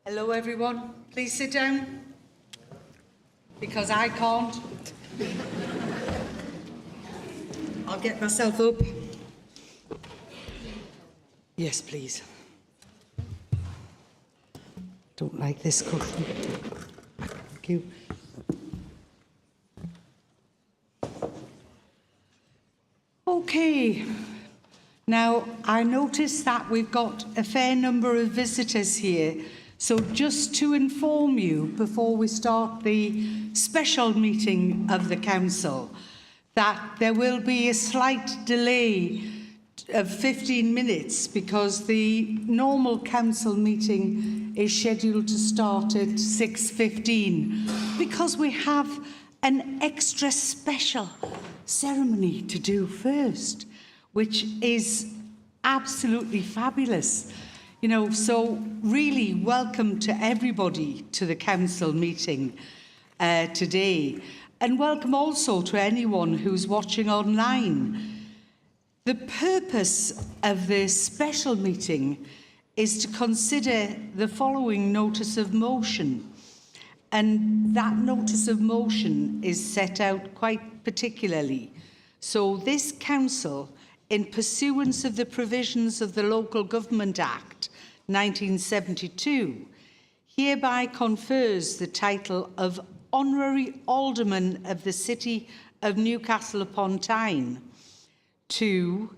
Hello everyone, please sit down, because I can't. I'll get myself up. Yes, please. Don't like this cushion. Thank you. Okay, now I notice that we've got a fair number of visitors here. So just to inform you before we start the special meeting of the Council that there will be a slight delay of 15 minutes because the normal Council meeting is scheduled to start at 6:15 because we have an extra special ceremony to do first, which is absolutely fabulous. You know, so really welcome to everybody to the Council meeting today, and welcome also to anyone who's watching online. The purpose of this special meeting is to consider the following notice of motion, and that notice of motion is set out quite particularly. So this Council, in pursuance of the provisions of the Local Government Act 1972, hereby confers the title of Honorary Alderman of the City of Newcastle upon Tyne to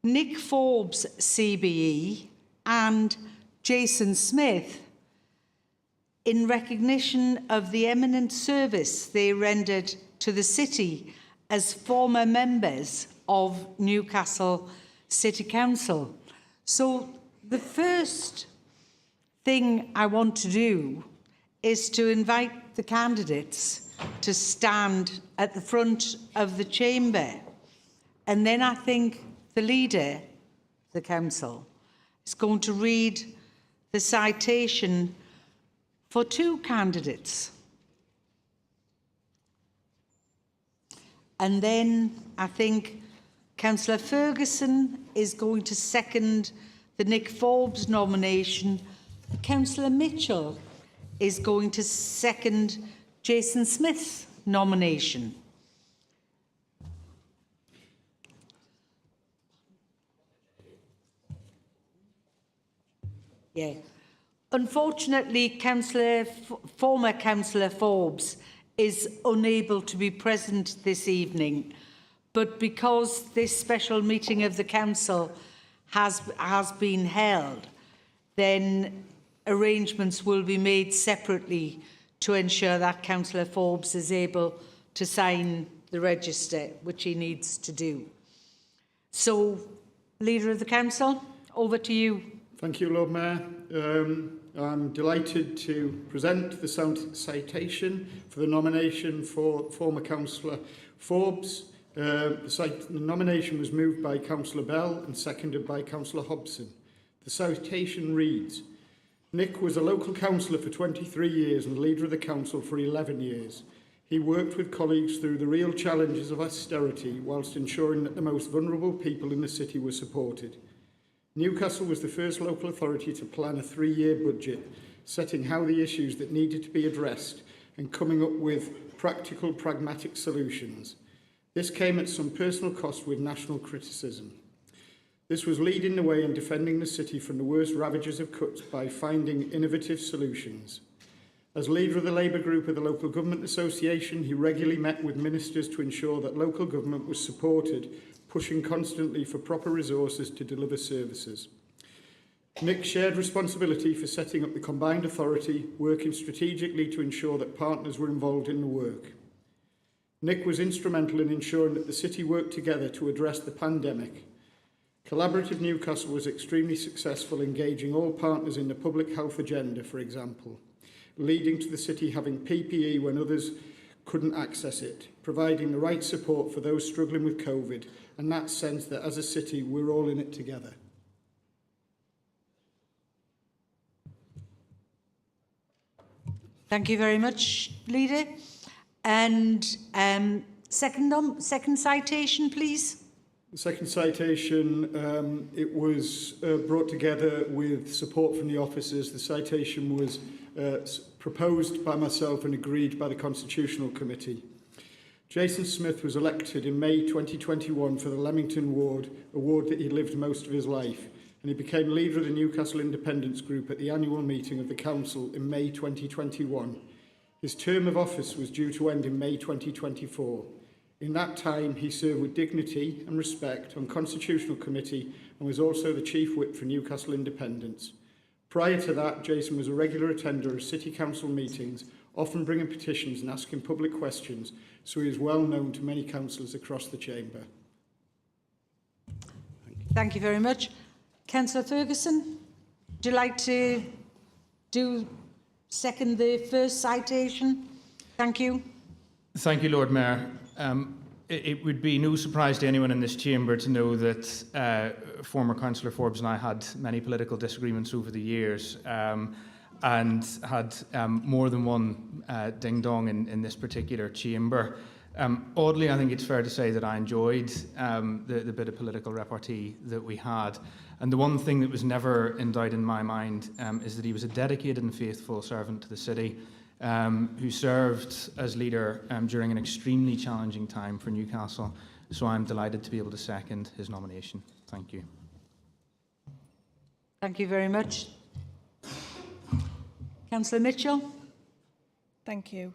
Nick Forbes CBE and Jason Smith in recognition of the eminent service they rendered to the city as former members of Newcastle City Council. So the first thing I want to do is to invite the candidates to stand at the front of the chamber. And then I think the leader of the Council is going to read the citation for two candidates. And then I think Councillor Ferguson is going to second the Nick Forbes nomination. Councillor Mitchell is going to second Jason Smith's nomination. Yeah. Unfortunately, former Councillor Forbes is unable to be present this evening, but because this special meeting of the Council has been held, then arrangements will be made separately to ensure that Councillor Forbes is able to sign the register, which he needs to do. So, Leader of the Council, over to you. Thank you, Lord Mayor. I'm delighted to present the citation for the nomination for former Councillor Forbes. The nomination was moved by Councillor Bell and seconded by Councillor Hobson. The citation reads, Nick was a local councillor for 23 years and leader of the council for 11 years. He worked with colleagues through the real challenges of austerity whilst ensuring that the most vulnerable people in the city were supported. Newcastle was the first local authority to plan a 3-year budget, setting how the issues that needed to be addressed and coming up with practical, pragmatic solutions. This came at some personal cost with national criticism. This was leading the way in defending the city from the worst ravages of cuts by finding innovative solutions. As leader of the Labour group of the Local Government Association, he regularly met with ministers to ensure that local government was supported, pushing constantly for proper resources to deliver services. Nick shared responsibility for setting up the combined authority, working strategically to ensure that partners were involved in the work. Nick was instrumental in ensuring that the city worked together to address the pandemic. Collaborative Newcastle was extremely successful, engaging all partners in the public health agenda, for example, leading to the city having PPE when others couldn't access it, providing the right support for those struggling with COVID, and that sense that as a city we're all in it together. Thank you very much, Leader. And second citation, please. The second citation, it was brought together with support from the officers. The citation was proposed by myself and agreed by the Constitutional Committee. Jason Smith was elected in May 2021 for the Leamington Ward, a ward that he lived most of his life, and he became leader of the Newcastle Independence Group at the annual meeting of the Council in May 2021. His term of office was due to end in May 2024. In that time, he served with dignity and respect on Constitutional Committee and was also the Chief Whip for Newcastle Independence. Prior to that, Jason was a regular attender of City Council meetings, often bringing petitions and asking public questions, so he is well known to many councillors across the chamber. Thank you very much. Councillor Ferguson, would you like to second the first citation? Thank you. Thank you, Lord Mayor. It would be no surprise to anyone in this chamber to know that former Councillor Forbes and I had many political disagreements over the years and had more than one ding-dong in this particular chamber. Oddly, I think it's fair to say that I enjoyed the bit of political repartee that we had. And the one thing that was never in doubt in my mind is that he was a dedicated and faithful servant to the city, who served as leader during an extremely challenging time for Newcastle. So I'm delighted to be able to second his nomination. Thank you. Thank you very much. Councillor Mitchell. Thank you.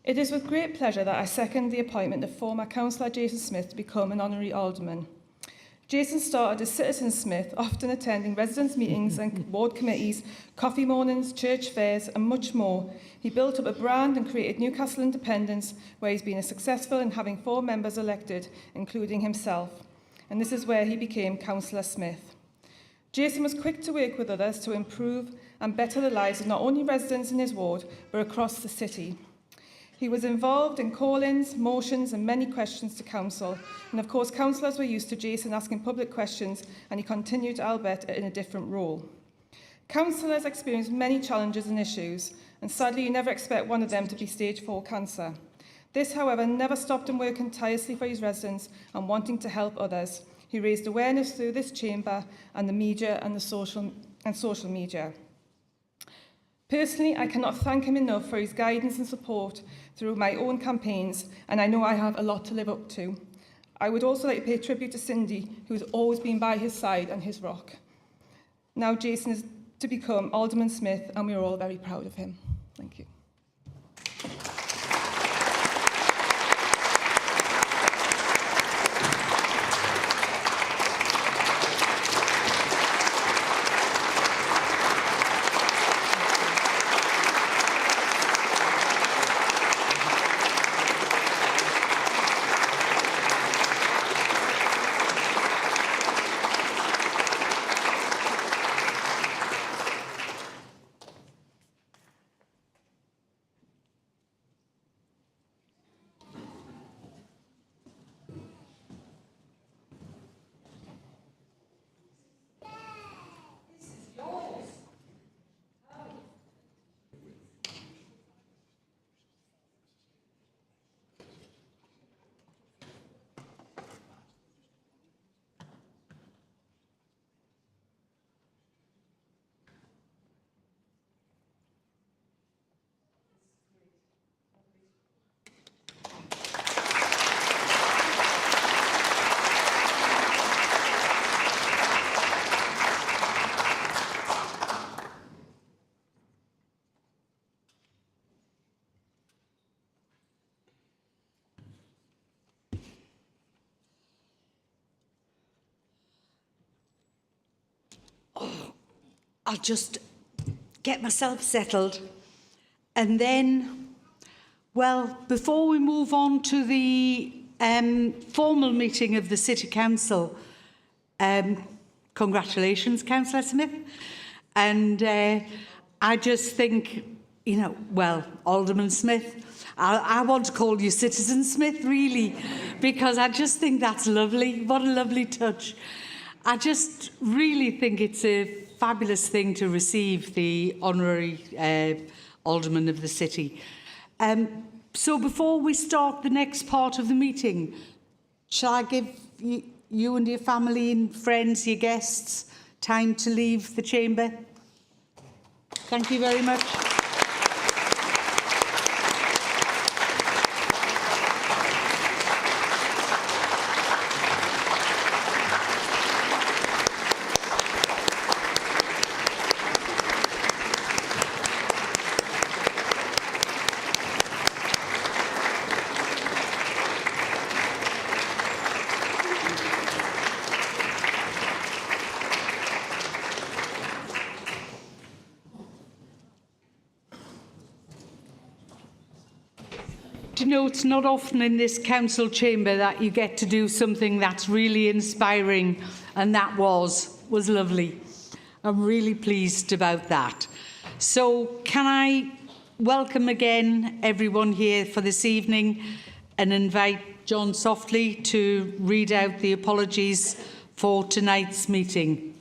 It is with great pleasure that I second the appointment of former Councillor Jason Smith to become an honorary alderman. Jason started as Citizen Smith, often attending residents' meetings and ward committees, coffee mornings, church fairs and much more. He built up a brand and created Newcastle Independence, where he's been successful in having 4 members elected, including himself. And this is where he became Councillor Smith. Jason was quick to work with others to improve and better the lives of not only residents in his ward, but across the city. He was involved in call-ins, motions and many questions to council. And of course, councillors were used to Jason asking public questions, and he continued, albeit in a different role. Councillors experienced many challenges and issues, and sadly you never expect one of them to be stage 4 cancer. This, however, never stopped him working tirelessly for his residents and wanting to help others. He raised awareness through this chamber and the media and social media. Personally, I cannot thank him enough for his guidance and support through my own campaigns, and I know I have a lot to live up to. I would also like to pay tribute to Cindy, who has always been by his side and his rock. Now Jason is to become Alderman Smith, and we are all very proud of him. Thank you. I'll just get myself settled, and then Well, before we move on to the formal meeting of the City Council, congratulations, Councillor Smith. And I just think, you know, well, Alderman Smith, I want to call you Citizen Smith, really, because I just think that's lovely. What a lovely touch. I just really think it's a fabulous thing to receive the honorary Alderman of the City. So before we start the next part of the meeting, shall I give you and your family and friends, your guests, time to leave the chamber? Thank you very much. You know, it's not often in this council chamber that you get to do something that's really inspiring, and that was lovely. I'm really pleased about that. So can I welcome again everyone here for this evening and invite John Softly to read out the apologies for tonight's meeting.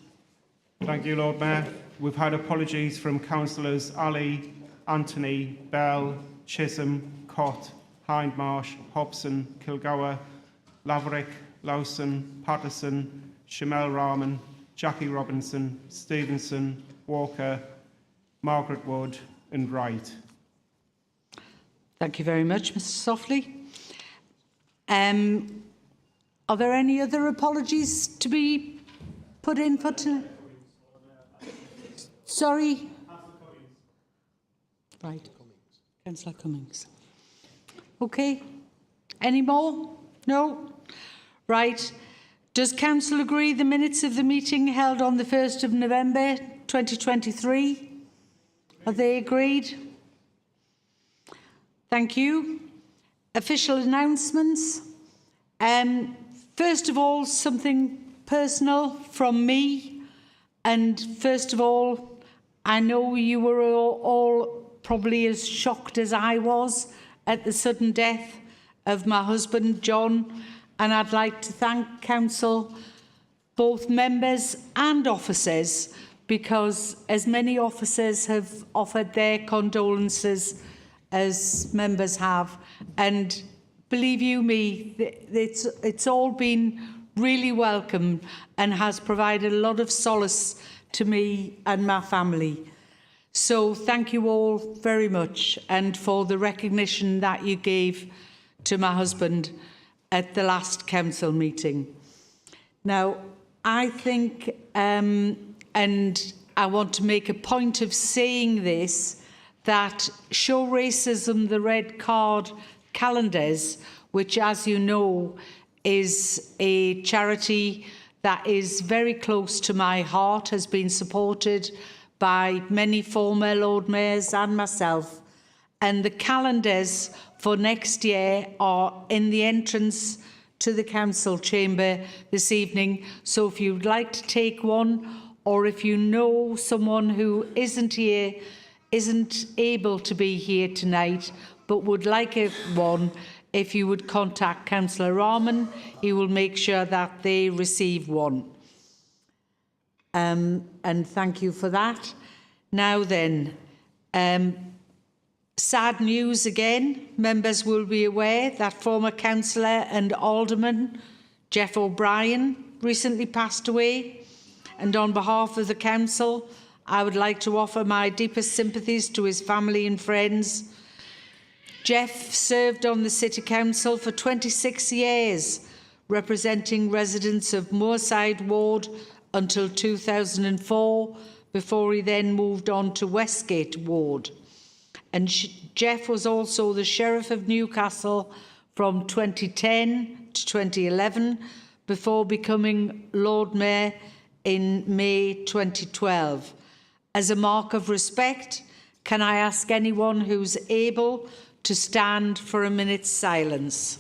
Thank you, Lord Mayor. We've had apologies from councillors Ali, Anthony, Bell, Chisholm, Cott, Hindmarsh, Hobson, Kilgour, Laverick, Lawson, Patterson, Shamel Rahman, Jackie Robinson, Stevenson, Walker, Margaret Wood and Wright. Thank you very much, Mr. Softly. Are there any other apologies to be put in for tonight? Sorry? Right. Councillor Cummings. Okay. Any more? No? Right. Does Council agree the minutes of the meeting held on the 1st of November 2023? Are they agreed? Thank you. Official announcements. First of all, something personal from me. And first of all, I know you were all probably as shocked as I was at the sudden death of my husband, John, and I'd like to thank Council, both members and officers, because as many officers have offered their condolences as members have, and believe you me, it's all been really welcome and has provided a lot of solace to me and my family. So thank you all very much, and for the recognition that you gave to my husband at the last council meeting. Now, I think, and I want to make a point of saying this, that Show Racism the Red Card calendars, which, as you know, is a charity that is very close to my heart, has been supported by many former Lord Mayors and myself. And the calendars for next year are in the entrance to the council chamber this evening. So if you'd like to take one, or if you know someone who isn't able to be here tonight, but would like one, if you would contact Councillor Rahman, he will make sure that they receive one. And thank you for that. Now then, sad news again. Members will be aware that former councillor and alderman Jeff O'Brien recently passed away. And on behalf of the council, I would like to offer my deepest sympathies to his family and friends. Jeff served on the City Council for 26 years, representing residents of Moorside Ward until 2004, before he then moved on to Westgate Ward. And Jeff was also the Sheriff of Newcastle from 2010 to 2011, before becoming Lord Mayor in May 2012. As a mark of respect, can I ask anyone who's able to stand for a minute's silence.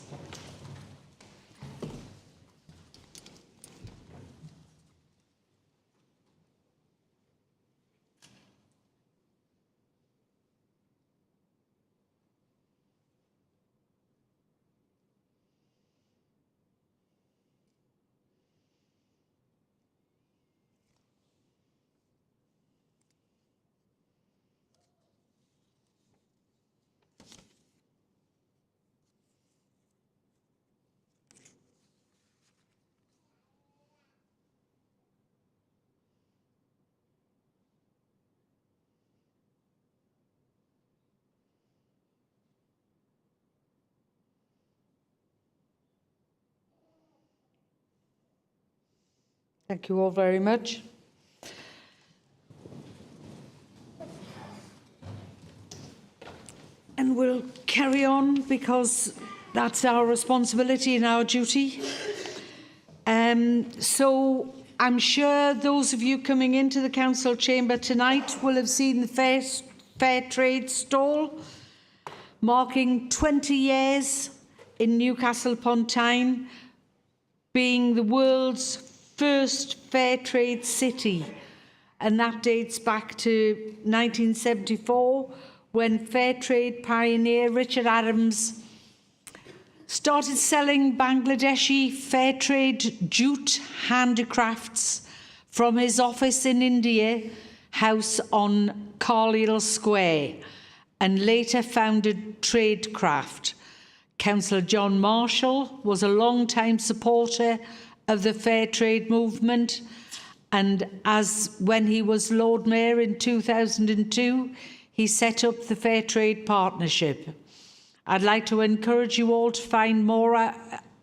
Thank you all very much. And we'll carry on because that's our responsibility and our duty. So I'm sure those of you coming into the council chamber tonight will have seen the fair trade stall marking 20 years in Newcastle upon Tyne, being the world's first fair trade city, and that dates back to 1974 when fair trade pioneer Richard Adams started selling Bangladeshi fair trade jute handicrafts from his office in India House on Carlisle Square, and later founded Tradecraft. Councillor John Marshall was a long-time supporter of the fair trade movement, and as when he was Lord Mayor in 2002, he set up the Fair Trade Partnership. I'd like to encourage you all to find more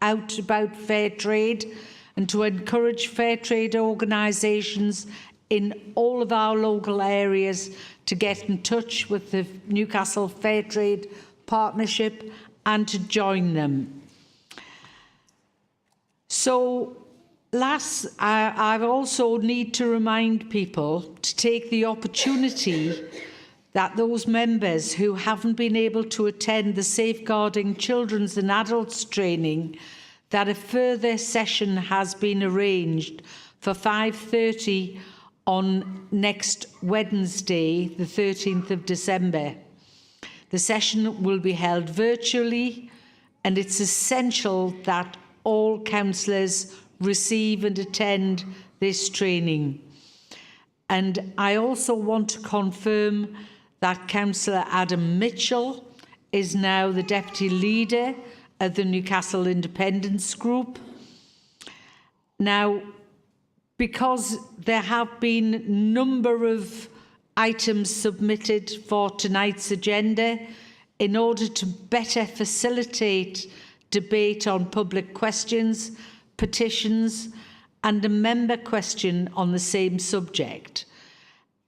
out about fair trade and to encourage fair trade organisations in all of our local areas to get in touch with the Newcastle Fair Trade Partnership and to join them. So, I also need to remind people to take the opportunity that those members who haven't been able to attend the Safeguarding Children's and Adults training, that a further session has been arranged for 5:30 on next Wednesday, the 13th of December. The session will be held virtually, and it's essential that all councillors receive and attend this training. And I also want to confirm that Councillor Adam Mitchell is now the Deputy Leader of the Newcastle Independence Group. Now, because there have been a number of items submitted for tonight's agenda, in order to better facilitate debate on public questions, petitions, and a member question on the same subject.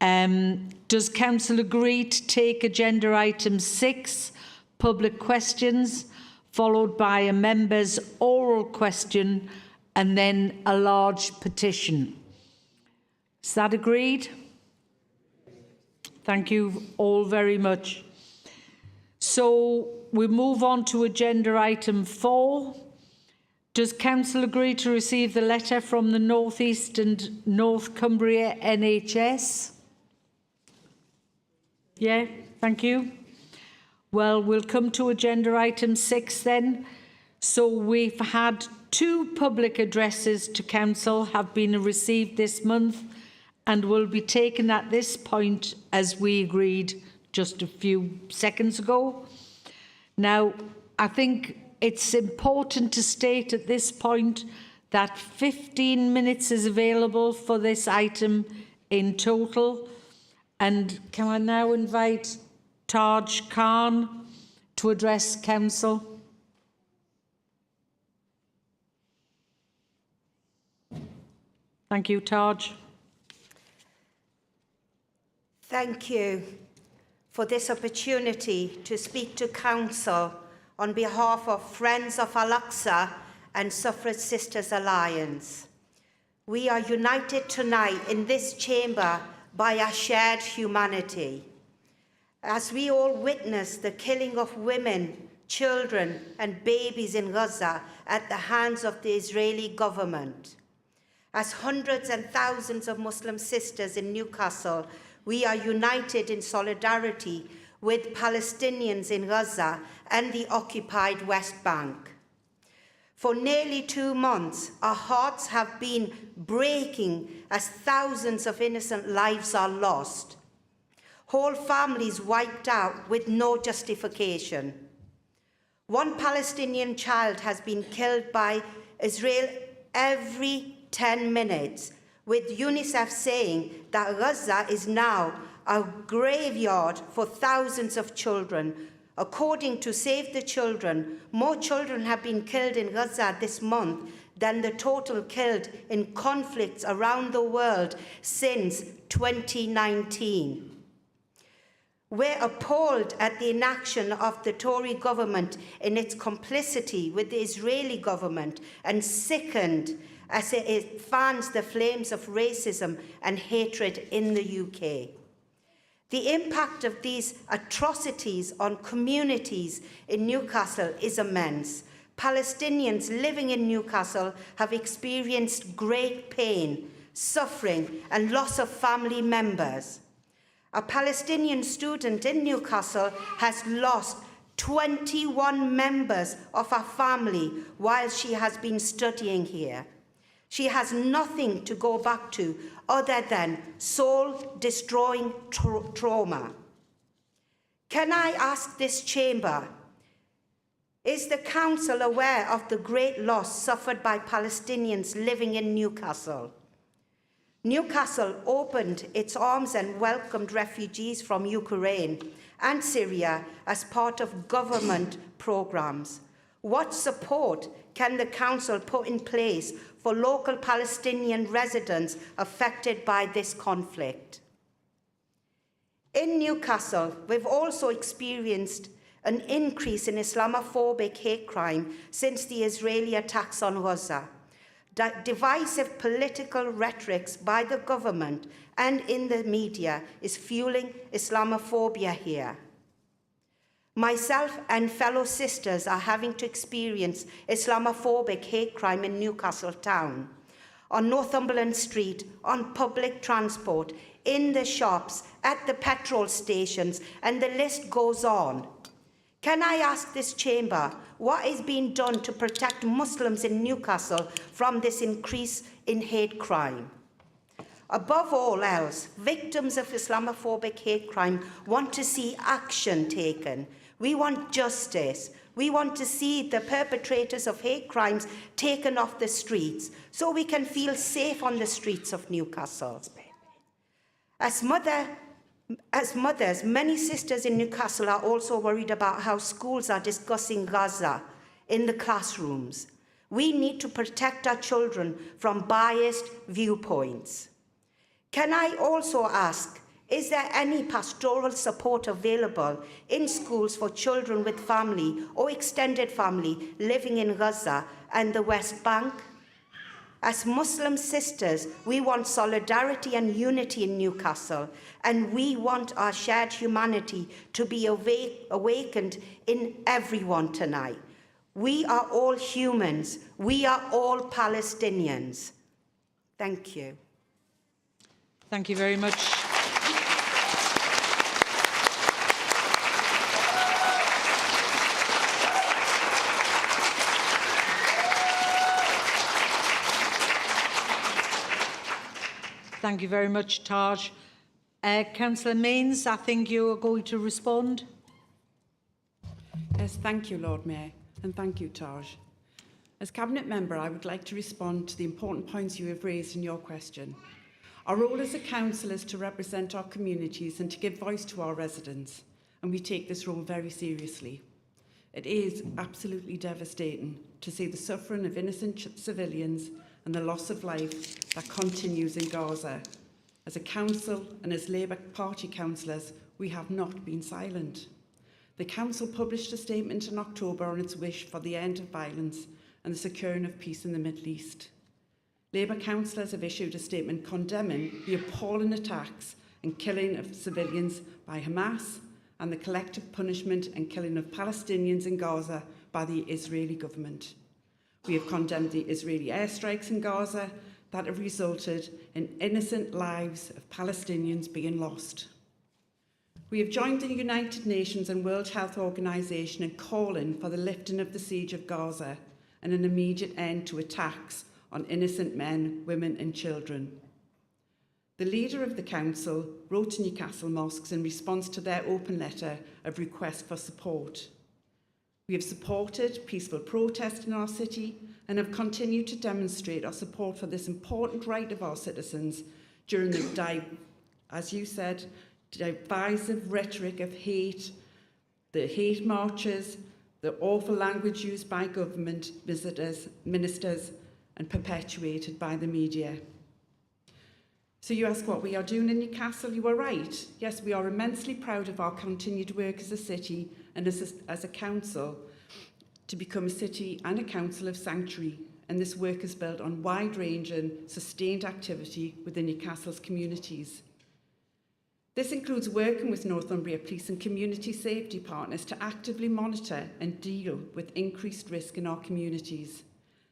Does Council agree to take agenda item 6, public questions, followed by a member's oral question, and then a large petition? Is that agreed? Thank you all very much. So we move on to agenda item 4. Does Council agree to receive the letter from the North East and North Cumbria NHS? Yeah, thank you. Well, we'll come to agenda item 6 then. So we've had 2 public addresses to Council have been received this month and will be taken at this point as we agreed just a few seconds ago. Now, I think it's important to state at this point that 15 minutes is available for this item in total. And can I now invite Taj Khan to address Council? Thank you, Taj. Thank you for this opportunity to speak to Council on behalf of Friends of Al-Aqsa and Suffrage Sisters Alliance. We are united tonight in this chamber by our shared humanity. as we all witness the killing of women, children and babies in Gaza at the hands of the Israeli government. As hundreds and thousands of Muslim sisters in Newcastle, we are united in solidarity with Palestinians in Gaza and the occupied West Bank. For nearly 2 months, our hearts have been breaking as thousands of innocent lives are lost. Whole families wiped out with no justification. One Palestinian child has been killed by Israel every 10 minutes, with UNICEF saying that Gaza is now a graveyard for thousands of children. According to Save the Children, more children have been killed in Gaza this month than the total killed in conflicts around the world since 2019. We're appalled at the inaction of the Tory government in its complicity with the Israeli government and sickened as it fans the flames of racism and hatred in the UK. The impact of these atrocities on communities in Newcastle is immense. Palestinians living in Newcastle have experienced great pain, suffering, and loss of family members. A Palestinian student in Newcastle has lost 21 members of her family while she has been studying here. She has nothing to go back to other than soul-destroying trauma. Can I ask this chamber, is the council aware of the great loss suffered by Palestinians living in Newcastle? Newcastle opened its arms and welcomed refugees from Ukraine and Syria as part of government programmes. What support can the council put in place for local Palestinian residents affected by this conflict? In Newcastle, we've also experienced an increase in Islamophobic hate crime since the Israeli attacks on Gaza. Divisive political rhetoric by the government and in the media is fueling Islamophobia here. Myself and fellow sisters are having to experience Islamophobic hate crime in Newcastle town, on Northumberland Street, on public transport, in the shops, at the petrol stations, and the list goes on. Can I ask this chamber, what is being done to protect Muslims in Newcastle from this increase in hate crime? Above all else, victims of Islamophobic hate crime want to see action taken. We want justice. We want to see the perpetrators of hate crimes taken off the streets so we can feel safe on the streets of Newcastle. As mothers, many sisters in Newcastle are also worried about how schools are discussing Gaza in the classrooms. We need to protect our children from biased viewpoints. Can I also ask, is there any pastoral support available in schools for children with family or extended family living in Gaza and the West Bank? As Muslim sisters, we want solidarity and unity in Newcastle, and we want our shared humanity to be awakened in everyone tonight. We are all humans. We are all Palestinians. Thank you. Thank you very much. Thank you very much, Taj. Councillor Mains, I think you are going to respond. Yes, thank you, Lord Mayor, and thank you, Taj. As Cabinet Member, I would like to respond to the important points you have raised in your question. Our role as a council is to represent our communities and to give voice to our residents, and we take this role very seriously. It is absolutely devastating to see the suffering of innocent civilians and the loss of life that continues in Gaza. As a council and as Labour Party councillors, we have not been silent. The council published a statement in October on its wish for the end of violence and the securing of peace in the Middle East. Labour councillors have issued a statement condemning the appalling attacks and killing of civilians by Hamas and the collective punishment and killing of Palestinians in Gaza by the Israeli government. We have condemned the Israeli airstrikes in Gaza that have resulted in innocent lives of Palestinians being lost. We have joined the United Nations and World Health Organization in calling for the lifting of the siege of Gaza and an immediate end to attacks on innocent men, women and children. The leader of the council wrote to Newcastle mosques in response to their open letter of request for support. We have supported peaceful protest in our city and have continued to demonstrate our support for this important right of our citizens during the, as you said, divisive rhetoric of hate, the hate marches, the awful language used by government ministers and perpetuated by the media. So you ask what we are doing in Newcastle. You are right. Yes, we are immensely proud of our continued work as a city and as a council to become a city and a council of sanctuary. And this work is built on wide-ranging, sustained activity within Newcastle's communities. This includes working with Northumbria Police and community safety partners to actively monitor and deal with increased risk in our communities,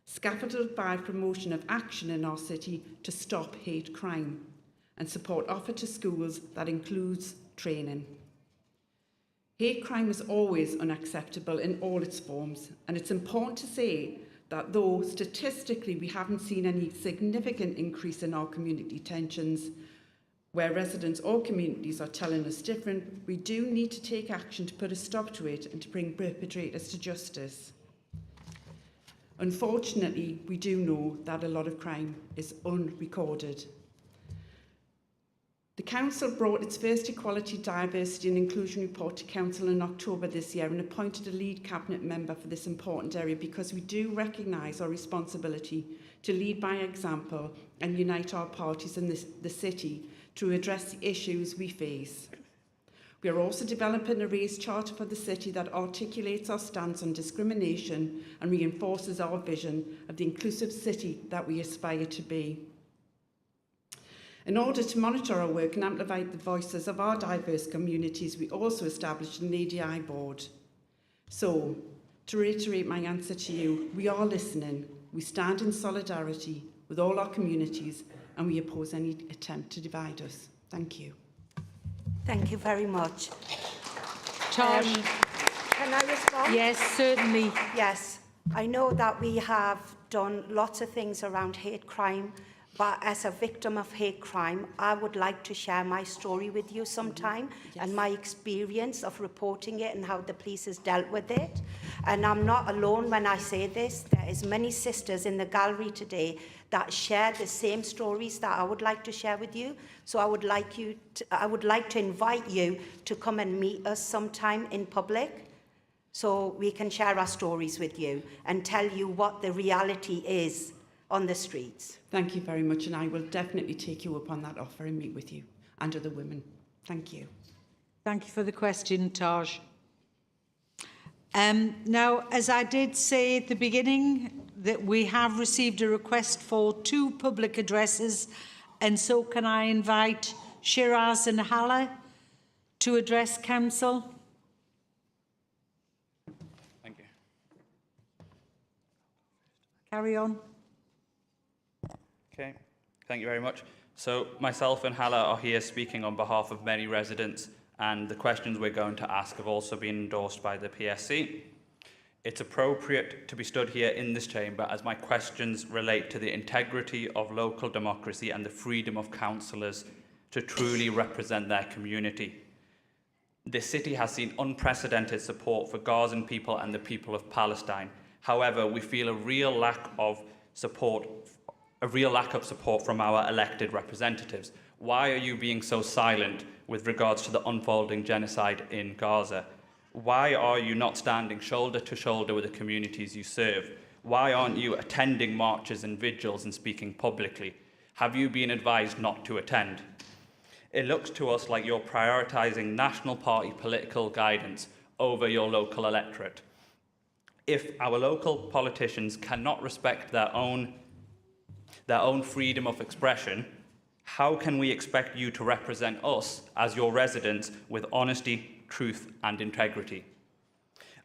scaffolded by promotion of action in our city to stop hate crime, and support offered to schools that includes training. Hate crime is always unacceptable in all its forms, and it's important to say that though statistically we haven't seen any significant increase in our community tensions, where residents or communities are telling us different, we do need to take action to put a stop to it and to bring perpetrators to justice. Unfortunately, we do know that a lot of crime is unrecorded. The Council brought its first Equality, Diversity and Inclusion report to Council in October this year and appointed a lead Cabinet member for this important area because we do recognise our responsibility to lead by example and unite our parties in the city to address the issues we face. We are also developing a race charter for the city that articulates our stance on discrimination and reinforces our vision of the inclusive city that we aspire to be. In order to monitor our work and amplify the voices of our diverse communities, we also established an ADI board. So, to reiterate my answer to you, we are listening, we stand in solidarity with all our communities, and we oppose any attempt to divide us. Thank you. Thank you very much. Tosh? Can I respond? Yes, certainly. Yes. I know that we have done lots of things around hate crime, but as a victim of hate crime, I would like to share my story with you sometime and my experience of reporting it and how the police has dealt with it. And I'm not alone when I say this. There is many sisters in the gallery today that share the same stories that I would like to share with you. So I would like to invite you to come and meet us sometime in public so we can share our stories with you and tell you what the reality is on the streets. Thank you very much, and I will definitely take you up on that offer and meet with you and other women. Thank you. Thank you for the question, Taj. Now, as I did say at the beginning, that we have received a request for 2 public addresses, and so can I invite Shiraz and Hala to address Council? Thank you. Carry on. Okay, thank you very much. So myself and Hala are here speaking on behalf of many residents, and the questions we're going to ask have also been endorsed by the PSC. It's appropriate to be stood here in this chamber as my questions relate to the integrity of local democracy and the freedom of councillors to truly represent their community. This city has seen unprecedented support for Gazan people and the people of Palestine. However, we feel a real lack of support from our elected representatives. Why are you being so silent with regards to the unfolding genocide in Gaza? Why are you not standing shoulder to shoulder with the communities you serve? Why aren't you attending marches and vigils and speaking publicly? Have you been advised not to attend? It looks to us like you're prioritising national party political guidance over your local electorate. If our local politicians cannot respect their own freedom of expression, how can we expect you to represent us as your residents with honesty, truth and integrity.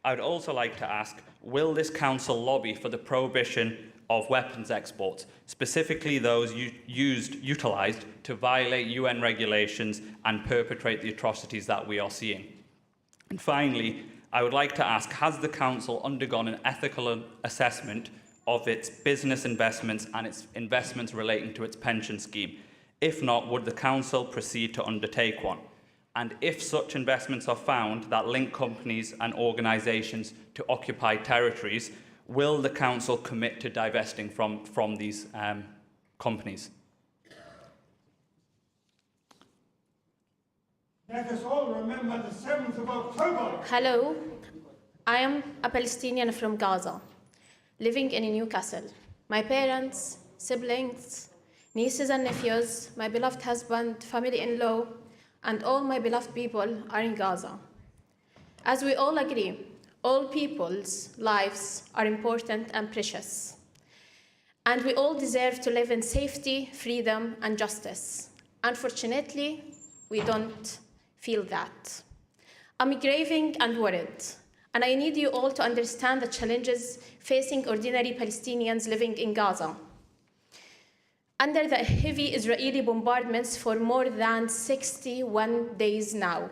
I would also like to ask, will this council lobby for the prohibition of weapons exports, specifically those utilised to violate UN regulations and perpetrate the atrocities that we are seeing? And finally, I would like to ask, has the council undergone an ethical assessment of its business investments and its investments relating to its pension scheme? If not, would the council proceed to undertake one? And if such investments are found that link companies and organisations to occupied territories, will the council commit to divesting from these companies? Let us all remember the 7th of October. Hello, I am a Palestinian from Gaza, living in Newcastle. My parents, siblings, nieces and nephews, my beloved husband, family-in-law, and all my beloved people are in Gaza. As we all agree, all people's lives are important and precious, and we all deserve to live in safety, freedom, and justice. Unfortunately, we don't feel that. I'm grieving and worried, and I need you all to understand the challenges facing ordinary Palestinians living in Gaza. Under the heavy Israeli bombardments for more than 61 days now,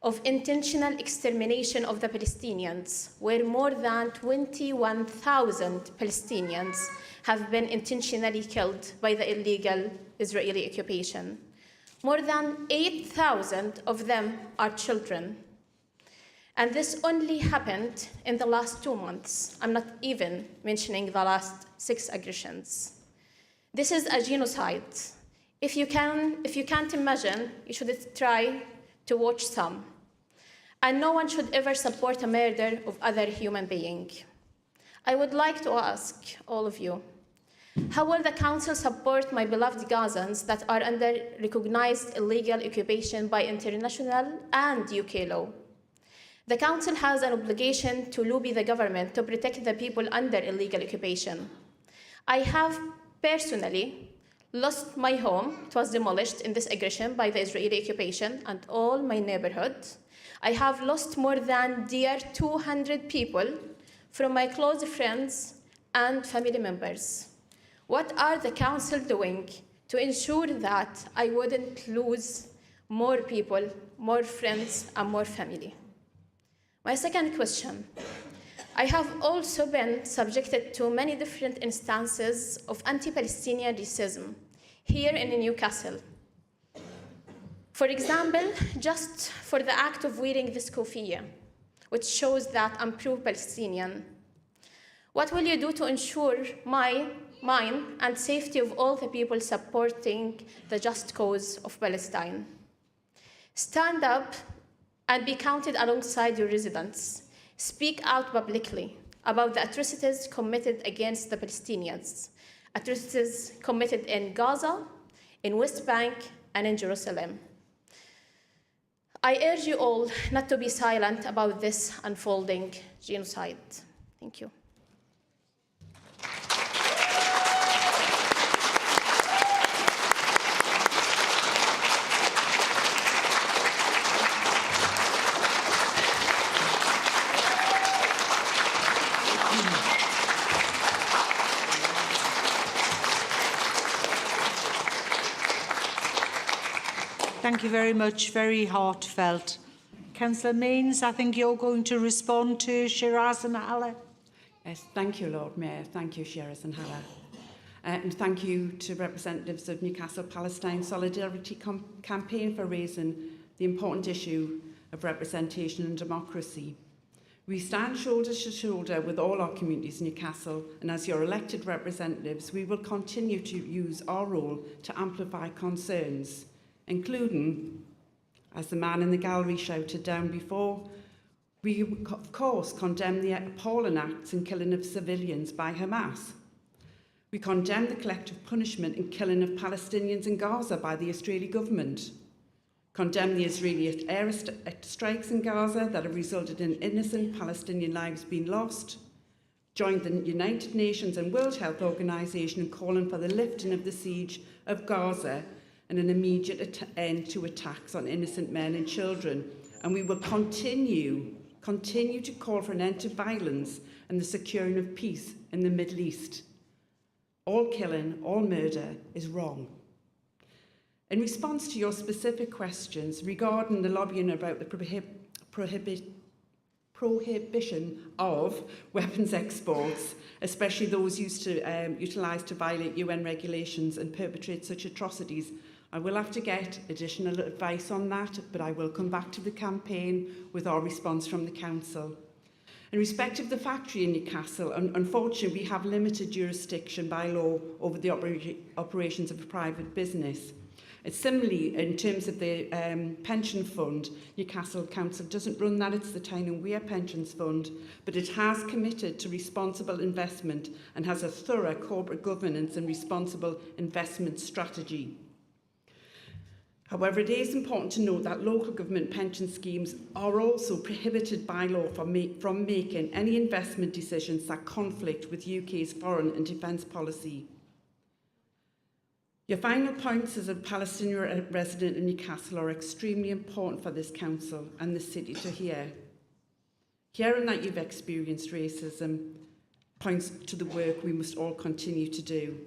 of intentional extermination of the Palestinians, where more than 21,000 Palestinians have been intentionally killed by the illegal Israeli occupation. More than 8,000 of them are children. And this only happened in the last 2 months. I'm not even mentioning the last 6 aggressions. This is a genocide. If you can't imagine, you should try to watch some. And no one should ever support a murder of other human being. I would like to ask all of you, how will the council support my beloved Gazans that are under recognized illegal occupation by international and UK law? The council has an obligation to lobby the government to protect the people under illegal occupation. I have personally lost my home. It was demolished in this aggression by the Israeli occupation and all my neighborhood. I have lost more than 200 people from my close friends and family members. What are the council doing to ensure that I wouldn't lose more people, more friends, and more family? My second question, I have also been subjected to many different instances of anti-Palestinian racism here in Newcastle. For example, just for the act of wearing this kufiya, which shows that I'm pro-Palestinian. What will you do to ensure mine and safety of all the people supporting the just cause of Palestine? Stand up and be counted alongside your residents. Speak out publicly about the atrocities committed against the Palestinians, atrocities committed in Gaza, in West Bank, and in Jerusalem. I urge you all not to be silent about this unfolding genocide. Thank you. Thank you very much, very heartfelt. Councillor Mains, I think you're going to respond to Shiraz and Hala. Yes, thank you, Lord Mayor. Thank you, Shiraz and Hala. And thank you to representatives of Newcastle Palestine Solidarity Campaign for raising the important issue of representation and democracy. We stand shoulder to shoulder with all our communities in Newcastle, and as your elected representatives, we will continue to use our role to amplify concerns, including, as the man in the gallery shouted down before, we of course condemn the appalling acts and killing of civilians by Hamas. We condemn the collective punishment and killing of Palestinians in Gaza by the Israeli government, condemn the Israeli air strikes in Gaza that have resulted in innocent Palestinian lives being lost, join the United Nations and World Health Organization in calling for the lifting of the siege of Gaza and an immediate end to attacks on innocent men and children, and we will continue to call for an end to violence and the securing of peace in the Middle East. All killing, all murder is wrong. In response to your specific questions regarding the lobbying about the prohibition of weapons exports, especially those utilised to violate UN regulations and perpetrate such atrocities, I will have to get additional advice on that, but I will come back to the campaign with our response from the Council. In respect of the factory in Newcastle, unfortunately, we have limited jurisdiction by law over the operations of a private business. Similarly, in terms of the pension fund, Newcastle Council doesn't run that, it's the Tyne and Wear Pensions Fund, but it has committed to responsible investment and has a thorough corporate governance and responsible investment strategy. However, it is important to note that local government pension schemes are also prohibited by law from making any investment decisions that conflict with UK's foreign and defence policy. Your final points as a Palestinian resident in Newcastle are extremely important for this council and the city to hear. Hearing that you've experienced racism points to the work we must all continue to do.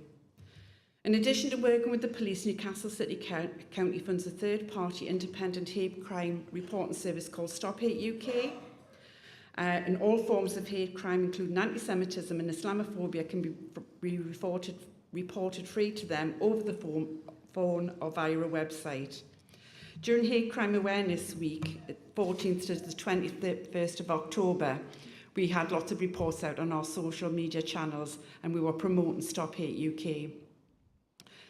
In addition to working with the police, Newcastle City County funds a third-party independent hate crime reporting service called Stop Hate UK. And all forms of hate crime, including anti-Semitism and Islamophobia, can be reported free to them over the phone or via a website. During Hate Crime Awareness Week, 14th to the 21st of October, we had lots of reports out on our social media channels and we were promoting Stop Hate UK.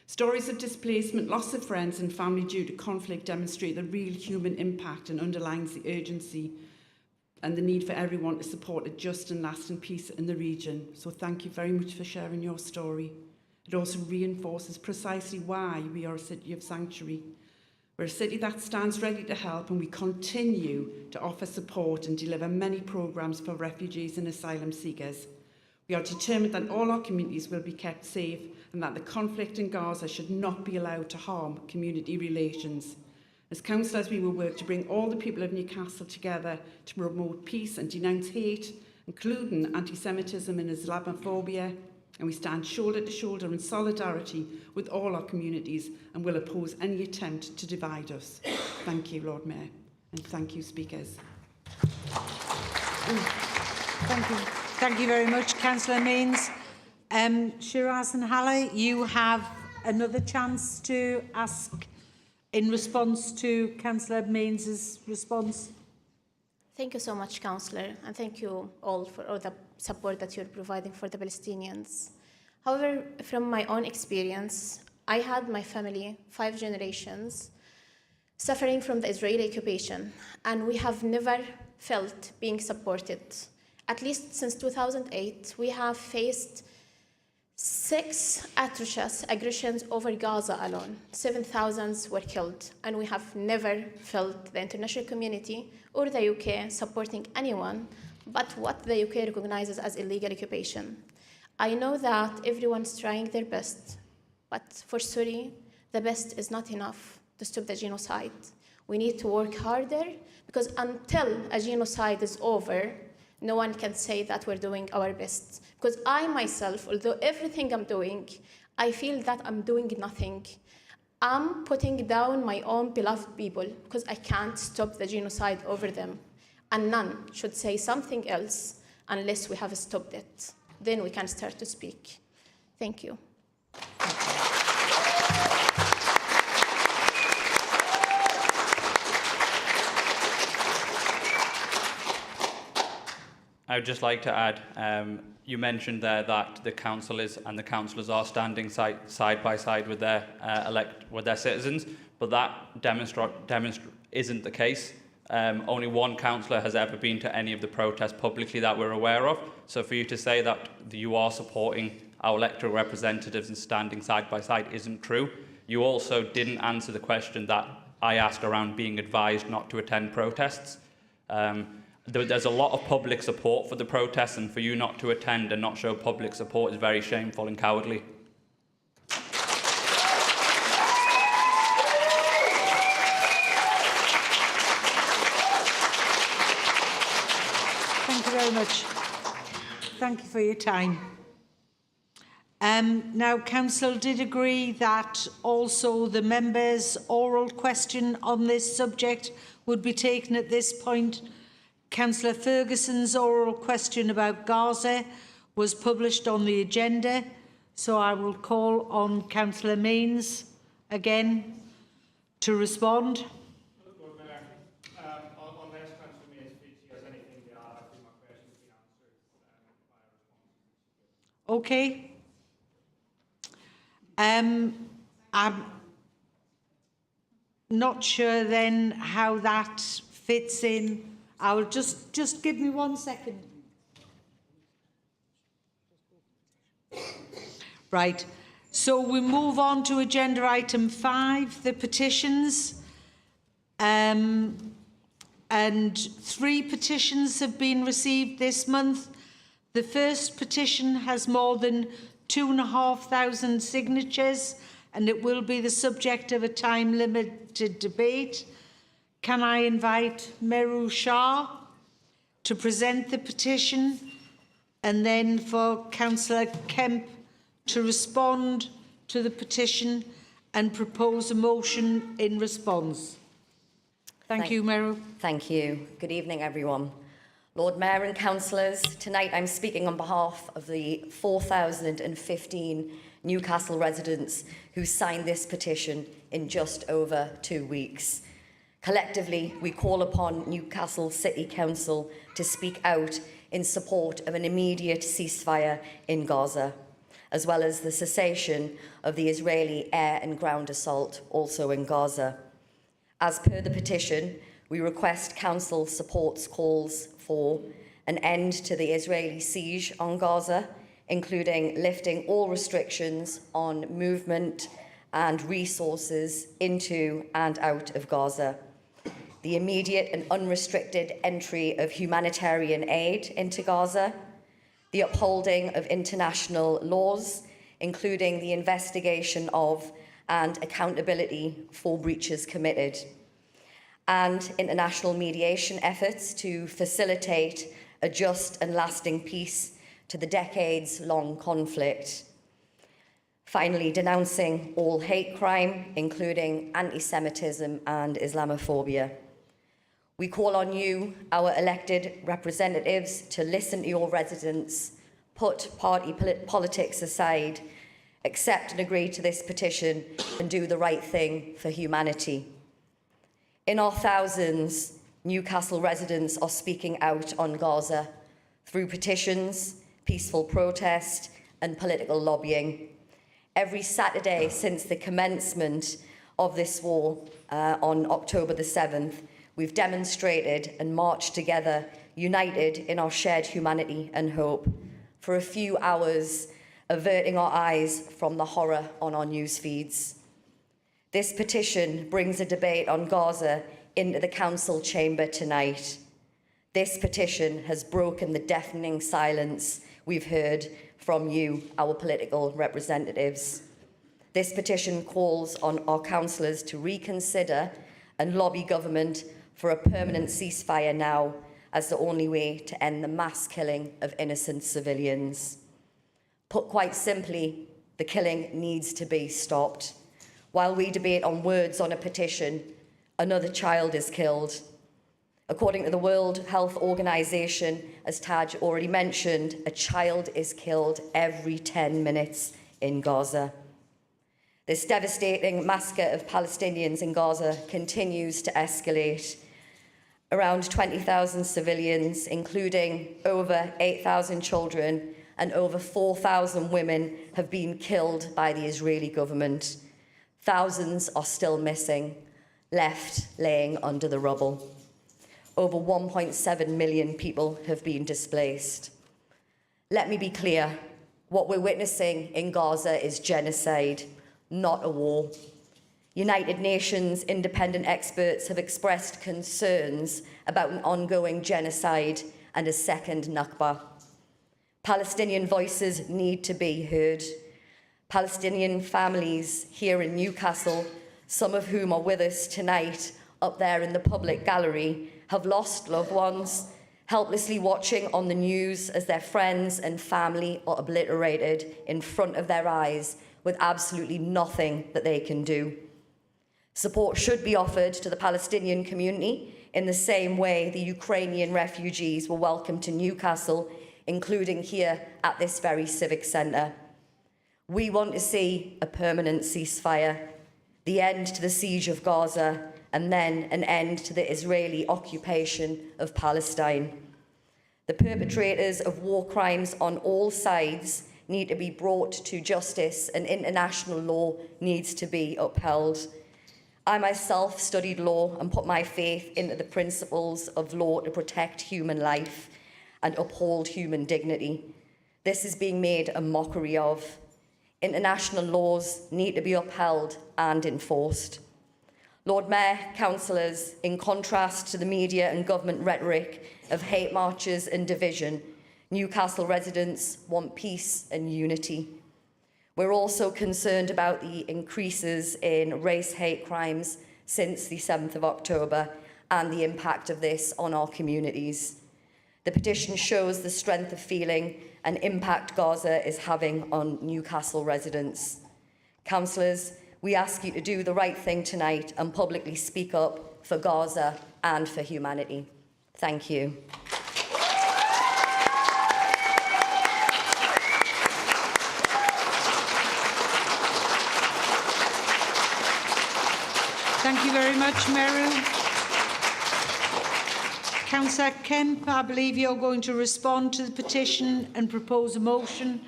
Stories of displacement, loss of friends and family due to conflict demonstrate the real human impact and underlines the urgency and the need for everyone to support a just and lasting peace in the region. So thank you very much for sharing your story. It also reinforces precisely why we are a city of sanctuary. We're a city that stands ready to help, and we continue to offer support and deliver many programmes for refugees and asylum seekers. We are determined that all our communities will be kept safe and that the conflict in Gaza should not be allowed to harm community relations. As councillors, we will work to bring all the people of Newcastle together to promote peace and denounce hate, including anti-Semitism and Islamophobia, and we stand shoulder to shoulder in solidarity with all our communities and will oppose any attempt to divide us. Thank you, Lord Mayor, and thank you, speakers. Thank you. Thank you very much, Councillor Means. Shiraz and Halle, you have another chance to ask in response to Councillor Means' response. Thank you so much, Councillor, and thank you all for all the support that you're providing for the Palestinians. However, from my own experience, I had my family, 5 generations, suffering from the Israeli occupation, and we have never felt being supported. At least since 2008, we have faced 6 atrocious aggressions over Gaza alone. 7,000 were killed, and we have never felt the international community or the UK supporting anyone but what the UK recognizes as illegal occupation. I know that everyone's trying their best, but for Syria, the best is not enough to stop the genocide. We need to work harder, because until a genocide is over, no one can say that we're doing our best. Because I myself, although everything I'm doing, I feel that I'm doing nothing. I'm putting down my own beloved people because I can't stop the genocide over them. And none should say something else unless we have stopped it. Then we can start to speak. Thank you. I would just like to add, you mentioned there that the councillors are standing side by side with their citizens, but that isn't the case. Only one councillor has ever been to any of the protests publicly that we're aware of. So for you to say that you are supporting our electoral representatives and standing side by side isn't true. You also didn't answer the question that I asked around being advised not to attend protests. There's a lot of public support for the protests, and for you not to attend and not show public support is very shameful and cowardly. Thank you very much. Thank you for your time. Now, Council did agree that also the members' oral question on this subject would be taken at this point. Councillor Ferguson's oral question about Gaza was published on the agenda, so I will call on Councillor Mains again to respond. Lord Mayor, unless Councillor Mains feels he has anything to add, I think my question has been answered by a response. Okay. I'm not sure then how that fits in. I will just give me 1 second. Right. So we move on to agenda item 5, the petitions. And 3 petitions have been received this month. The first petition has more than 2,500 signatures, and it will be the subject of a time-limited debate. Can I invite Meru Shah to present the petition, and then for Councillor Kemp to respond to the petition and propose a motion in response? Thank you, Meru. Thank you. Good evening, everyone. Lord Mayor and councillors, tonight I'm speaking on behalf of the 4,015 Newcastle residents who signed this petition in just over 2 weeks. Collectively, we call upon Newcastle City Council to speak out in support of an immediate ceasefire in Gaza, as well as the cessation of the Israeli air and ground assault also in Gaza. As per the petition, we request Council supports calls for an end to the Israeli siege on Gaza, including lifting all restrictions on movement and resources into and out of Gaza, the immediate and unrestricted entry of humanitarian aid into Gaza, the upholding of international laws, including the investigation of and accountability for breaches committed, and international mediation efforts to facilitate a just and lasting peace to the decades-long conflict. Finally, denouncing all hate crime, including anti-Semitism and Islamophobia. We call on you, our elected representatives, to listen to your residents, put party politics aside, accept and agree to this petition, and do the right thing for humanity. In our thousands, Newcastle residents are speaking out on Gaza through petitions, peaceful protest, and political lobbying. Every Saturday since the commencement of this war on October the 7th, we've demonstrated and marched together, united in our shared humanity and hope, for a few hours, averting our eyes from the horror on our news feeds. This petition brings a debate on Gaza into the council chamber tonight. This petition has broken the deafening silence we've heard from you, our political representatives. This petition calls on our councillors to reconsider and lobby government for a permanent ceasefire now as the only way to end the mass killing of innocent civilians. Put quite simply, the killing needs to be stopped. While we debate on words on a petition, another child is killed. According to the World Health Organization, as Taj already mentioned, a child is killed every 10 minutes in Gaza. This devastating massacre of Palestinians in Gaza continues to escalate. Around 20,000 civilians, including over 8,000 children and over 4,000 women, have been killed by the Israeli government. Thousands are still missing, left laying under the rubble. Over 1.7 million people have been displaced. Let me be clear, what we're witnessing in Gaza is genocide, not a war. United Nations independent experts have expressed concerns about an ongoing genocide and a second Nakba. Palestinian voices need to be heard. Palestinian families here in Newcastle, some of whom are with us tonight up there in the public gallery, have lost loved ones, helplessly watching on the news as their friends and family are obliterated in front of their eyes with absolutely nothing that they can do. Support should be offered to the Palestinian community in the same way the Ukrainian refugees were welcomed to Newcastle, including here at this very civic centre. We want to see a permanent ceasefire, the end to the siege of Gaza, and then an end to the Israeli occupation of Palestine. The perpetrators of war crimes on all sides need to be brought to justice, and international law needs to be upheld. I myself studied law and put my faith into the principles of law to protect human life and uphold human dignity. This is being made a mockery of. International laws need to be upheld and enforced. Lord Mayor, councillors, in contrast to the media and government rhetoric of hate marches and division, Newcastle residents want peace and unity. We're also concerned about the increases in race hate crimes since the 7th of October and the impact of this on our communities. The petition shows the strength of feeling and impact Gaza is having on Newcastle residents. Councillors, we ask you to do the right thing tonight and publicly speak up for Gaza and for humanity. Thank you. Thank you very much, Meru. Councillor Kemp, I believe you're going to respond to the petition and propose a motion,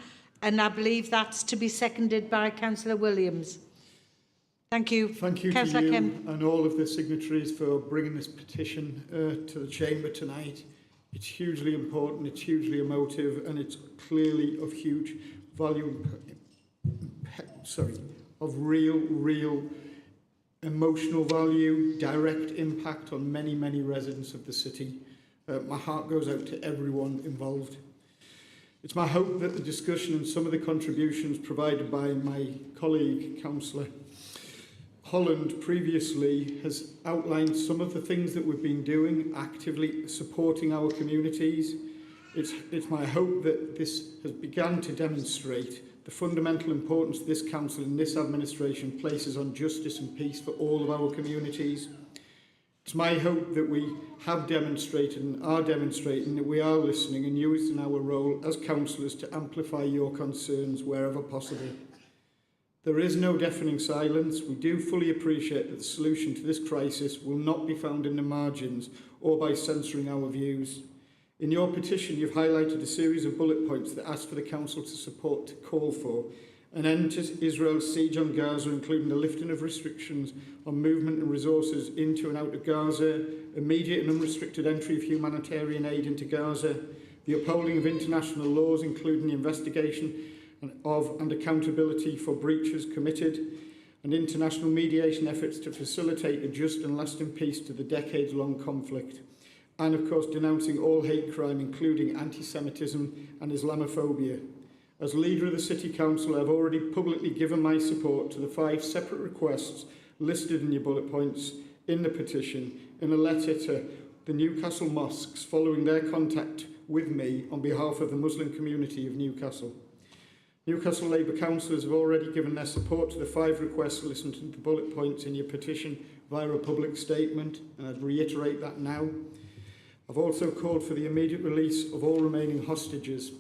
and I believe that's to be seconded by Councillor Williams. Thank you. Thank you Councillor to you Kemp. and all of the signatories for bringing this petition to the Chamber tonight. It's hugely important, it's hugely emotive, and it's clearly of huge value, of real emotional value, direct impact on many, many residents of the city. My heart goes out to everyone involved. It's my hope that the discussion and some of the contributions provided by my colleague, Councillor Holland, previously has outlined some of the things that we've been doing, actively supporting our communities. It's my hope that this has begun to demonstrate the fundamental importance this council and this administration places on justice and peace for all of our communities. It's my hope that we have demonstrated and are demonstrating that we are listening and using our role as councillors to amplify your concerns wherever possible. There is no deafening silence. We do fully appreciate that the solution to this crisis will not be found in the margins or by censoring our views. In your petition, you've highlighted a series of bullet points that ask for the Council to support to call for an end to Israel's siege on Gaza, including the lifting of restrictions on movement and resources into and out of Gaza, immediate and unrestricted entry of humanitarian aid into Gaza, the upholding of international laws, including the investigation of and accountability for breaches committed, and international mediation efforts to facilitate a just and lasting peace to the decades-long conflict. And, of course, denouncing all hate crime, including anti-Semitism and Islamophobia. As leader of the City Council, I've already publicly given my support to the 5 separate requests listed in your bullet points in the petition in a letter to the Newcastle mosques following their contact with me on behalf of the Muslim community of Newcastle. Newcastle Labour councillors have already given their support to the 5 requests listed in the bullet points in your petition via a public statement, and I'd reiterate that now. I've also called for the immediate release of all remaining hostages.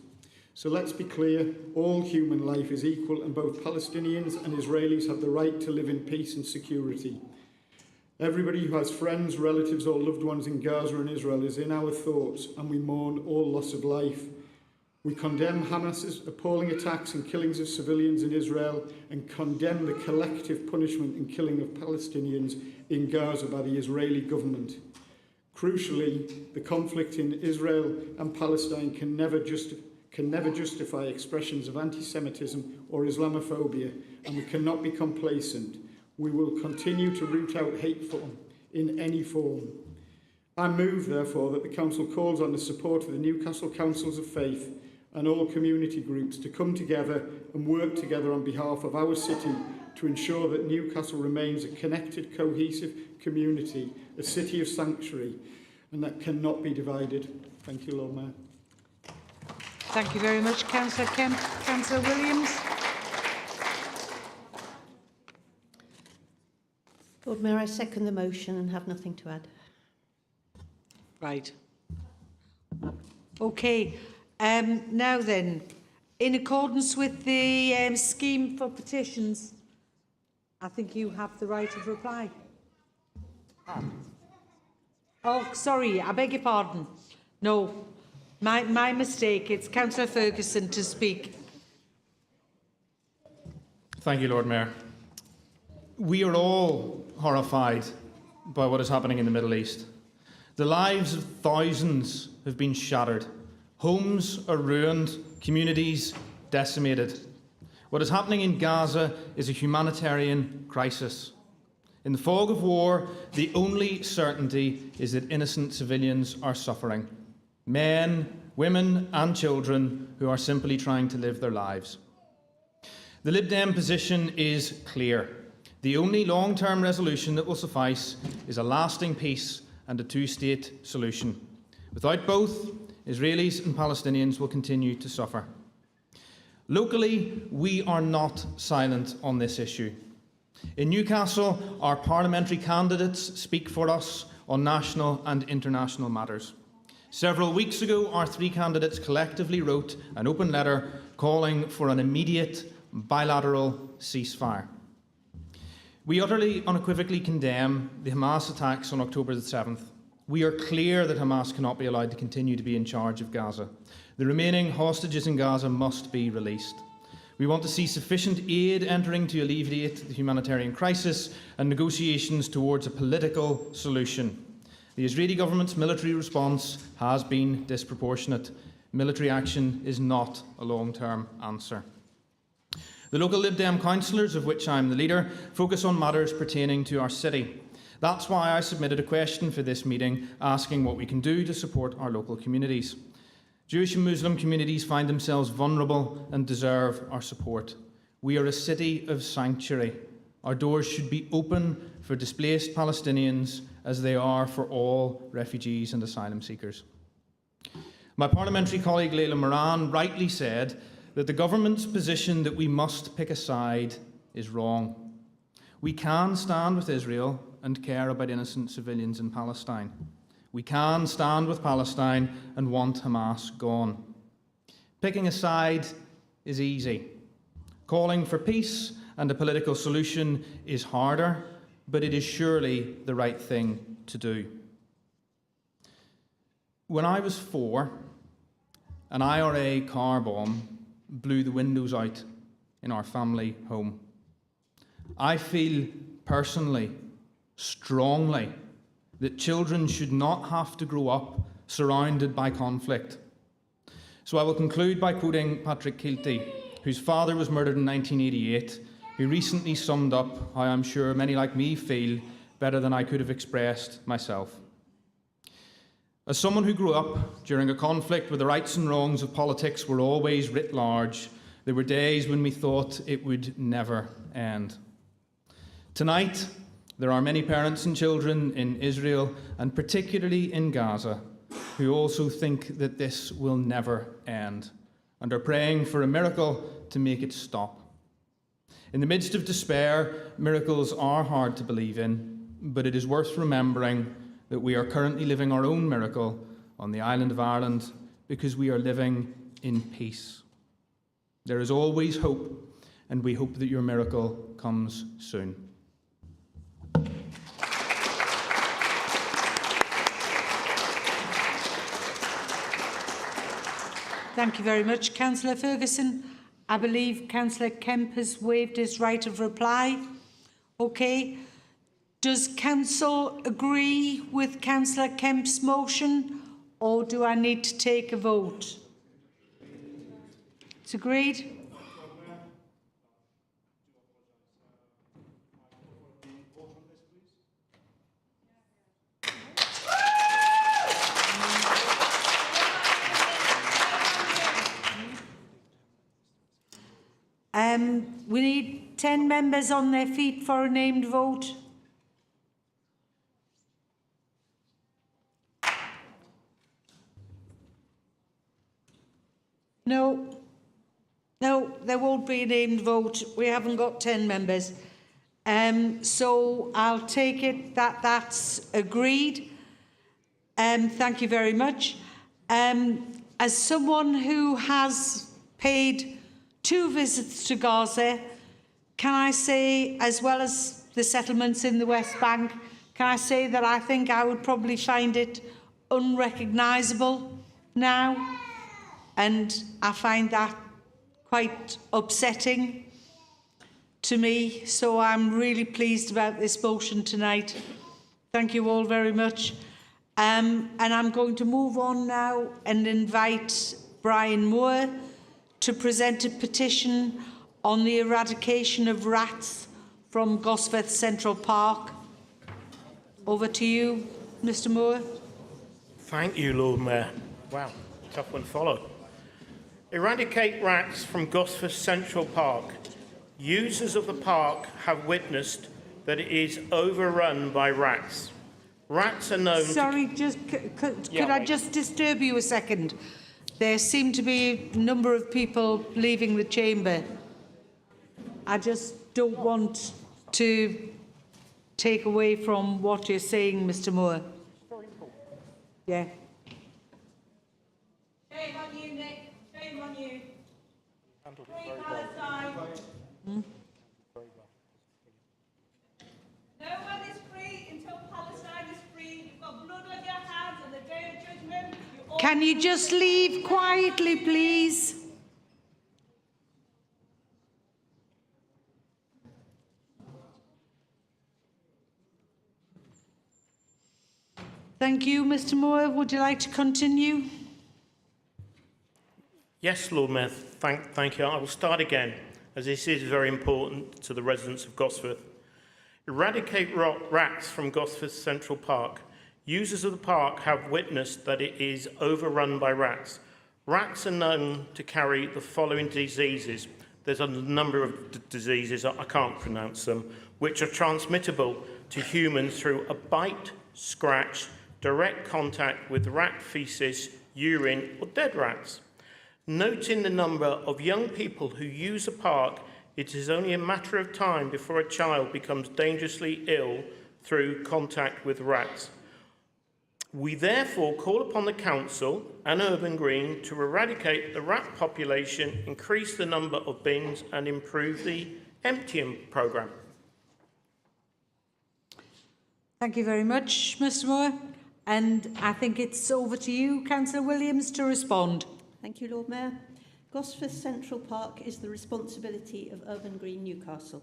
So let's be clear, all human life is equal, and both Palestinians and Israelis have the right to live in peace and security. Everybody who has friends, relatives or loved ones in Gaza and Israel is in our thoughts, and we mourn all loss of life. We condemn Hamas's appalling attacks and killings of civilians in Israel and condemn the collective punishment and killing of Palestinians in Gaza by the Israeli government. Crucially, the conflict in Israel and Palestine can never justify expressions of anti-Semitism or Islamophobia, and we cannot be complacent. We will continue to root out hate in any form. I move, therefore, that the Council calls on the support of the Newcastle Councils of Faith and all community groups to come together and work together on behalf of our city to ensure that Newcastle remains a connected, cohesive community, a city of sanctuary, and that cannot be divided. Thank you, Lord Mayor. Thank you very much, Councillor Kemp. Councillor Williams. Lord Mayor, I second the motion and have nothing to add. Right. Okay. Now then, in accordance with the scheme for petitions, I think you have the right of reply. Oh, sorry, I beg your pardon. No, my mistake. It's Councillor Ferguson to speak. Thank you, Lord Mayor. We are all horrified by what is happening in the Middle East. The lives of thousands have been shattered. Homes are ruined, communities decimated. What is happening in Gaza is a humanitarian crisis. In the fog of war, the only certainty is that innocent civilians are suffering. Men, women and children who are simply trying to live their lives. The Lib Dem position is clear. The only long-term resolution that will suffice is a lasting peace and a two-state solution. Without both, Israelis and Palestinians will continue to suffer. Locally, we are not silent on this issue. In Newcastle, our parliamentary candidates speak for us on national and international matters. Several weeks ago, our three candidates collectively wrote an open letter calling for an immediate bilateral ceasefire. We utterly unequivocally condemn the Hamas attacks on October the 7th. We are clear that Hamas cannot be allowed to continue to be in charge of Gaza. The remaining hostages in Gaza must be released. We want to see sufficient aid entering to alleviate the humanitarian crisis and negotiations towards a political solution. The Israeli government's military response has been disproportionate. Military action is not a long-term answer. The local Lib Dem councillors, of which I am the leader, focus on matters pertaining to our city. That's why I submitted a question for this meeting asking what we can do to support our local communities. Jewish and Muslim communities find themselves vulnerable and deserve our support. We are a city of sanctuary. Our doors should be open for displaced Palestinians as they are for all refugees and asylum seekers. My parliamentary colleague Leila Moran rightly said that the government's position that we must pick a side is wrong. We can stand with Israel and care about innocent civilians in Palestine. We can stand with Palestine and want Hamas gone. Picking a side is easy. Calling for peace and a political solution is harder, but it is surely the right thing to do. When I was 4, an IRA car bomb blew the windows out in our family home. I feel personally, strongly, that children should not have to grow up surrounded by conflict. So I will conclude by quoting Patrick Keelty, whose father was murdered in 1988, who recently summed up how I'm sure many like me feel better than I could have expressed myself. As someone who grew up during a conflict where the rights and wrongs of politics were always writ large, there were days when we thought it would never end. Tonight, there are many parents and children in Israel, and particularly in Gaza, who also think that this will never end, and are praying for a miracle to make it stop. In the midst of despair, miracles are hard to believe in, but it is worth remembering that we are currently living our own miracle on the island of Ireland because we are living in peace. There is always hope, and we hope that your miracle comes soon. Thank you very much, Councillor Ferguson. I believe Councillor Kemp has waived his right of reply. Okay. Does Council agree with Councillor Kemp's motion, or do I need to take a vote? It's agreed. We need 10 members on their feet for a named vote. No. No, there won't be a named vote. We haven't got 10 members. So I'll take it that that's agreed. Thank you very much. As someone who has paid 2 visits to Gaza, can I say, as well as the settlements in the West Bank, can I say that I think I would probably find it unrecognisable now? And I find that quite upsetting to me. So I'm really pleased about this motion tonight. Thank you all very much. And I'm going to move on now and invite Brian Moore to present a petition on the eradication of rats from Gosforth Central Park. Over to you, Mr. Moore. Thank you, Lord Mayor. Wow, tough one to follow. Eradicate rats from Gosforth Central Park. Users of the park have witnessed that it is overrun by rats. Rats are known Sorry, could I just disturb you a second? There seem to be a number of people leaving the chamber. I just don't want to take away from what you're saying, Mr. Moore. Yeah. Shame on you, Nick. Shame on you. Free Palestine. No one is free until Palestine is free. You've got blood on your hands on the day of judgment. Can you just leave quietly, please? Thank you, Mr. Moore. Would you like to continue? Yes, Lord Mayor, thank you. I will start again, as this is very important to the residents of Gosforth. Eradicate rats from Gosforth Central Park. Users of the park have witnessed that it is overrun by rats. Rats are known to carry the following diseases. There's a number of diseases, I can't pronounce them, which are transmittable to humans through a bite, scratch, direct contact with rat feces, urine, or dead rats. Noting the number of young people who use a park, it is only a matter of time before a child becomes dangerously ill through contact with rats. We therefore call upon the Council and Urban Green to eradicate the rat population, increase the number of bins and improve the emptying programme. Thank you very much, Mr. Moore. And I think it's over to you, Councillor Williams, to respond. Thank you, Lord Mayor. Gosforth Central Park is the responsibility of Urban Green Newcastle.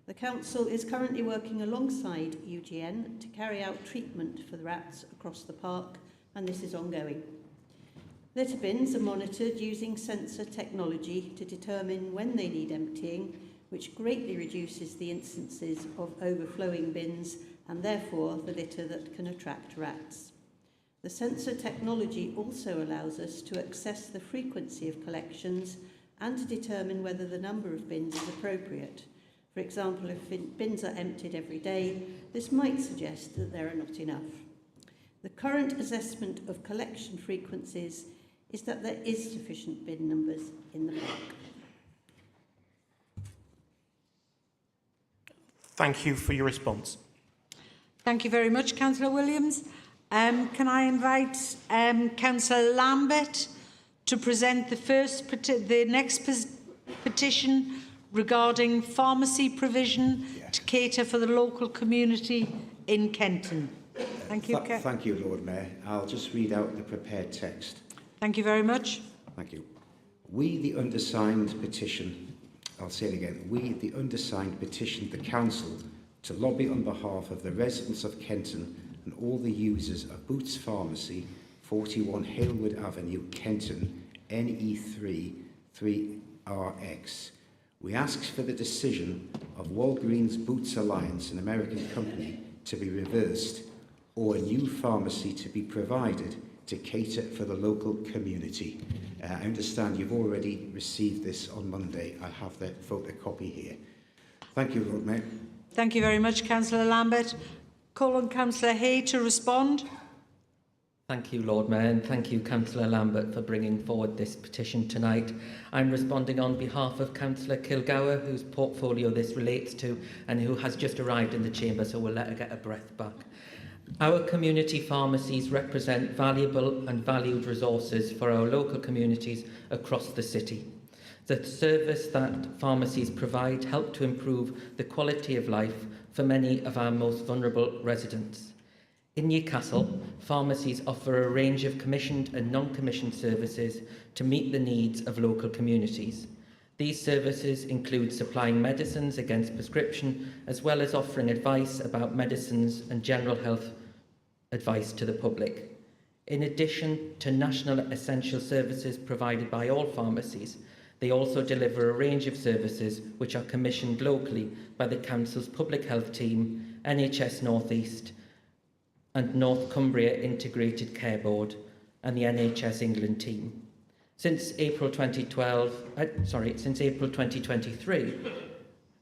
The Council is currently working alongside UGN to carry out treatment for the rats across the park, and this is ongoing. Litter bins are monitored using sensor technology to determine when they need emptying, which greatly reduces the instances of overflowing bins and therefore the litter that can attract rats. The sensor technology also allows us to assess the frequency of collections and to determine whether the number of bins is appropriate. For example, if bins are emptied every day, this might suggest that there are not enough. The current assessment of collection frequencies is that there is sufficient bin numbers in the park. Thank you for your response. Thank you very much, Councillor Williams. Can I invite Councillor Lambert to present the next petition regarding pharmacy provision to cater for the local community in Kenton? Thank you. Thank you, Lord Mayor. I'll just read out the prepared text. Thank you very much. Thank you. We, the undersigned petition, I'll say it again, we, the undersigned petition the Council to lobby on behalf of the residents of Kenton and all the users of Boots Pharmacy, 41 Halewood Avenue, Kenton, NE3 3RX. We ask for the decision of Walgreens Boots Alliance, an American company, to be reversed or a new pharmacy to be provided to cater for the local community. I understand you've already received this on Monday. I have the photocopy here. Thank you, Lord Mayor. Thank you very much, Councillor Lambert. Call on Councillor Hay to respond. Thank you, Lord Mayor, and thank you, Councillor Lambert, for bringing forward this petition tonight. I'm responding on behalf of Councillor Kilgour, whose portfolio this relates to and who has just arrived in the chamber, so we'll let her get her breath back. Our community pharmacies represent valuable and valued resources for our local communities across the city. The service that pharmacies provide help to improve the quality of life for many of our most vulnerable residents. In Newcastle, pharmacies offer a range of commissioned and non-commissioned services to meet the needs of local communities. These services include supplying medicines against prescription, as well as offering advice about medicines and general health advice to the public. In addition to national essential services provided by all pharmacies, they also deliver a range of services which are commissioned locally by the Council's Public Health Team, NHS North East, and North Cumbria Integrated Care Board and the NHS England team. Since April 2023,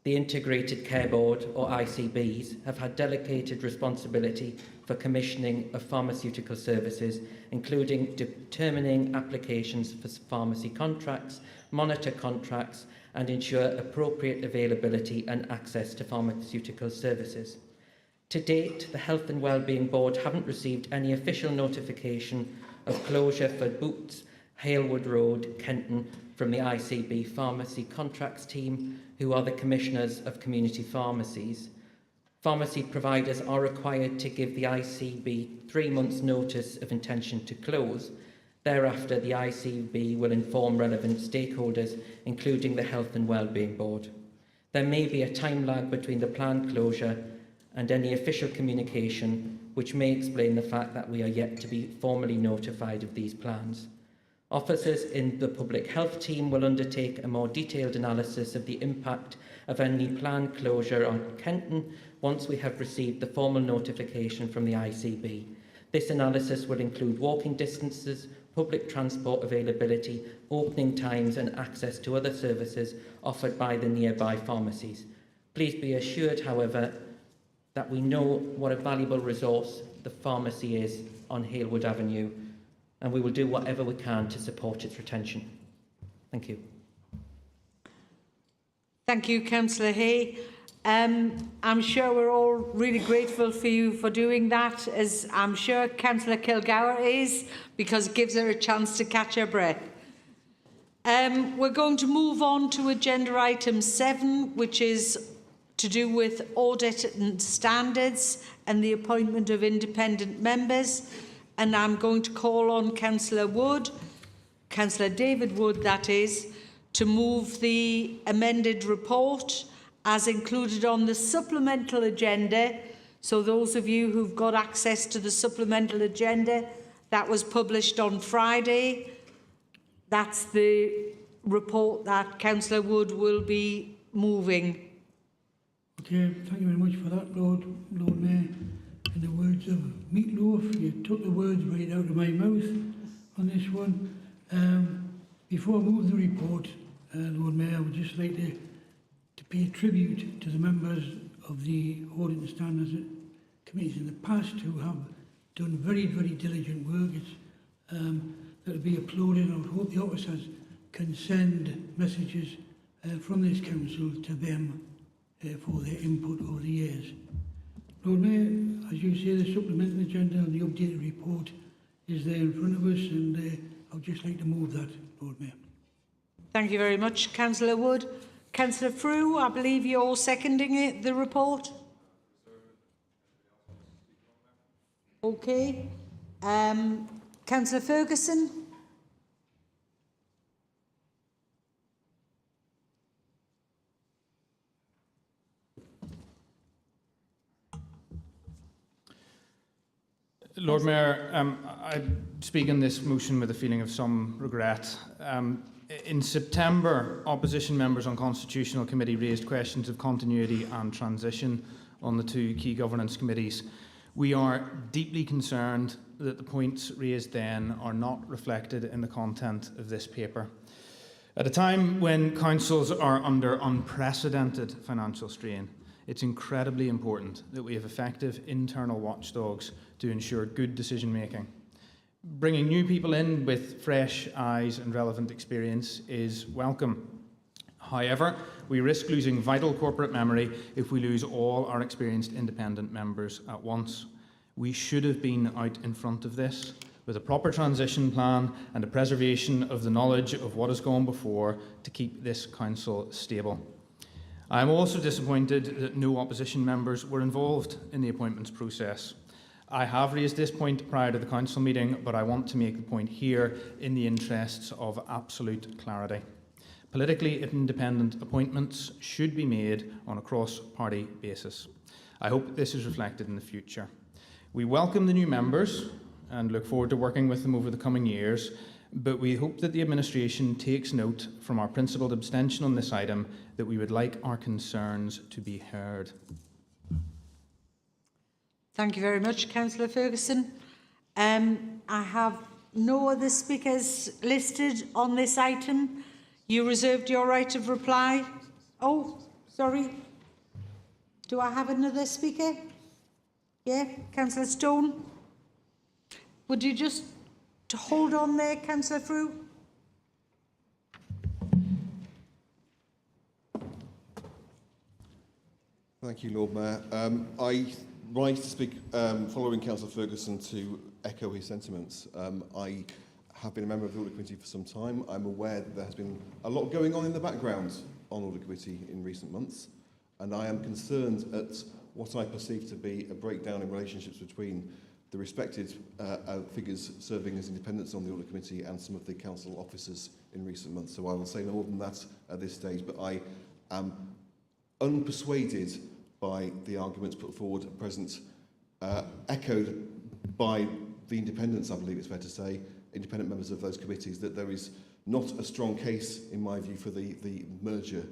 the Integrated Care Board, or ICBs, have had delegated responsibility for commissioning of pharmaceutical services, including determining applications for pharmacy contracts, monitor contracts, and ensure appropriate availability and access to pharmaceutical services. To date, the Health and Wellbeing Board haven't received any official notification of closure for Boots, Halewood Road, Kenton, from the ICB Pharmacy Contracts Team, who are the commissioners of community pharmacies. Pharmacy providers are required to give the ICB 3 months' notice of intention to close. Thereafter, the ICB will inform relevant stakeholders, including the Health and Wellbeing Board. There may be a time lag between the planned closure and any official communication, which may explain the fact that we are yet to be formally notified of these plans. Officers in the Public Health Team will undertake a more detailed analysis of the impact of any planned closure on Kenton once we have received the formal notification from the ICB. This analysis will include walking distances, public transport availability, opening times and access to other services offered by the nearby pharmacies. Please be assured, however, that we know what a valuable resource the pharmacy is on Halewood Avenue, and we will do whatever we can to support its retention. Thank you. Thank you, Councillor Hay. I'm sure we're all really grateful for you for doing that, as I'm sure Councillor Kilgour is, because it gives her a chance to catch her breath. We're going to move on to agenda item 7, which is to do with audit and standards and the appointment of independent members. And I'm going to call on Councillor Wood, Councillor David Wood, that is, to move the amended report as included on the supplemental agenda. So those of you who've got access to the supplemental agenda, that was published on Friday. That's the report that Councillor Wood will be moving. Okay, thank you very much for that, Lord Mayor. In the words of Meatloaf, you took the words right out of my mouth on this one. Before I move the report, Lord Mayor, I would just like to pay a tribute to the members of the Audit and Standards Committees in the past who have done very, very diligent work. It's that'll be applauded. I would hope the officers can send messages from this council to them for their input over the years. Lord Mayor, as you say, the supplemental agenda and the updated report is there in front of us, and I would just like to move that, Lord Mayor. Thank you very much, Councillor Wood. Councillor Frew, I believe you're seconding it, the report? Okay. Councillor Ferguson? Lord Mayor, I speak on this motion with a feeling of some regret. In September, opposition members on Constitutional Committee raised questions of continuity and transition on the two key governance committees. We are deeply concerned that the points raised then are not reflected in the content of this paper. At a time when councils are under unprecedented financial strain, it's incredibly important that we have effective internal watchdogs to ensure good decision making. Bringing new people in with fresh eyes and relevant experience is welcome. However, we risk losing vital corporate memory if we lose all our experienced independent members at once. We should have been out in front of this with a proper transition plan and a preservation of the knowledge of what has gone before to keep this council stable. I am also disappointed that no opposition members were involved in the appointments process. I have raised this point prior to the council meeting, but I want to make the point here in the interests of absolute clarity. Politically independent appointments should be made on a cross-party basis. I hope this is reflected in the future. We welcome the new members and look forward to working with them over the coming years, but we hope that the administration takes note from our principled abstention on this item that we would like our concerns to be heard. Thank you very much, Councillor Ferguson. I have no other speakers listed on this item. You reserved your right of reply. Oh, sorry. Do I have another speaker? Yeah, Councillor Stone. Would you just hold on there, Councillor Frew? Thank you, Lord Mayor. I rise to speak following Councillor Ferguson to echo his sentiments. I have been a member of the Audit Committee for some time. I'm aware that there has been a lot going on in the background on Audit Committee in recent months, and I am concerned at what I perceive to be a breakdown in relationships between the respected figures serving as independents on the Audit Committee and some of the council officers in recent months. So I will say no more than that at this stage, but I am unpersuaded by the arguments put forward at present, echoed by the independents, I believe it's fair to say, independent members of those committees, that there is not a strong case, in my view, for the merger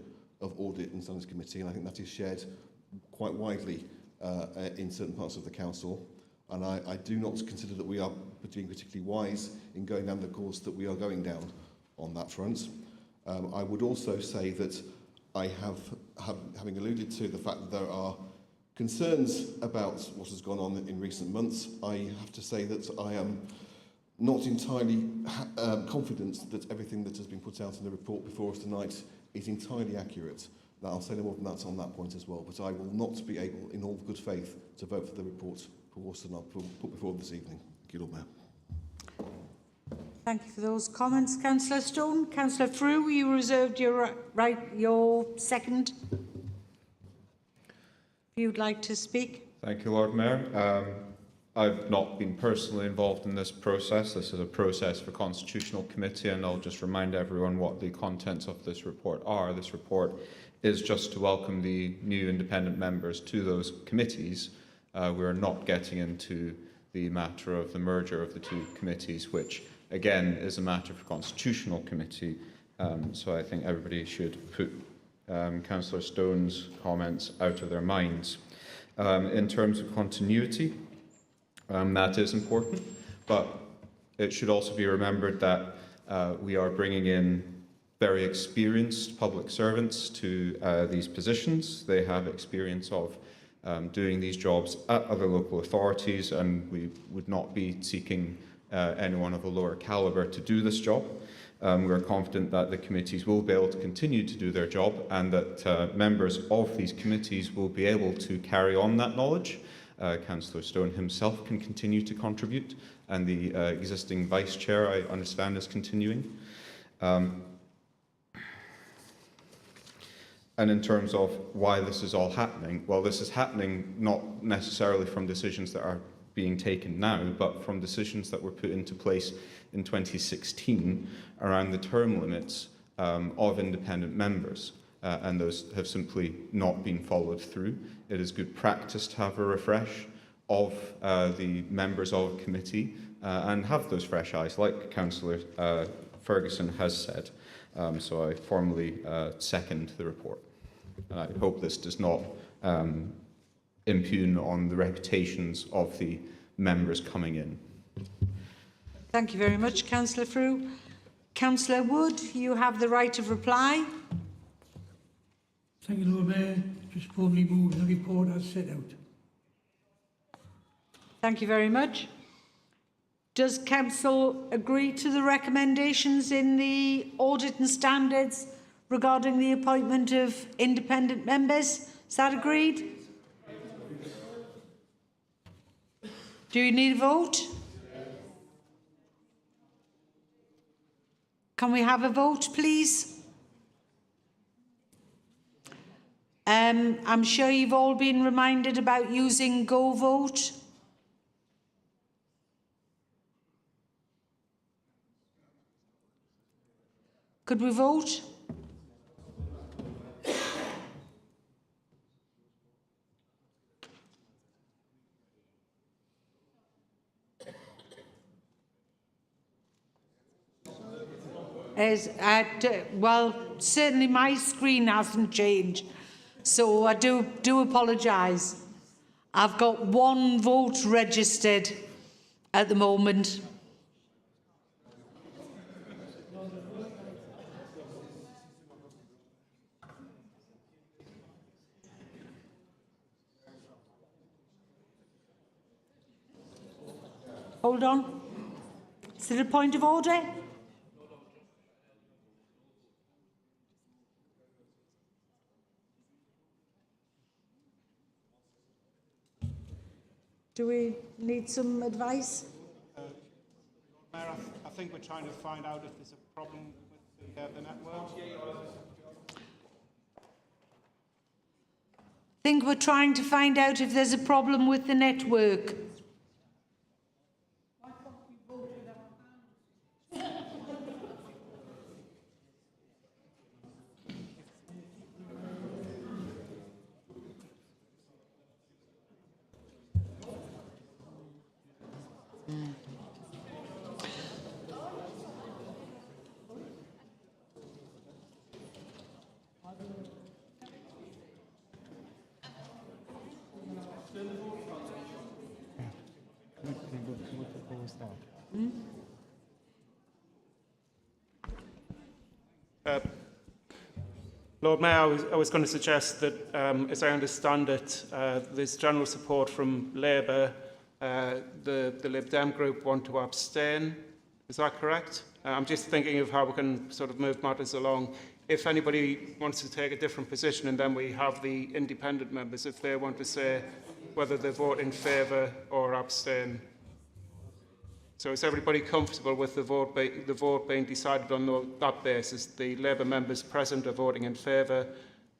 of Audit and Standards Committee, and I think that is shared quite widely in certain parts of the council. And I do not consider that we are being particularly wise in going down the course that we are going down on that front. I would also say that I having alluded to the fact that there are concerns about what has gone on in recent months, I have to say that I am not entirely confident that everything that has been put out in the report before us tonight is entirely accurate. Now, I'll say no more than that on that point as well, but I will not be able, in all good faith, to vote for the report put before this evening. Thank you, Lord Mayor. Thank you for those comments, Councillor Stone. Councillor Frew, you reserved your your second. If you'd like to speak. Thank you, Lord Mayor. I've not been personally involved in this process. This is a process for Constitutional Committee, and I'll just remind everyone what the contents of this report are. This report is just to welcome the new independent members to those committees. We're not getting into the matter of the merger of the two committees, which again is a matter for Constitutional Committee. So I think everybody should put Councillor Stone's comments out of their minds. In terms of continuity, that is important, but it should also be remembered that we are bringing in very experienced public servants to these positions. They have experience of doing these jobs at other local authorities, and we would not be seeking anyone of a lower calibre to do this job. We're confident that the committees will be able to continue to do their job, and that members of these committees will be able to carry on that knowledge. Councillor Stone himself can continue to contribute, and the existing Vice Chair, I understand, is continuing. And in terms of why this is all happening, well, this is happening not necessarily from decisions that are being taken now, but from decisions that were put into place in 2016 around the term limits of independent members. And those have simply not been followed through. It is good practice to have a refresh of the members of a committee and have those fresh eyes, like Councillor Ferguson has said. So I formally second the report. And I hope this does not impugn on the reputations of the members coming in. Thank you very much, Councillor Frew. Councillor Wood, you have the right of reply. Thank you, Lord Mayor. Just formally move the report as set out. Thank you very much. Does Council agree to the recommendations in the audit and standards regarding the appointment of independent members? Is that agreed? Do you need a vote? Can we have a vote, please? I'm sure you've all been reminded about using Go Vote. Could we vote? Well, certainly my screen hasn't changed, so I do apologise. I've got one vote registered at the moment. Hold on. Is it a point of order? Do we need some advice? Mayor, I think we're trying to find out if there's a problem with the network. I think we're trying to find out if there's a problem with the network. Lord Mayor, I was going to suggest that, as I understand it, there's general support from Labour. The Lib Dem group want to abstain. Is that correct? I'm just thinking of how we can sort of move matters along. If anybody wants to take a different position, and then we have the independent members, if they want to say whether they vote in favour or abstain. So is everybody comfortable with the vote being decided on that basis? The Labour members present are voting in favour,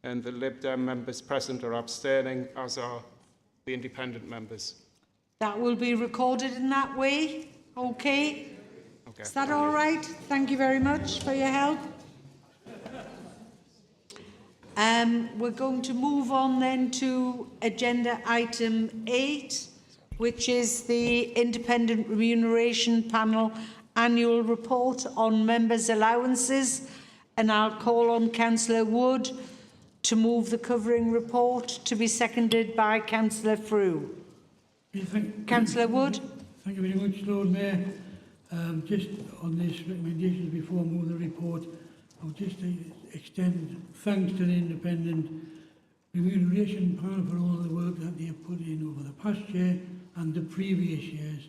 and the Lib Dem members present are abstaining, as are the independent members. That will be recorded in that way. Okay. Is that all right? Thank you very much for your help. We're going to move on then to agenda item 8, which is the Independent Remuneration Panel Annual Report on Members' Allowances. And I'll call on Councillor Wood to move the covering report, to be seconded by Councillor Frew. Councillor Wood. Thank you very much, Lord Mayor. Just on this recommendation, before I move the report, I would just extend thanks to the Independent Remuneration Panel for all the work that they have put in over the past year and the previous years.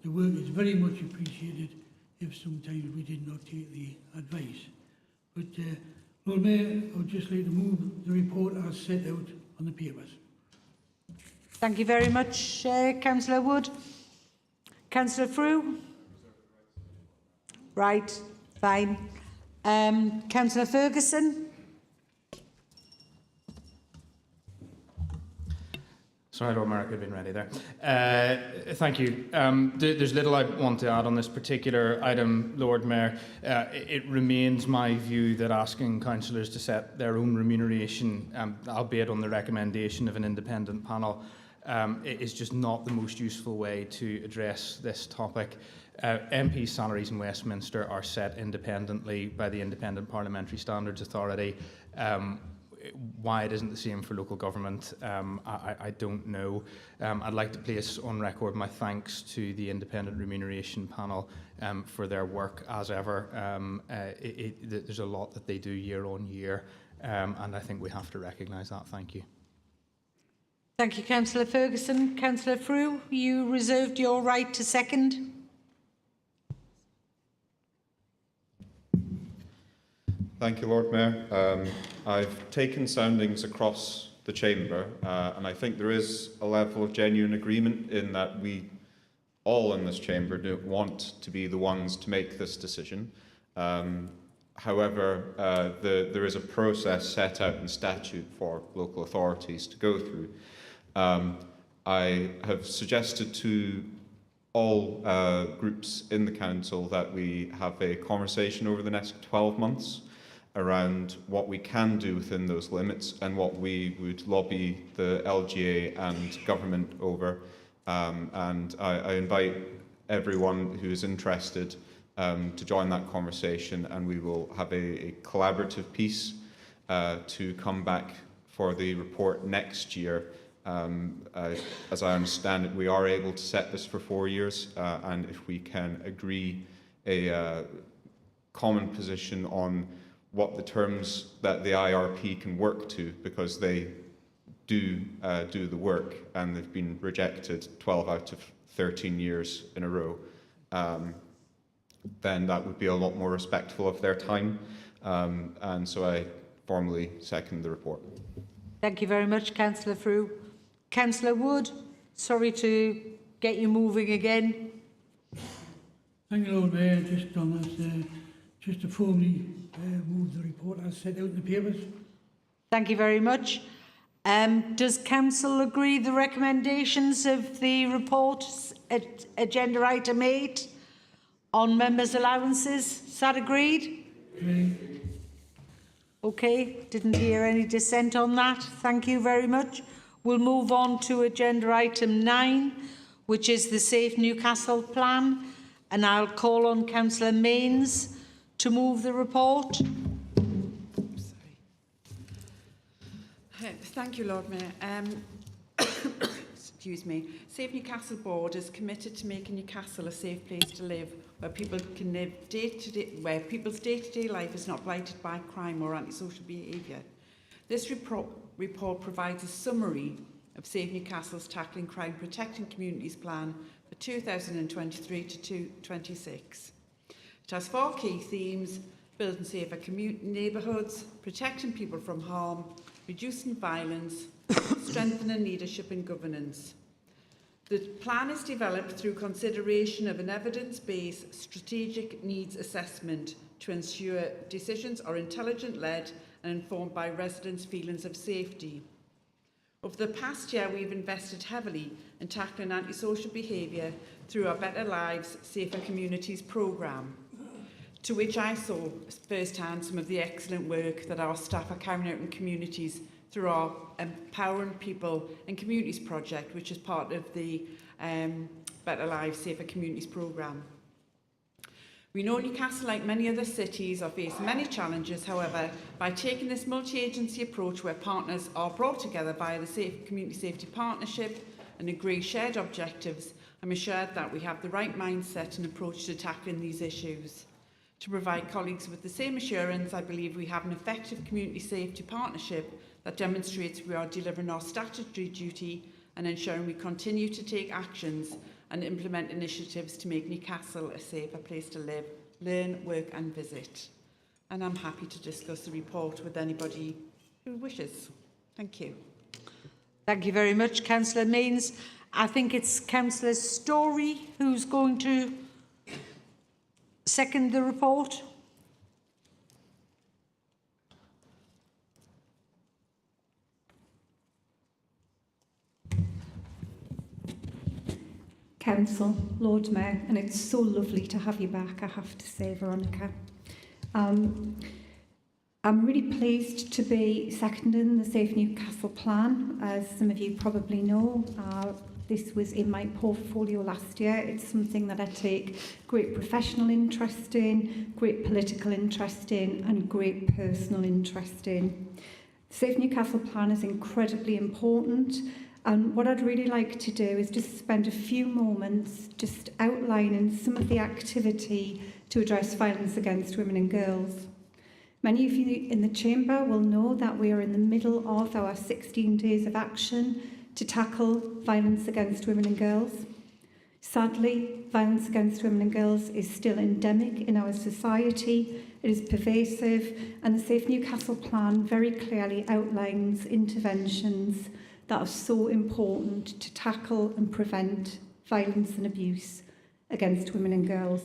The work is very much appreciated if sometimes we did not take the advice. But Lord Mayor, I would just like to move the report as set out on the papers. Thank you very much, Councillor Wood. Councillor Frew? Right, fine. Councillor Ferguson? Sorry, Lord Mayor, I could have been ready there. Thank you. There's little I want to add on this particular item, Lord Mayor. It remains my view that asking councillors to set their own remuneration, albeit on the recommendation of an independent panel, is just not the most useful way to address this topic. MP salaries in Westminster are set independently by the Independent Parliamentary Standards Authority. Why it isn't the same for local government, I don't know. I'd like to place on record my thanks to the Independent Remuneration Panel for their work as ever. There's a lot that they do year on year, and I think we have to recognise that. Thank you. Thank you, Councillor Ferguson. Councillor Frew, you reserved your right to second. Thank you, Lord Mayor. I've taken soundings across the chamber, and I think there is a level of genuine agreement in that we all in this chamber don't want to be the ones to make this decision. However, there is a process set out in statute for local authorities to go through. I have suggested to all groups in the council that we have a conversation over the next 12 months around what we can do within those limits and what we would lobby the LGA and government over. And I invite everyone who is interested to join that conversation, and we will have a collaborative piece to come back for the report next year. As I understand it, we are able to set this for 4 years, and if we can agree a common position on what the terms that the IRP can work to, because they do the work and they've been rejected 12 out of 13 years in a row, then that would be a lot more respectful of their time. And so I formally second the report. Thank you very much, Councillor Frew. Councillor Wood, sorry to get you moving again. Thank you, Lord Mayor. Just on this, just to formally move the report as set out in the papers. Thank you very much. Does Council agree the recommendations of the report at agenda item 8 on members' allowances? Is that agreed? Okay, didn't hear any dissent on that. Thank you very much. We'll move on to agenda item 9, which is the Safe Newcastle plan, and I'll call on Councillor Mains to move the report. Thank you, Lord Mayor. Excuse me. Safe Newcastle Board is committed to making Newcastle a safe place to live, where people can live where people's day-to-day life is not blighted by crime or antisocial behaviour. This report provides a summary of Safe Newcastle's Tackling Crime Protecting Communities plan for 2023 to 2026. It has 4 key themes: building safer neighbourhoods, protecting people from harm, reducing violence, strengthening leadership and governance. The plan is developed through consideration of an evidence-based strategic needs assessment to ensure decisions are intelligent-led and informed by residents' feelings of safety. Over the past year, we've invested heavily in tackling antisocial behaviour through our Better Lives, Safer Communities programme, to which I saw firsthand some of the excellent work that our staff are carrying out in communities through our Empowering People and Communities project, which is part of the Better Lives, Safer Communities programme. We know Newcastle, like many other cities, are facing many challenges. However, by taking this multi-agency approach where partners are brought together via the Community Safety Partnership and agree shared objectives, I'm assured that we have the right mindset and approach to tackling these issues. To provide colleagues with the same assurance, I believe we have an effective community safety partnership that demonstrates we are delivering our statutory duty and ensuring we continue to take actions and implement initiatives to make Newcastle a safer place to live, learn, work and visit. And I'm happy to discuss the report with anybody who wishes. Thank you. Thank you very much, Councillor Mains. I think it's Councillor Story who's going to second the report. Council, Lord Mayor, and it's so lovely to have you back, I have to say, Veronica. I'm really pleased to be seconding the Safe Newcastle plan. As some of you probably know, this was in my portfolio last year. It's something that I take great professional interest in, great political interest in, and great personal interest in. The Safe Newcastle plan is incredibly important. And what I'd really like to do is just spend a few moments just outlining some of the activity to address violence against women and girls. Many of you in the chamber will know that we are in the middle of our 16 days of action to tackle violence against women and girls. Sadly, violence against women and girls is still endemic in our society, It is pervasive, and the Safe Newcastle plan very clearly outlines interventions that are so important to tackle and prevent violence and abuse against women and girls.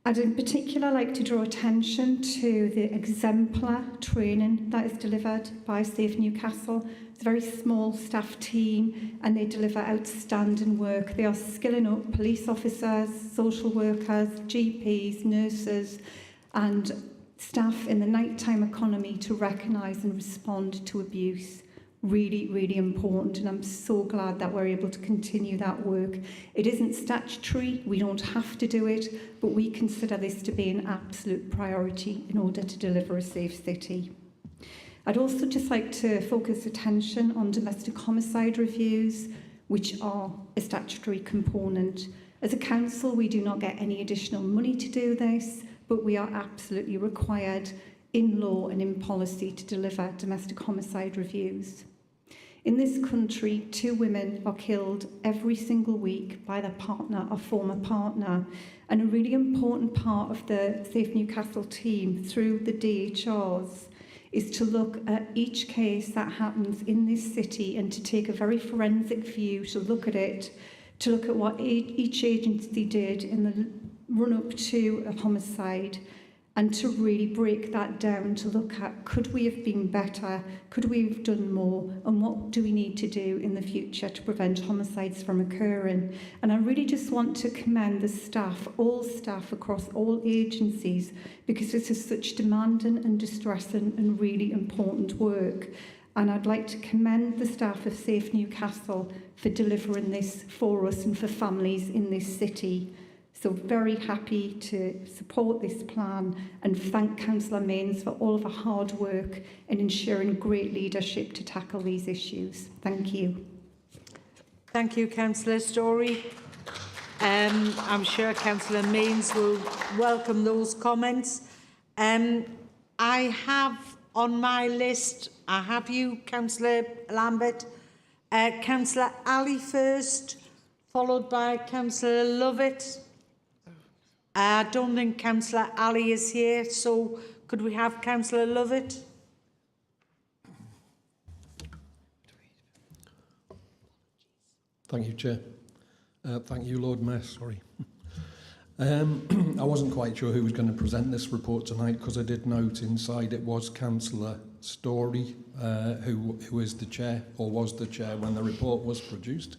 I'd in particular like to draw attention to the exemplar training that is delivered by Safe Newcastle. It's a very small staff team and they deliver outstanding work. They are skilling up police officers, social workers, GPs, nurses and staff in the nighttime economy to recognise and respond to abuse. Really, really important, and I'm so glad that we're able to continue that work. It isn't statutory, we don't have to do it, but we consider this to be an absolute priority in order to deliver a safe city. I'd also just like to focus attention on domestic homicide reviews, which are a statutory component. As a council, we do not get any additional money to do this, but we are absolutely required in law and in policy to deliver domestic homicide reviews. In this country, 2 women are killed every single week by their partner or former partner. And a really important part of the Safe Newcastle team through the DHRs is to look at each case that happens in this city and to take a very forensic view, to look at it, to look at what each agency did in the run-up to a homicide, and to really break that down to look at, could we have been better, could we have done more, and what do we need to do in the future to prevent homicides from occurring. And I really just want to commend the staff, all staff across all agencies, because this is such demanding and distressing and really important work. And I'd like to commend the staff of Safe Newcastle for delivering this for us and for families in this city. So very happy to support this plan and thank Councillor Mains for all of her hard work in ensuring great leadership to tackle these issues. Thank you. Thank you, Councillor Story. I'm sure Councillor Mains will welcome those comments. I have on my list, I have you, Councillor Lambert, Councillor Ali first, followed by Councillor Lovett. I don't think Councillor Ali is here, so could we have Councillor Lovett? Thank you, Chair. Thank you, Lord Mayor, sorry. I wasn't quite sure who was going to present this report tonight because I did note inside it was Councillor Story, who is the chair, or was the chair when the report was produced.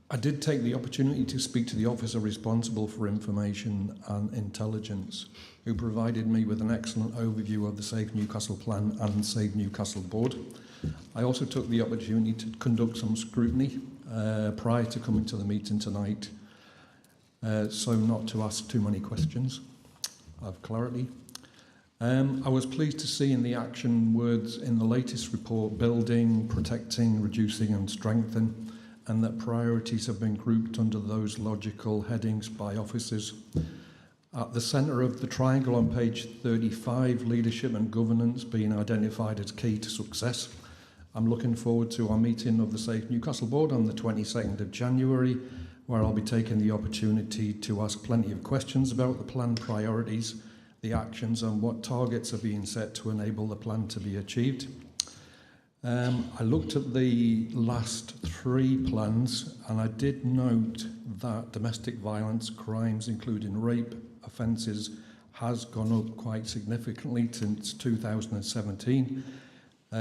I did take the opportunity to speak to the officer responsible for information and intelligence, who provided me with an excellent overview of the Safe Newcastle Plan and Safe Newcastle Board. I also took the opportunity to conduct some scrutiny prior to coming to the meeting tonight, so not to ask too many questions of clarity. I was pleased to see in the action words in the latest report, building, protecting, reducing and strengthen, and that priorities have been grouped under those logical headings by officers. At the centre of the triangle on page 35, leadership and governance being identified as key to success. I'm looking forward to our meeting of the Safe Newcastle Board on the 22nd of January, where I'll be taking the opportunity to ask plenty of questions about the plan priorities, the actions and what targets are being set to enable the plan to be achieved. I looked at the last 3 plans and I did note that domestic violence crimes, including rape offences, has gone up quite significantly since 2017.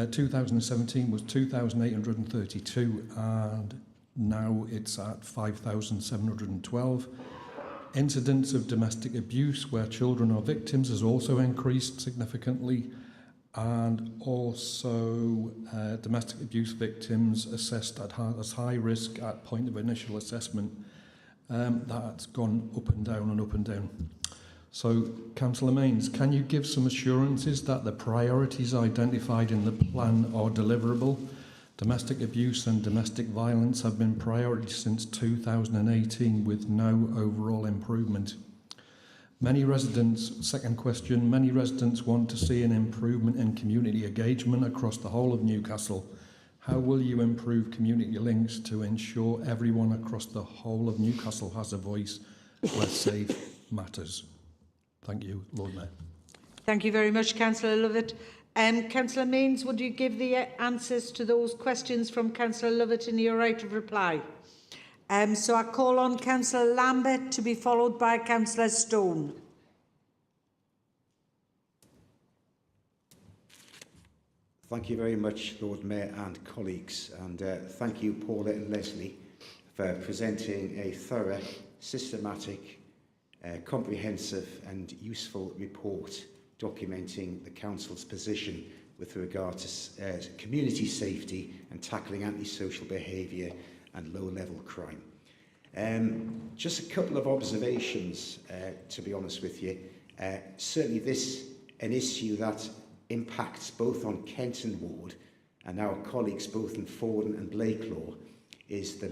2017 was 2,832 and now it's at 5,712. Incidents of domestic abuse where children are victims has also increased significantly, and also domestic abuse victims assessed as high risk at point of initial assessment. That's gone up and down and up and down. So, Councillor Mains, can you give some assurances that the priorities identified in the plan are deliverable? Domestic abuse and domestic violence have been priorities since 2018 with no overall improvement. Many residents, second question, many residents want to see an improvement in community engagement across the whole of Newcastle. How will you improve community links to ensure everyone across the whole of Newcastle has a voice where safe matters. Thank you, Lord Mayor. Thank you very much, Councillor Lovett. Councillor Mains, would you give the answers to those questions from Councillor Lovett in your right of reply? So I call on Councillor Lambert to be followed by Councillor Stone. Thank you very much, Lord Mayor and colleagues, and thank you, Paula and Leslie, for presenting a thorough, systematic, comprehensive and useful report documenting the Council's position with regard to community safety and tackling antisocial behaviour and low-level crime. Just a couple of observations, to be honest with you. Certainly this an issue that impacts both on Kenton Ward and our colleagues both in Forden and Blakelaw is the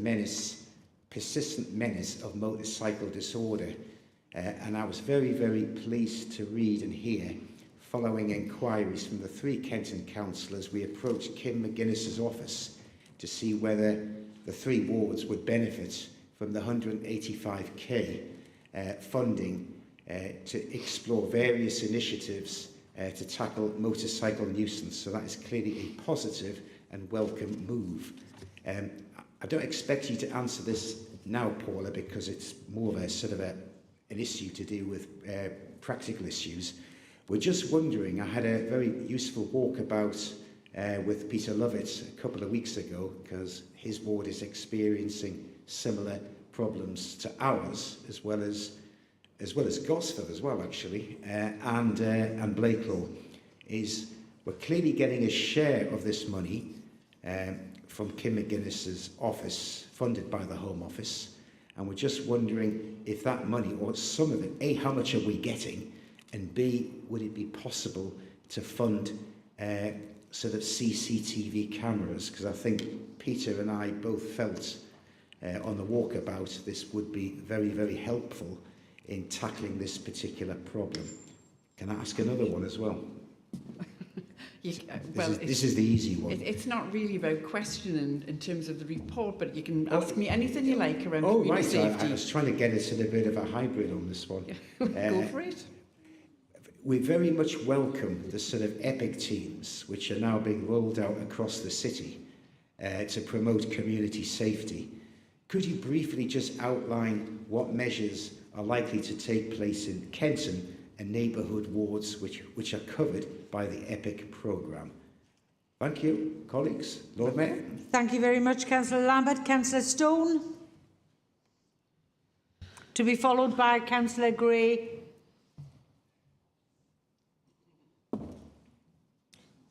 persistent menace of motorcycle disorder. And I was very, very pleased to read and hear, following inquiries from the 3 Kenton councillors, we approached Kim McGuinness's office to see whether the 3 wards would benefit from the 185k funding to explore various initiatives to tackle motorcycle nuisance. So that is clearly a positive and welcome move. I don't expect you to answer this now, Paula, because it's more of a sort of an issue to do with practical issues. We're just wondering, I had a very useful walkabout with Peter Lovett a couple of weeks ago because his ward is experiencing similar problems to ours, as well as Gosford as well, actually, and Blakelaw. We're clearly getting a share of this money from Kim McGuinness's office, funded by the Home Office, and we're just wondering if that money, or some of it, A, how much are we getting, and B, would it be possible to fund sort of CCTV cameras? Because I think Peter and I both felt on the walkabout this would be very, very helpful in tackling this particular problem. Can I ask another one as well? This is the easy one. It's not really about questioning in terms of the report, but you can ask me anything you like around community safety. I was trying to get us in a bit of a hybrid on this one. Go for it. We very much welcome the sort of EPIC teams, which are now being rolled out across the city to promote community safety. Could you briefly just outline what measures are likely to take place in Kenton and neighbourhood wards which are covered by the EPIC programme? Thank you, colleagues. Lord Mayor. Thank you very much, Councillor Lambert. Councillor Stone. To be followed by Councillor Gray.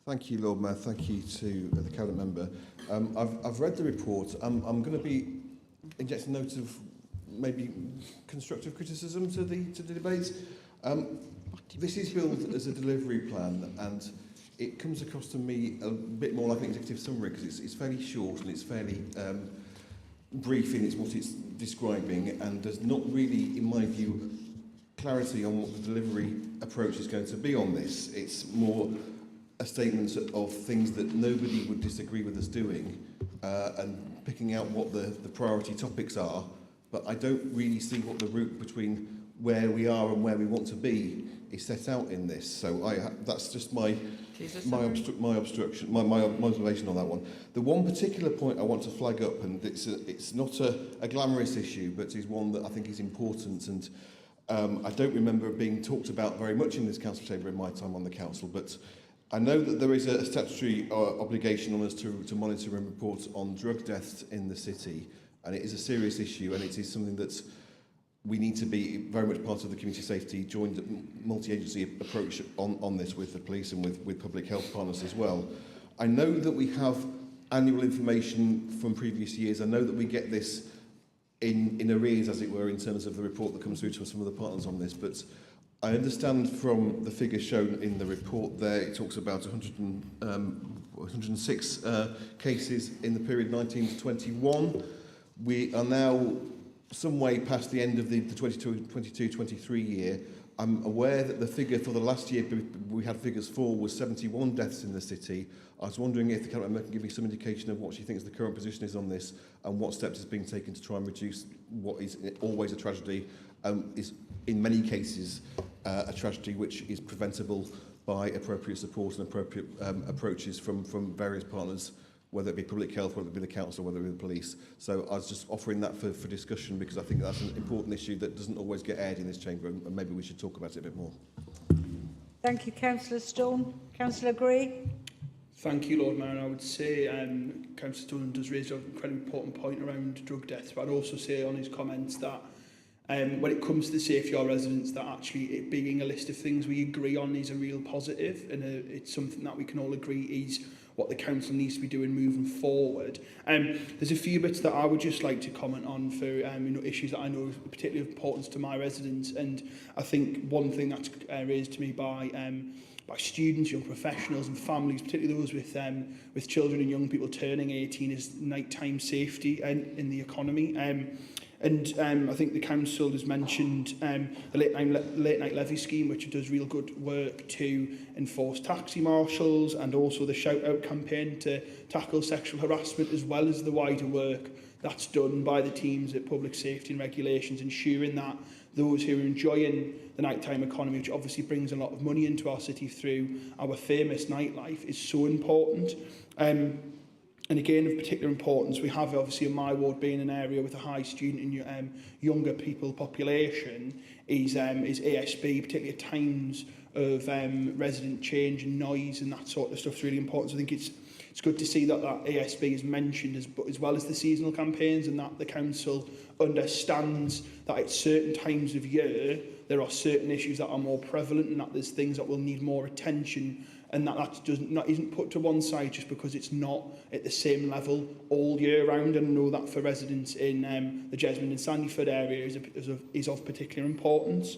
Thank you, Lord Mayor. Thank you to the Cabinet Member. I've read the report. I'm going to be injecting a note of maybe constructive criticism to the debate. This is billed as a delivery plan, and it comes across to me a bit more like an executive summary because it's fairly short and it's fairly brief in what it's describing, and there's not really, in my view, clarity on what the delivery approach is going to be on this. It's more a statement of things that nobody would disagree with us doing and picking out what the priority topics are, but I don't really see what the route between where we are and where we want to be is set out in this. So that's just my observation on that one. The one particular point I want to flag up, and it's not a glamorous issue, but is one that I think is important, and I don't remember it being talked about very much in this council chamber in my time on the council, but I know that there is a statutory obligation on us to monitor and report on drug deaths in the city, and it is a serious issue, and it is something that we need to be very much part of the community safety joint multi-agency approach on this with the police and with public health partners as well. I know that we have annual information from previous years. I know that we get this in arrears, as it were, in terms of the report that comes through to us from other partners on this, but I understand from the figures shown in the report there, it talks about 106 cases in the period 19 to 21. We are now some way past the end of the 22-23 year. I'm aware that the figure for the last year we had figures for was 71 deaths in the city. I was wondering if the Cabinet Member can give me some indication of what she thinks the current position is on this and what steps is being taken to try and reduce what is always a tragedy, is in many cases a tragedy which is preventable by appropriate support and appropriate approaches from various partners, whether it be public health, whether it be the council, whether it be the police. So I was just offering that for discussion because I think that's an important issue that doesn't always get aired in this chamber, and maybe we should talk about it a bit more. Thank you, Councillor Stone. Councillor Gray. Thank you, Lord Mayor. And I would say Councillor Stone does raise an incredibly important point around drug deaths, but I'd also say on his comments that when it comes to the safety of our residents, that actually it being a list of things we agree on is a real positive, and it's something that we can all agree is what the council needs to be doing moving forward. There's a few bits that I would just like to comment on for issues that I know of particular importance to my residents, and I think one thing that's raised to me by students, young professionals and families, particularly those with children and young people turning 18, is nighttime safety in the economy. I think the council has mentioned the late night levy scheme, which does real good work to enforce taxi marshals, and also the shout out campaign to tackle sexual harassment, as well as the wider work that's done by the teams at Public Safety and Regulations, ensuring that those who are enjoying the nighttime economy, which obviously brings a lot of money into our city through our famous nightlife, is so important. And again, of particular importance, we have obviously in my ward being an area with a high student and younger people population, is ASB, particularly at times of resident change and noise and that sort of stuff is really important. So I think it's good to see that ASB is mentioned as well as the seasonal campaigns, and that the council understands that at certain times of year there are certain issues that are more prevalent, and that there's things that will need more attention, and that isn't put to one side just because it's not at the same level all year round. And I know that for residents in the Jesmond and Sandyford area is of particular importance.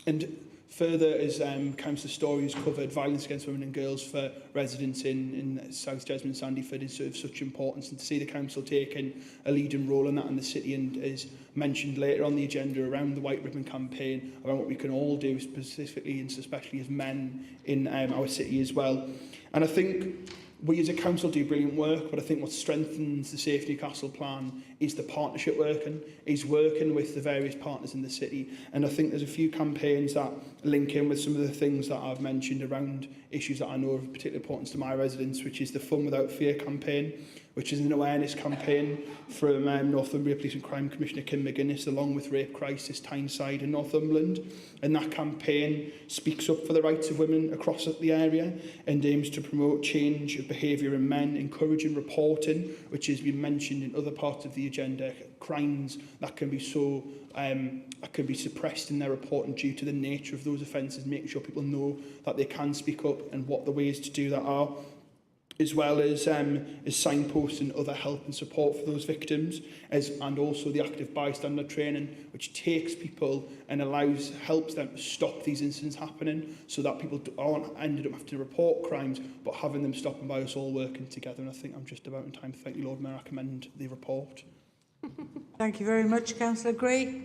And further, as Councillor Story has covered, violence against women and girls for residents in South Jesmond and Sandyford is of such importance, and to see the council taking a leading role in that in the city, and as mentioned later on the agenda around the White Ribbon campaign, around what we can all do specifically and especially as men in our city as well. And I think we as a council do brilliant work, but I think what strengthens the Safe Newcastle plan is the partnership working with the various partners in the city. And I think there's a few campaigns that link in with some of the things that I've mentioned around issues that I know are of particular importance to my residents, which is the Fun Without Fear campaign, which is an awareness campaign from Northumbria Police and Crime Commissioner Kim McGuinness, along with Rape Crisis Tyneside in Northumberland. And that campaign speaks up for the rights of women across the area and aims to promote change of behaviour in men, encouraging reporting, which has been mentioned in other parts of the agenda, crimes that can be suppressed in their reporting due to the nature of those offences, making sure people know that they can speak up and what the ways to do that are, as well as signposts and other help and support for those victims, and also the active bystander training, which takes people and helps them to stop these incidents happening, so that people aren't ended up having to report crimes, but having them stopped by us all working together. And I think I'm just about in time to thank you, Lord Mayor. I commend the report. Thank you very much, Councillor Gray.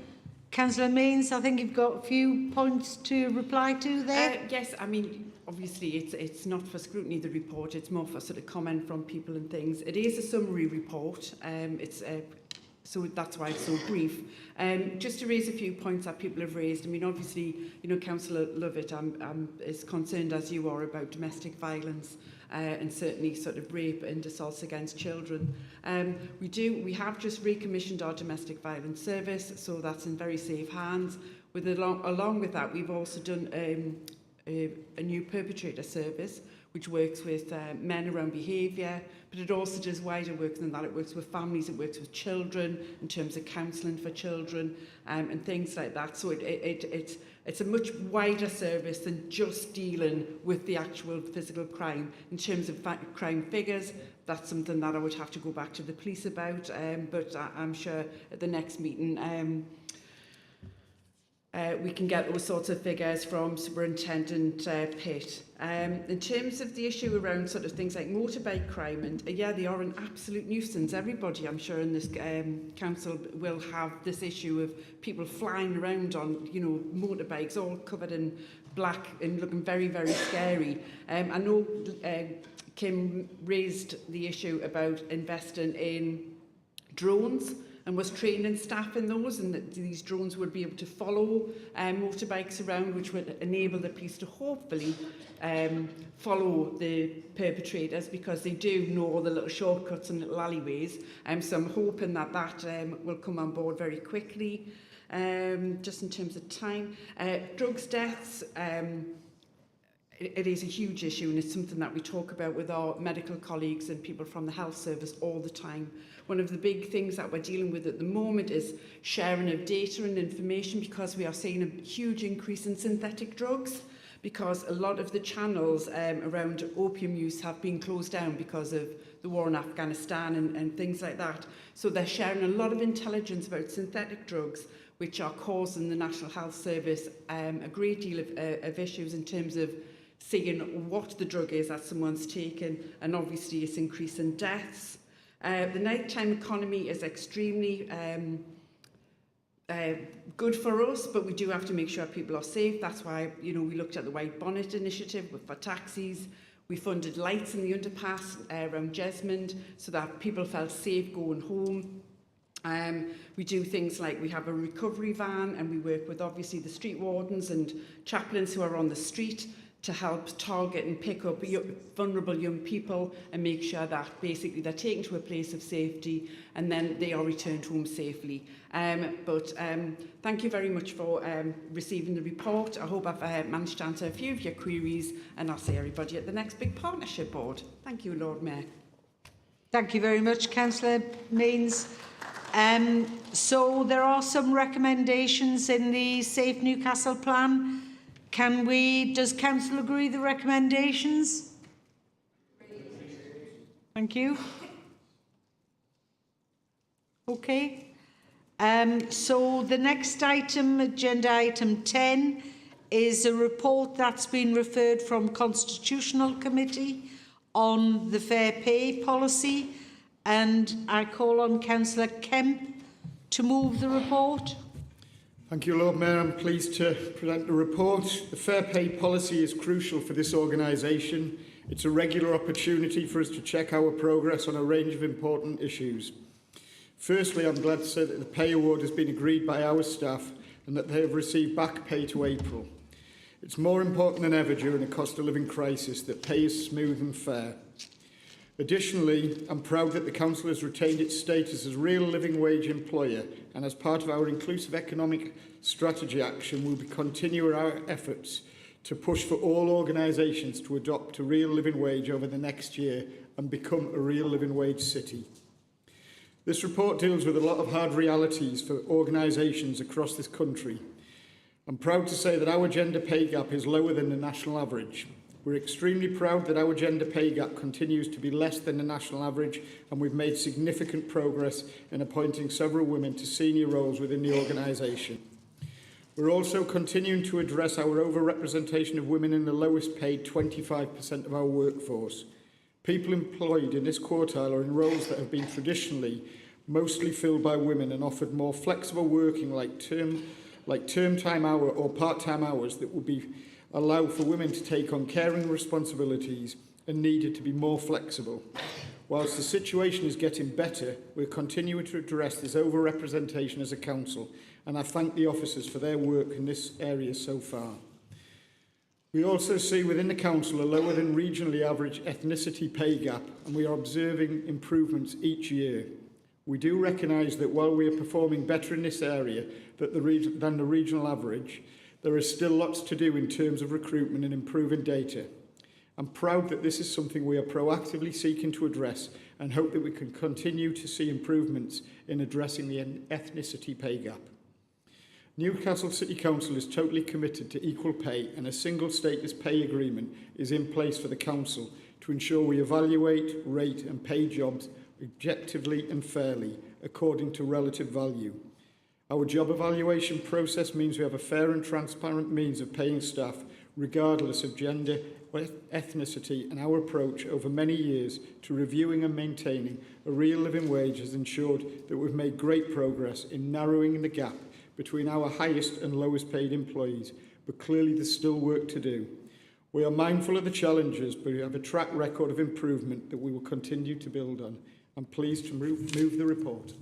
Councillor Mains, I think you've got a few points to reply to there. Yes, I mean, obviously it's not for scrutiny, the report, it's more for sort of comment from people and things. It is a summary report, so that's why it's so brief. Just to raise a few points that people have raised. I mean, obviously, Councillor Lovett, I'm as concerned as you are about domestic violence and certainly sort of rape and assaults against children. We have just recommissioned our domestic violence service, so that's in very safe hands. Along with that, we've also done a new perpetrator service, which works with men around behaviour, but it also does wider work than that. It works with families, it works with children in terms of counselling for children and things like that. So it's a much wider service than just dealing with the actual physical crime. In terms of crime figures, that's something that I would have to go back to the police about, but I'm sure at the next meeting we can get those sorts of figures from Superintendent Pitt. In terms of the issue around sort of things like motorbike crime, and yeah, they are an absolute nuisance. Everybody, I'm sure, in this council will have this issue of people flying around on, you know, motorbikes all covered in black and looking very, very scary. I know Kim raised the issue about investing in drones and was training staff in those, and that these drones would be able to follow motorbikes around, which would enable the police to hopefully follow the perpetrators, because they do know all the little shortcuts and little alleyways. So I'm hoping that that will come on board very quickly. Just in terms of time, drugs deaths, it is a huge issue, and it's something that we talk about with our medical colleagues and people from the health service all the time. One of the big things that we're dealing with at the moment is sharing of data and information, because we are seeing a huge increase in synthetic drugs, because a lot of the channels around opium use have been closed down because of the war in Afghanistan and things like that. So they're sharing a lot of intelligence about synthetic drugs, which are causing the National Health Service a great deal of issues in terms of seeing what the drug is that someone's taken, and obviously it's increasing deaths. The nighttime economy is extremely good for us, but we do have to make sure people are safe. That's why, you know, we looked at the White Bonnet initiative for taxis. We funded lights in the underpass around Jesmond so that people felt safe going home. We do things like we have a recovery van, and we work with obviously the street wardens and chaplains who are on the street to help target and pick up vulnerable young people and make sure that basically they're taken to a place of safety and then they are returned home safely. Thank you very much for receiving the report. I hope I've managed to answer a few of your queries, and I'll see everybody at the next big partnership board. Thank you, Lord Mayor. Thank you very much, Councillor Means. So there are some recommendations in the Safe Newcastle plan. Does Council agree the recommendations? Thank you. Okay. So the next item, agenda item 10, is a report that's been referred from Constitutional Committee on the fair pay policy, and I call on Councillor Kemp to move the report. Thank you, Lord Mayor. I'm pleased to present the report. The fair pay policy is crucial for this organisation. It's a regular opportunity for us to check our progress on a range of important issues. Firstly, I'm glad to say that the pay award has been agreed by our staff and that they have received back pay to April. It's more important than ever during a cost of living crisis that pay is smooth and fair. Additionally, I'm proud that the Council has retained its status as real living wage employer, and as part of our inclusive economic strategy action, we'll continue our efforts to push for all organisations to adopt a real living wage over the next year and become a real living wage city. This report deals with a lot of hard realities for organisations across this country. I'm proud to say that our gender pay gap is lower than the national average. We're extremely proud that our gender pay gap continues to be less than the national average, and we've made significant progress in appointing several women to senior roles within the organisation. We're also continuing to address our overrepresentation of women in the lowest paid 25% of our workforce. People employed in this quartile are in roles that have been traditionally mostly filled by women and offered more flexible working like term time hour or part-time hours that would be allow for women to take on caring responsibilities and needed to be more flexible. Whilst the situation is getting better, we're continuing to address this overrepresentation as a council, and I thank the officers for their work in this area so far. We also see within the council a lower than regionally average ethnicity pay gap, and we are observing improvements each year. We do recognise that while we are performing better in this area than the regional average, there is still lots to do in terms of recruitment and improving data. I'm proud that this is something we are proactively seeking to address and hope that we can continue to see improvements in addressing the ethnicity pay gap. Newcastle City Council is totally committed to equal pay, and a single status pay agreement is in place for the council to ensure we evaluate, rate and pay jobs objectively and fairly according to relative value. Our job evaluation process means we have a fair and transparent means of paying staff, regardless of gender or ethnicity, and our approach over many years to reviewing and maintaining a real living wage has ensured that we've made great progress in narrowing the gap between our highest and lowest paid employees, but clearly there's still work to do. We are mindful of the challenges, but we have a track record of improvement that we will continue to build on. I'm pleased to move the report.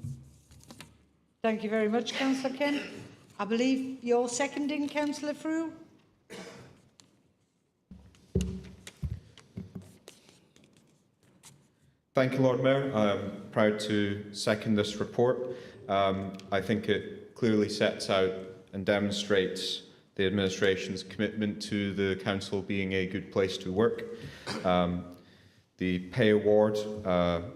Thank you very much, Councillor Kent. I believe you're seconding, Councillor Frew. Thank you, Lord Mayor. I'm proud to second this report. I think it clearly sets out and demonstrates the administration's commitment to the council being a good place to work. The pay award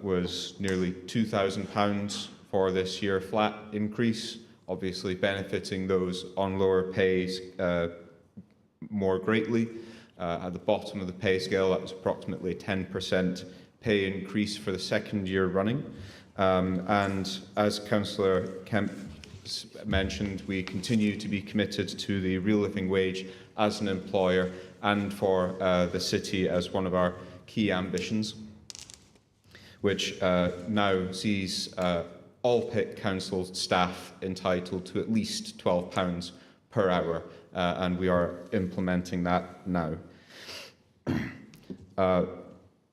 was nearly £2,000 for this year flat increase, obviously benefiting those on lower pays more greatly. At the bottom of the pay scale, that was approximately a 10% pay increase for the second year running. And as Councillor Kemp mentioned, we continue to be committed to the real living wage as an employer and for the city as one of our key ambitions, which now sees all Pitt Council staff entitled to at least £12 per hour, and we are implementing that now.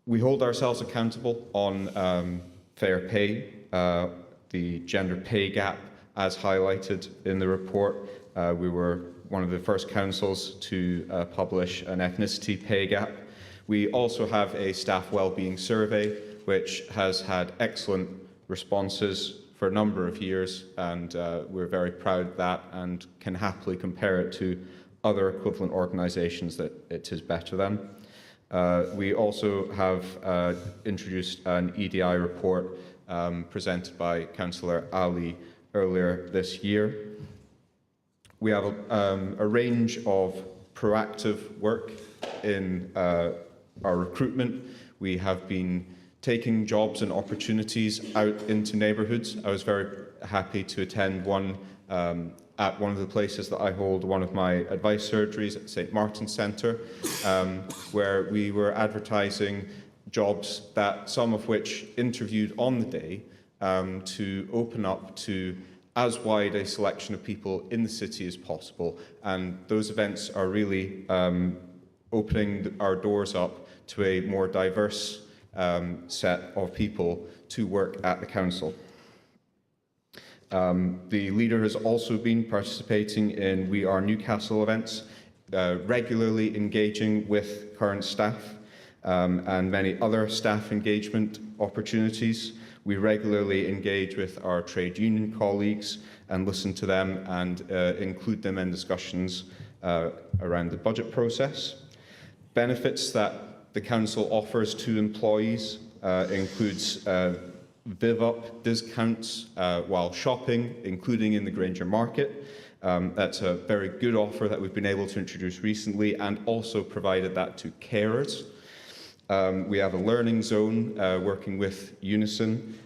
We hold ourselves accountable on fair pay, the gender pay gap, as highlighted in the report. We were one of the first councils to publish an ethnicity pay gap. We also have a staff wellbeing survey, which has had excellent responses for a number of years, and we're very proud of that and can happily compare it to other equivalent organisations that it is better than. We also have introduced an EDI report presented by Councillor Ali earlier this year. We have a range of proactive work in our recruitment. We have been taking jobs and opportunities out into neighbourhoods. I was very happy to attend one at one of the places that I hold one of my advice surgeries at St Martin's Centre, where we were advertising jobs that some of which interviewed on the day to open up to as wide a selection of people in the city as possible. And those events are really opening our doors up to a more diverse set of people to work at the council. The leader has also been participating in We Are Newcastle events, regularly engaging with current staff and many other staff engagement opportunities. We regularly engage with our trade union colleagues and listen to them and include them in discussions around the budget process. Benefits that the council offers to employees includes VIV-up discounts while shopping, including in the Granger Market. That's a very good offer that we've been able to introduce recently, and also provided that to carers. We have a learning zone working with Unison.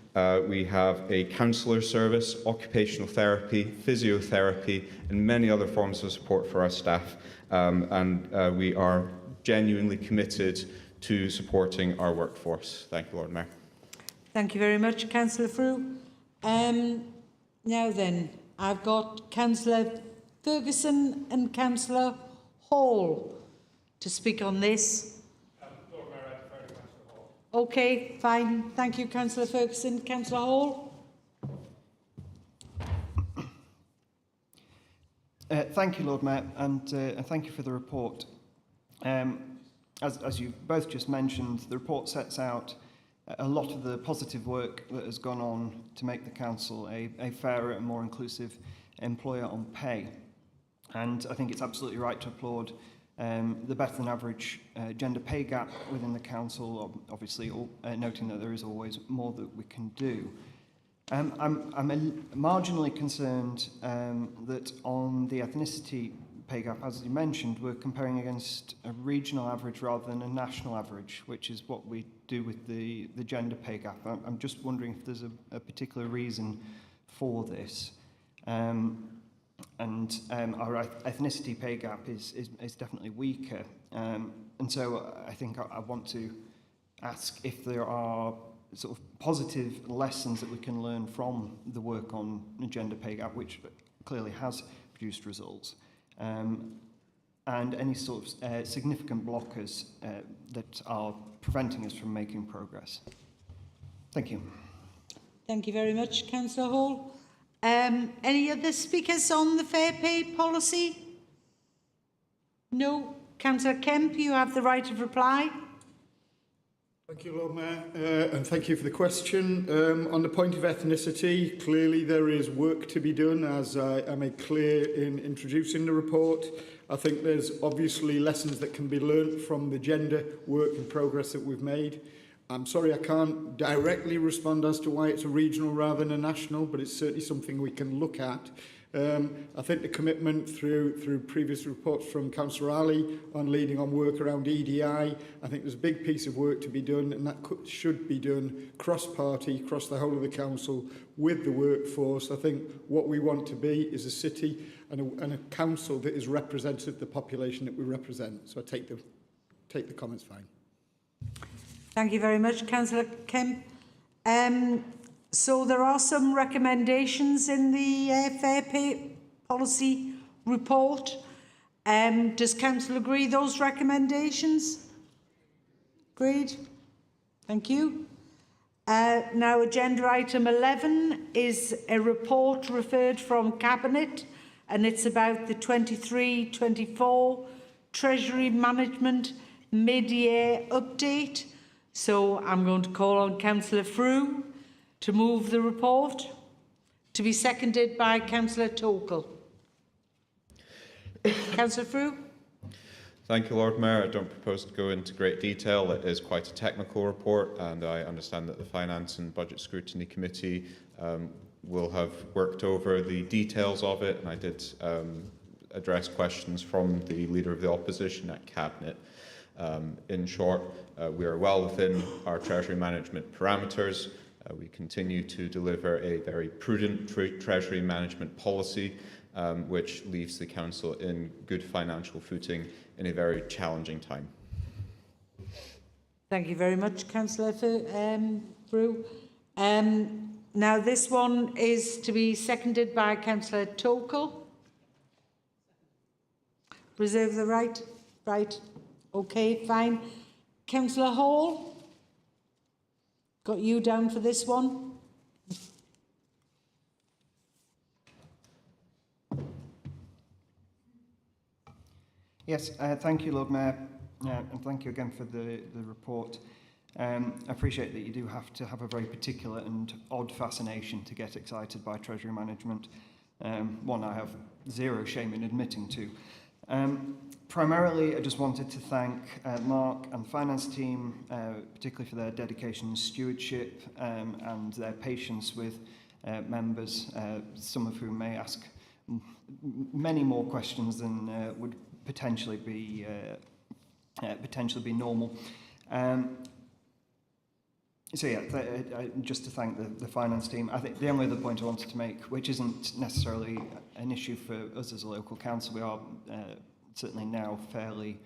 We have a counsellor service, occupational therapy, physiotherapy, and many other forms of support for our staff. And we are genuinely committed to supporting our workforce. Thank you, Lord Mayor. Thank you very much, Councillor Frew. Now then, I've got Councillor Ferguson and Councillor Hall to speak on this. Lord Mayor, I defer to Councillor Hall. Okay, fine. Thank you, Councillor Ferguson. Councillor Hall? Thank you, Lord Mayor, and thank you for the report. As you both just mentioned, the report sets out a lot of the positive work that has gone on to make the council a fairer and more inclusive employer on pay. And I think it's absolutely right to applaud the better than average gender pay gap within the council, obviously noting that there is always more that we can do. I'm marginally concerned that on the ethnicity pay gap, as you mentioned, we're comparing against a regional average rather than a national average, which is what we do with the gender pay gap. I'm just wondering if there's a particular reason for this. and our ethnicity pay gap is definitely weaker. And so I think I want to ask if there are sort of positive lessons that we can learn from the work on gender pay gap, which clearly has produced results, and any sort of significant blockers that are preventing us from making progress. Thank you. Thank you very much, Councillor Hall. Any other speakers on the fair pay policy? No. Councillor Kemp, you have the right of reply. Thank you, Lord Mayor, and thank you for the question. On the point of ethnicity, clearly there is work to be done, as I made clear in introducing the report. I think there's obviously lessons that can be learnt from the gender work in progress that we've made. I'm sorry I can't directly respond as to why it's a regional rather than a national, but it's certainly something we can look at. I think the commitment through previous reports from Councillor Ali on leading on work around EDI, I think there's a big piece of work to be done, and that should be done cross-party, across the whole of the council, with the workforce. I think what we want to be is a city and a council that is representative of the population that we represent. So I take the comments fine. Thank you very much, Councillor Kemp. So there are some recommendations in the fair pay policy report. Does Council agree those recommendations? Agreed. Thank you. Now, agenda item 11 is a report referred from Cabinet, and it's about the 23-24 Treasury Management mid-year update. So I'm going to call on Councillor Frew to move the report, to be seconded by Councillor Tokel. Councillor Frew. Thank you, Lord Mayor. I don't propose to go into great detail. It is quite a technical report, and I understand that the Finance and Budget Scrutiny Committee will have worked over the details of it, and I did address questions from the Leader of the Opposition at Cabinet. In short, we are well within our Treasury management parameters. We continue to deliver a very prudent Treasury management policy, which leaves the Council in good financial footing in a very challenging time. Thank you very much, Councillor Frew. Now, this one is to be seconded by Councillor Tokel. Reserve the right? Right. Okay, fine. Councillor Hall? Got you down for this one. Yes, thank you, Lord Mayor, and thank you again for the report. I appreciate that you do have to have a very particular and odd fascination to get excited by Treasury management, one I have zero shame in admitting to. Primarily, I just wanted to thank Mark and the finance team, particularly for their dedication and stewardship and their patience with members, some of whom may ask many more questions than would potentially be normal. So yeah, just to thank the finance team. I think the only other point I wanted to make, which isn't necessarily an issue for us as a local council, we are certainly now fairly,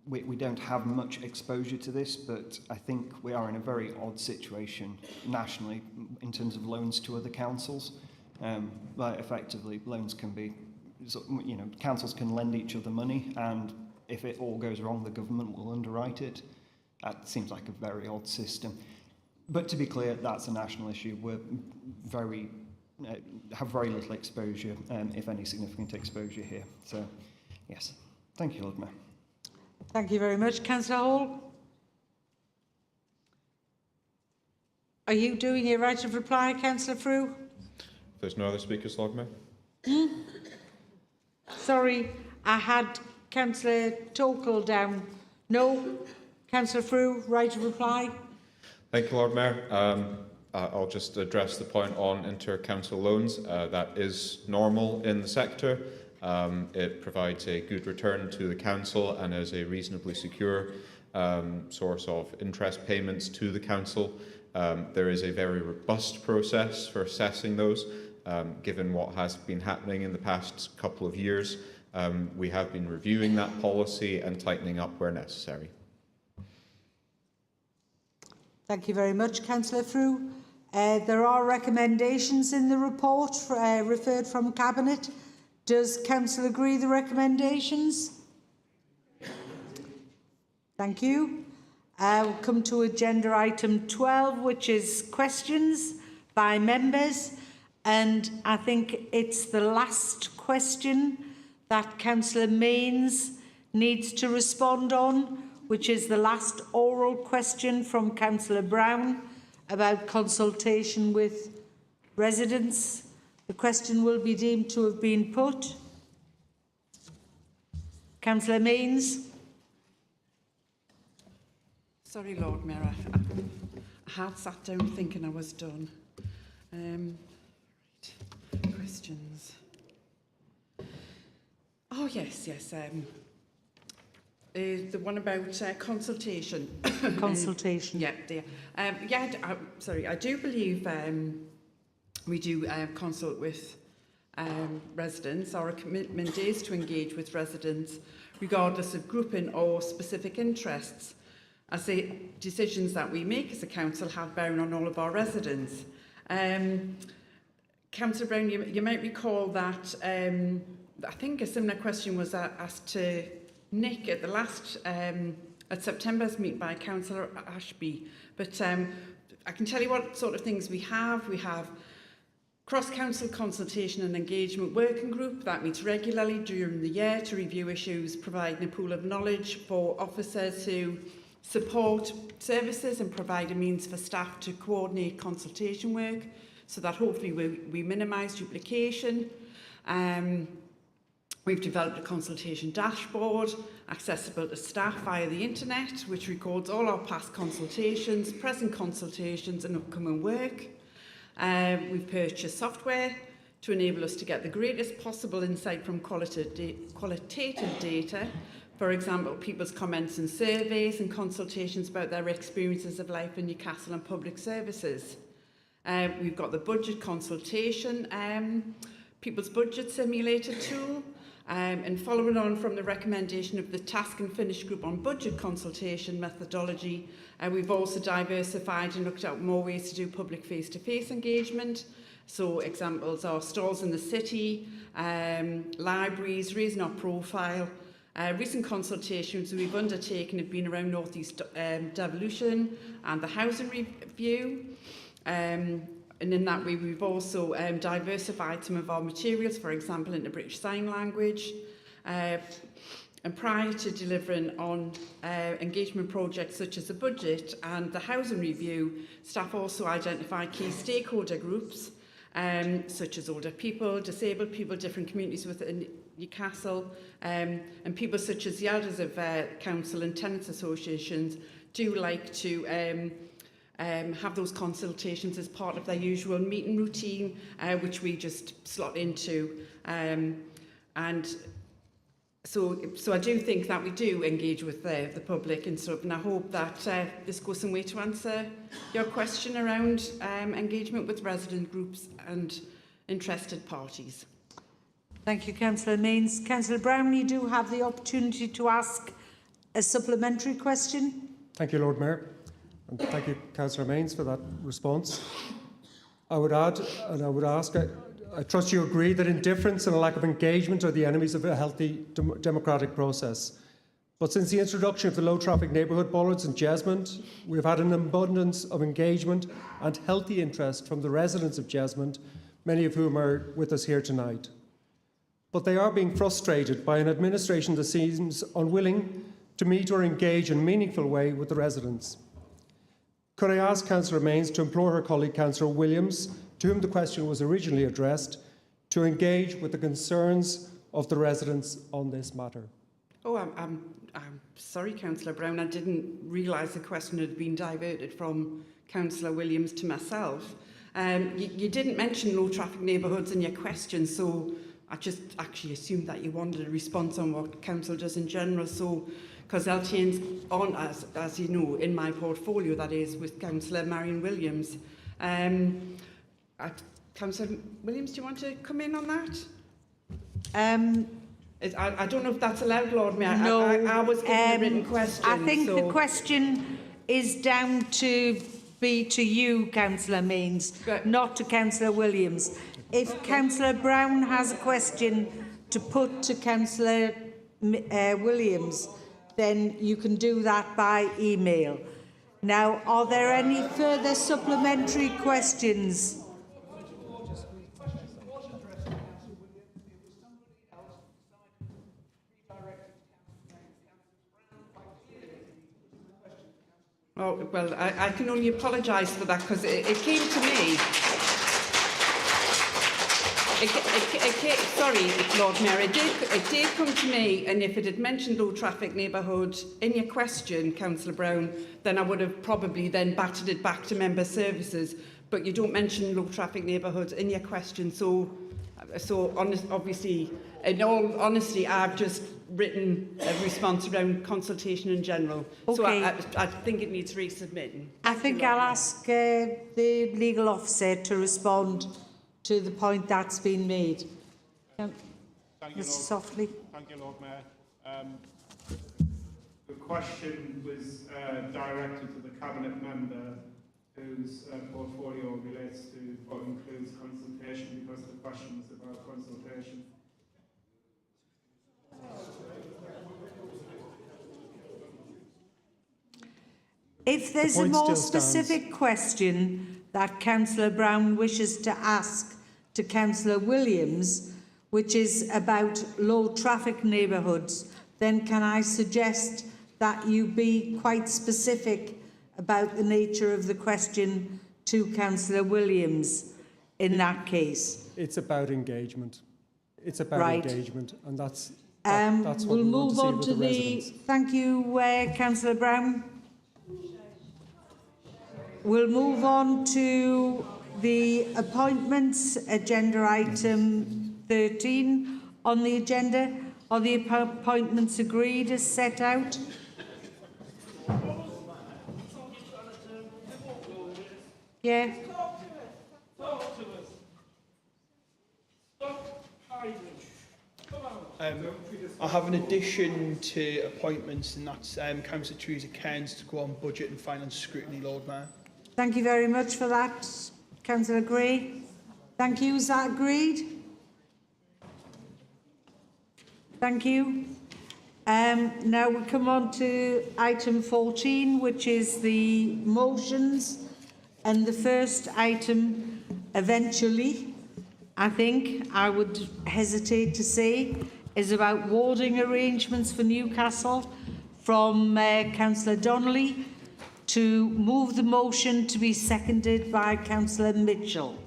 we don't have much exposure to this, but I think we are in a very odd situation nationally in terms of loans to other councils. Like effectively, loans can be, you know, councils can lend each other money, and if it all goes wrong, the government will underwrite it. That seems like a very odd system. But to be clear, that's a national issue. We're have very little exposure, if any significant exposure here. So, yes. Thank you, Lord Mayor. Thank you very much. Councillor Hall? Are you doing your right of reply, Councillor Frew? If there's no other speakers, Lord Mayor. Sorry, I had Councillor Tokel down. No? Councillor Frew, right of reply? Thank you, Lord Mayor. I'll just address the point on inter-council loans. That is normal in the sector. It provides a good return to the council and is a reasonably secure source of interest payments to the council. There is a very robust process for assessing those, given what has been happening in the past couple of years. We have been reviewing that policy and tightening up where necessary. Thank you very much, Councillor Frew. There are recommendations in the report referred from Cabinet. Does Council agree the recommendations? Thank you. We'll come to agenda item 12, which is questions by members. And I think it's the last question that Councillor Mains needs to respond on, which is the last oral question from Councillor Brown about consultation with residents. The question will be deemed to have been put. Councillor Mains. Sorry, Lord Mayor, I had sat down thinking I was done. Right. Questions. Oh, yes. The one about consultation. Consultation. Yeah, there. Sorry, I do believe we do consult with residents. Our commitment is to engage with residents regardless of grouping or specific interests. I say decisions that we make as a council have bearing on all of our residents. Councillor Brown, you might recall that I think a similar question was asked to Nick at the last at September's meet by Councillor Ashby. But I can tell you what sort of things we have. We have cross-council consultation and engagement working group that meets regularly during the year to review issues, providing a pool of knowledge for officers who support services and provide a means for staff to coordinate consultation work so that hopefully we minimise duplication. We've developed a consultation dashboard accessible to staff via the internet, which records all our past consultations, present consultations and upcoming work. We've purchased software to enable us to get the greatest possible insight from qualitative data. For example, people's comments and surveys and consultations about their experiences of life in Newcastle and public services. We've got the budget consultation, people's budget simulator tool, and following on from the recommendation of the Task and Finish group on budget consultation methodology, we've also diversified and looked at more ways to do public face-to-face engagement. So examples are stalls in the city, libraries, raising our profile. Recent consultations we've undertaken have been around North East devolution and the housing review. And in that way, we've also diversified some of our materials, for example, into British Sign Language. And prior to delivering on engagement projects such as the budget and the housing review, staff also identified key stakeholder groups, such as older people, disabled people, different communities within Newcastle, and people such as the elders of council and tenants associations do like to have those consultations as part of their usual meeting routine, which we just slot into. So I do think that we do engage with the public and stuff, and I hope that this goes some way to answer your question around engagement with resident groups and interested parties. Thank you, Councillor Mains. Councillor Brown, you do have the opportunity to ask a supplementary question. Thank you, Lord Mayor. And thank you, Councillor Mains, for that response. I would add, and I would ask, I trust you agree that indifference and a lack of engagement are the enemies of a healthy democratic process. But since the introduction of the low-traffic neighbourhood bollards in Jesmond, we've had an abundance of engagement and healthy interest from the residents of Jesmond, many of whom are with us here tonight. But they are being frustrated by an administration that seems unwilling to meet or engage in a meaningful way with the residents. Could I ask Councillor Mains to implore her colleague Councillor Williams, to whom the question was originally addressed, to engage with the concerns of the residents on this matter? Oh, I'm sorry, Councillor Brown. I didn't realise the question had been diverted from Councillor Williams to myself. You didn't mention low traffic neighbourhoods in your question, so I just actually assumed that you wanted a response on what Council does in general. So because LTN's on, as you know, in my portfolio, that is, with Councillor Marion Williams. Councillor Williams, do you want to come in on that? I don't know if that's allowed, Lord Mayor. No. I was given a written question. I think the question is down to be to you, Councillor Means, not to Councillor Williams. If Councillor Brown has a question to put to Councillor Williams, then you can do that by email. Now, are there any further supplementary questions? Oh, well, I can only apologise for that because it came to me. Sorry, Lord Mayor, it did come to me, and if it had mentioned low traffic neighbourhood in your question, Councillor Brown, then I would have probably then batted it back to member services. But you don't mention low traffic neighbourhoods in your question, so obviously, in all honesty, I've just written a response around consultation in general. Okay. So I think it needs resubmitting. I think I'll ask the legal officer to respond to the point that's been made. Mr. Softly. Thank you, Lord Mayor. The question was directed to the Cabinet member whose portfolio relates to or includes consultation, because the question was about consultation. If there's a more specific question that Councillor Brown wishes to ask to Councillor Williams, which is about low traffic neighbourhoods, then can I suggest that you be quite specific about the nature of the question to Councillor Williams in that case? It's about engagement. It's about engagement, and that's what we'll we want move to see on with to the residents. Thank you, Councillor Brown. We'll move on to the appointments, agenda item 13 on the agenda. Are the appointments agreed as set out? Yeah. I have an addition to appointments, and that's Councillor Teresa Cairns to go on budget and finance scrutiny, Lord Mayor. Thank you very much for that, Councillor Gray. Thank you. Is that agreed? Thank you. Now we come on to item 14, which is the motions. And the first item, eventually, I think I would hesitate to say, is about warding arrangements for Newcastle from Councillor Donnelly, to move the motion to be seconded by Councillor Mitchell.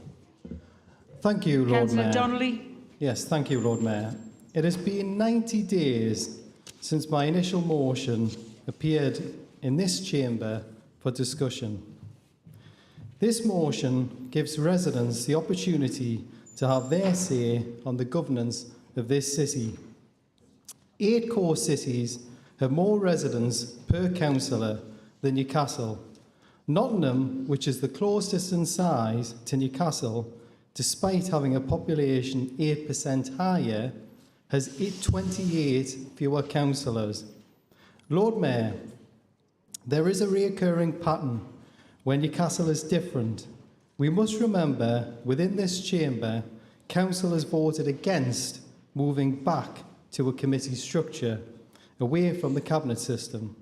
Thank you, Lord Councillor Mayor. Donnelly. Yes, thank you, Lord Mayor. It has been 90 days since my initial motion appeared in this chamber for discussion. This motion gives residents the opportunity to have their say on the governance of this city. 8 core cities have more residents per councillor than Newcastle. Nottingham, which is the closest in size to Newcastle, despite having a population 8% higher, has 28 fewer councillors. Lord Mayor, there is a recurring pattern when Newcastle is different. We must remember, within this chamber, councillors voted against moving back to a committee structure, away from the cabinet system.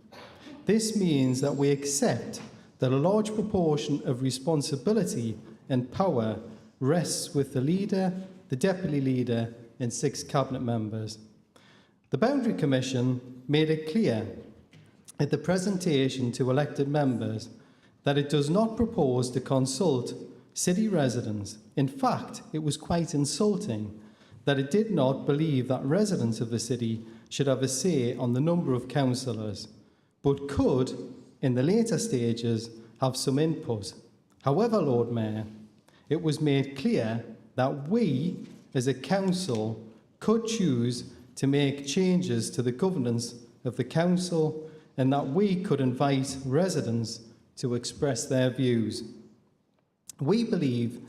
This means that we accept that a large proportion of responsibility and power rests with the leader, the deputy leader, and 6 cabinet members. The Boundary Commission made it clear at the presentation to elected members that it does not propose to consult city residents. In fact, it was quite insulting that it did not believe that residents of the city should have a say on the number of councillors, but could, in the later stages, have some input. However, Lord Mayor, it was made clear that we, as a council, could choose to make changes to the governance of the council and that we could invite residents to express their views. We believe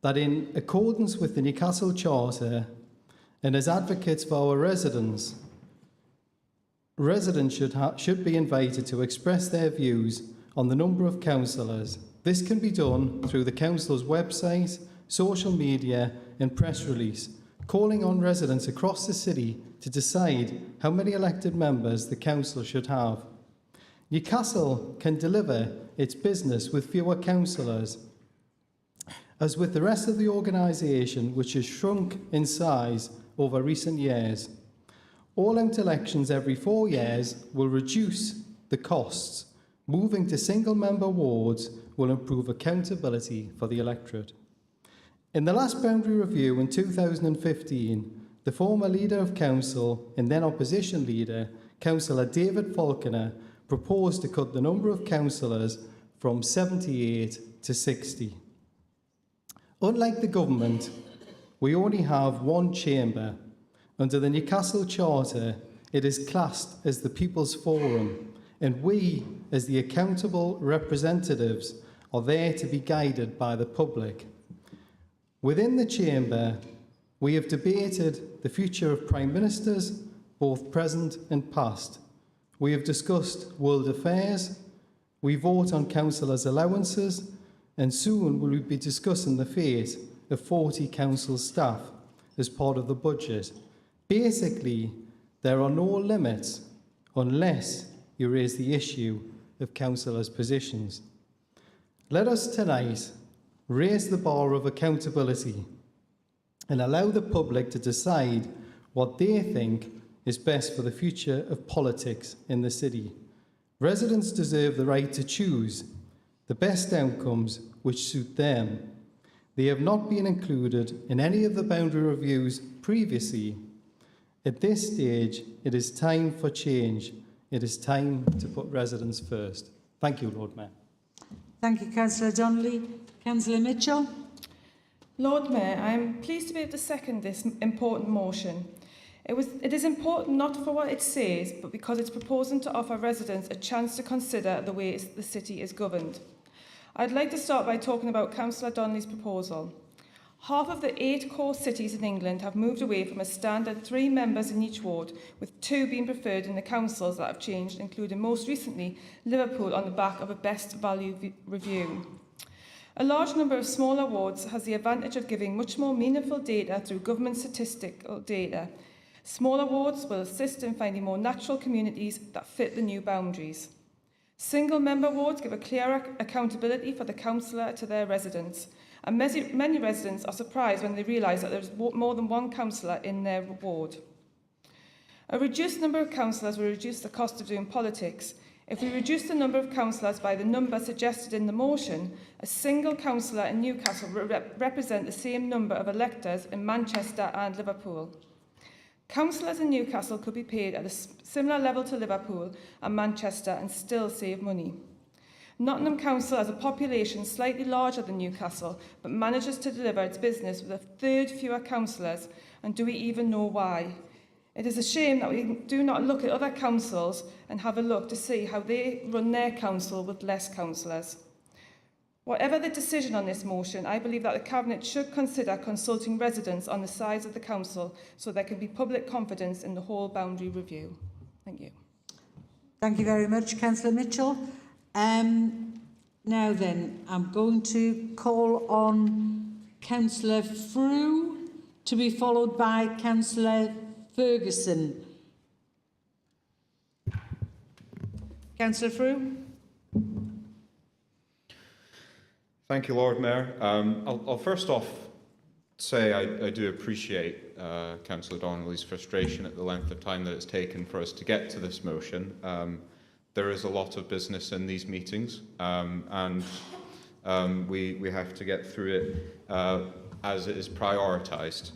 that in accordance with the Newcastle Charter and as advocates for our residents, residents should be invited to express their views on the number of councillors. This can be done through the council's website, social media and press release, calling on residents across the city to decide how many elected members the council should have. Newcastle can deliver its business with fewer councillors. As with the rest of the organisation, which has shrunk in size over recent years, all-out elections every 4 years will reduce the costs. Moving to single-member wards will improve accountability for the electorate. In the last boundary review in 2015, the former Leader of Council and then Opposition Leader, Councillor David Falconer, proposed to cut the number of councillors from 78 to 60. Unlike the government, we only have one chamber. Under the Newcastle Charter, it is classed as the People's Forum, and we, as the accountable representatives, are there to be guided by the public. Within the chamber, we have debated the future of Prime Ministers, both present and past. We have discussed world affairs, we vote on councillors' allowances, and soon we will be discussing the fate of 40 council staff as part of the budget. Basically, there are no limits unless you raise the issue of councillors' positions. Let us tonight raise the bar of accountability and allow the public to decide what they think is best for the future of politics in the city. Residents deserve the right to choose the best outcomes which suit them. They have not been included in any of the boundary reviews previously. At this stage, it is time for change. It is time to put residents first. Thank you, Lord Mayor. Thank you, Councillor Donnelly. Councillor Mitchell. Lord Mayor, I am pleased to be able to second this important motion. It is important not for what it says, but because it's proposing to offer residents a chance to consider the way the city is governed. I'd like to start by talking about Councillor Donnelly's proposal. Half of the 8 core cities in England have moved away from a standard 3 members in each ward, with 2 being preferred in the councils that have changed, including most recently Liverpool on the back of a best value review. A large number of smaller wards has the advantage of giving much more meaningful data through government statistical data. Smaller wards will assist in finding more natural communities that fit the new boundaries. Single-member wards give a clearer accountability for the councillor to their residents, and many residents are surprised when they realise that there is more than one councillor in their ward. A reduced number of councillors will reduce the cost of doing politics. If we reduce the number of councillors by the number suggested in the motion, a single councillor in Newcastle will represent the same number of electors in Manchester and Liverpool. Councillors in Newcastle could be paid at a similar level to Liverpool and Manchester and still save money. Nottingham Council has a population slightly larger than Newcastle, but manages to deliver its business with a third fewer councillors, and do we even know why? It is a shame that we do not look at other councils and have a look to see how they run their council with less councillors. Whatever the decision on this motion, I believe that the Cabinet should consider consulting residents on the size of the council so there can be public confidence in the whole boundary review. Thank you. Thank you very much, Councillor Mitchell. Now then, I'm going to call on Councillor Frew to be followed by Councillor Ferguson. Councillor Frew. Thank you, Lord Mayor. I'll first off say I do appreciate Councillor Donnelly's frustration at the length of time that it's taken for us to get to this motion. There is a lot of business in these meetings, and we have to get through it as it is prioritised.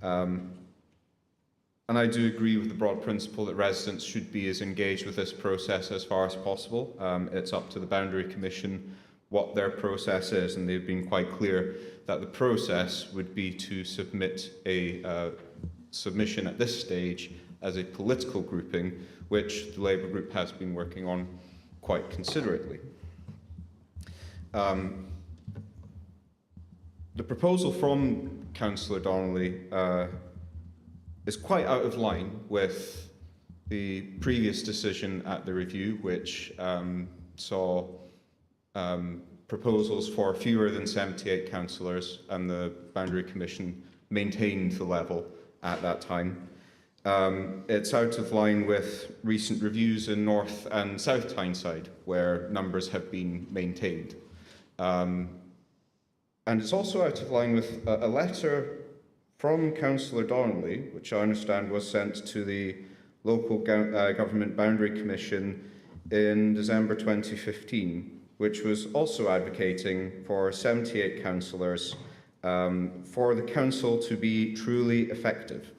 And I do agree with the broad principle that residents should be as engaged with this process as far as possible. It's up to the Boundary Commission what their process is, and they've been quite clear that the process would be to submit a submission at this stage as a political grouping, which the Labour group has been working on quite considerately. The proposal from Councillor Donnelly is quite out of line with the previous decision at the review, which saw proposals for fewer than 78 councillors, and the Boundary Commission maintained the level at that time. It's out of line with recent reviews in North and South Tyneside, where numbers have been maintained. And it's also out of line with a letter from Councillor Donnelly, which I understand was sent to the Local Government Boundary Commission in December 2015, which was also advocating for 78 councillors for the council to be truly effective.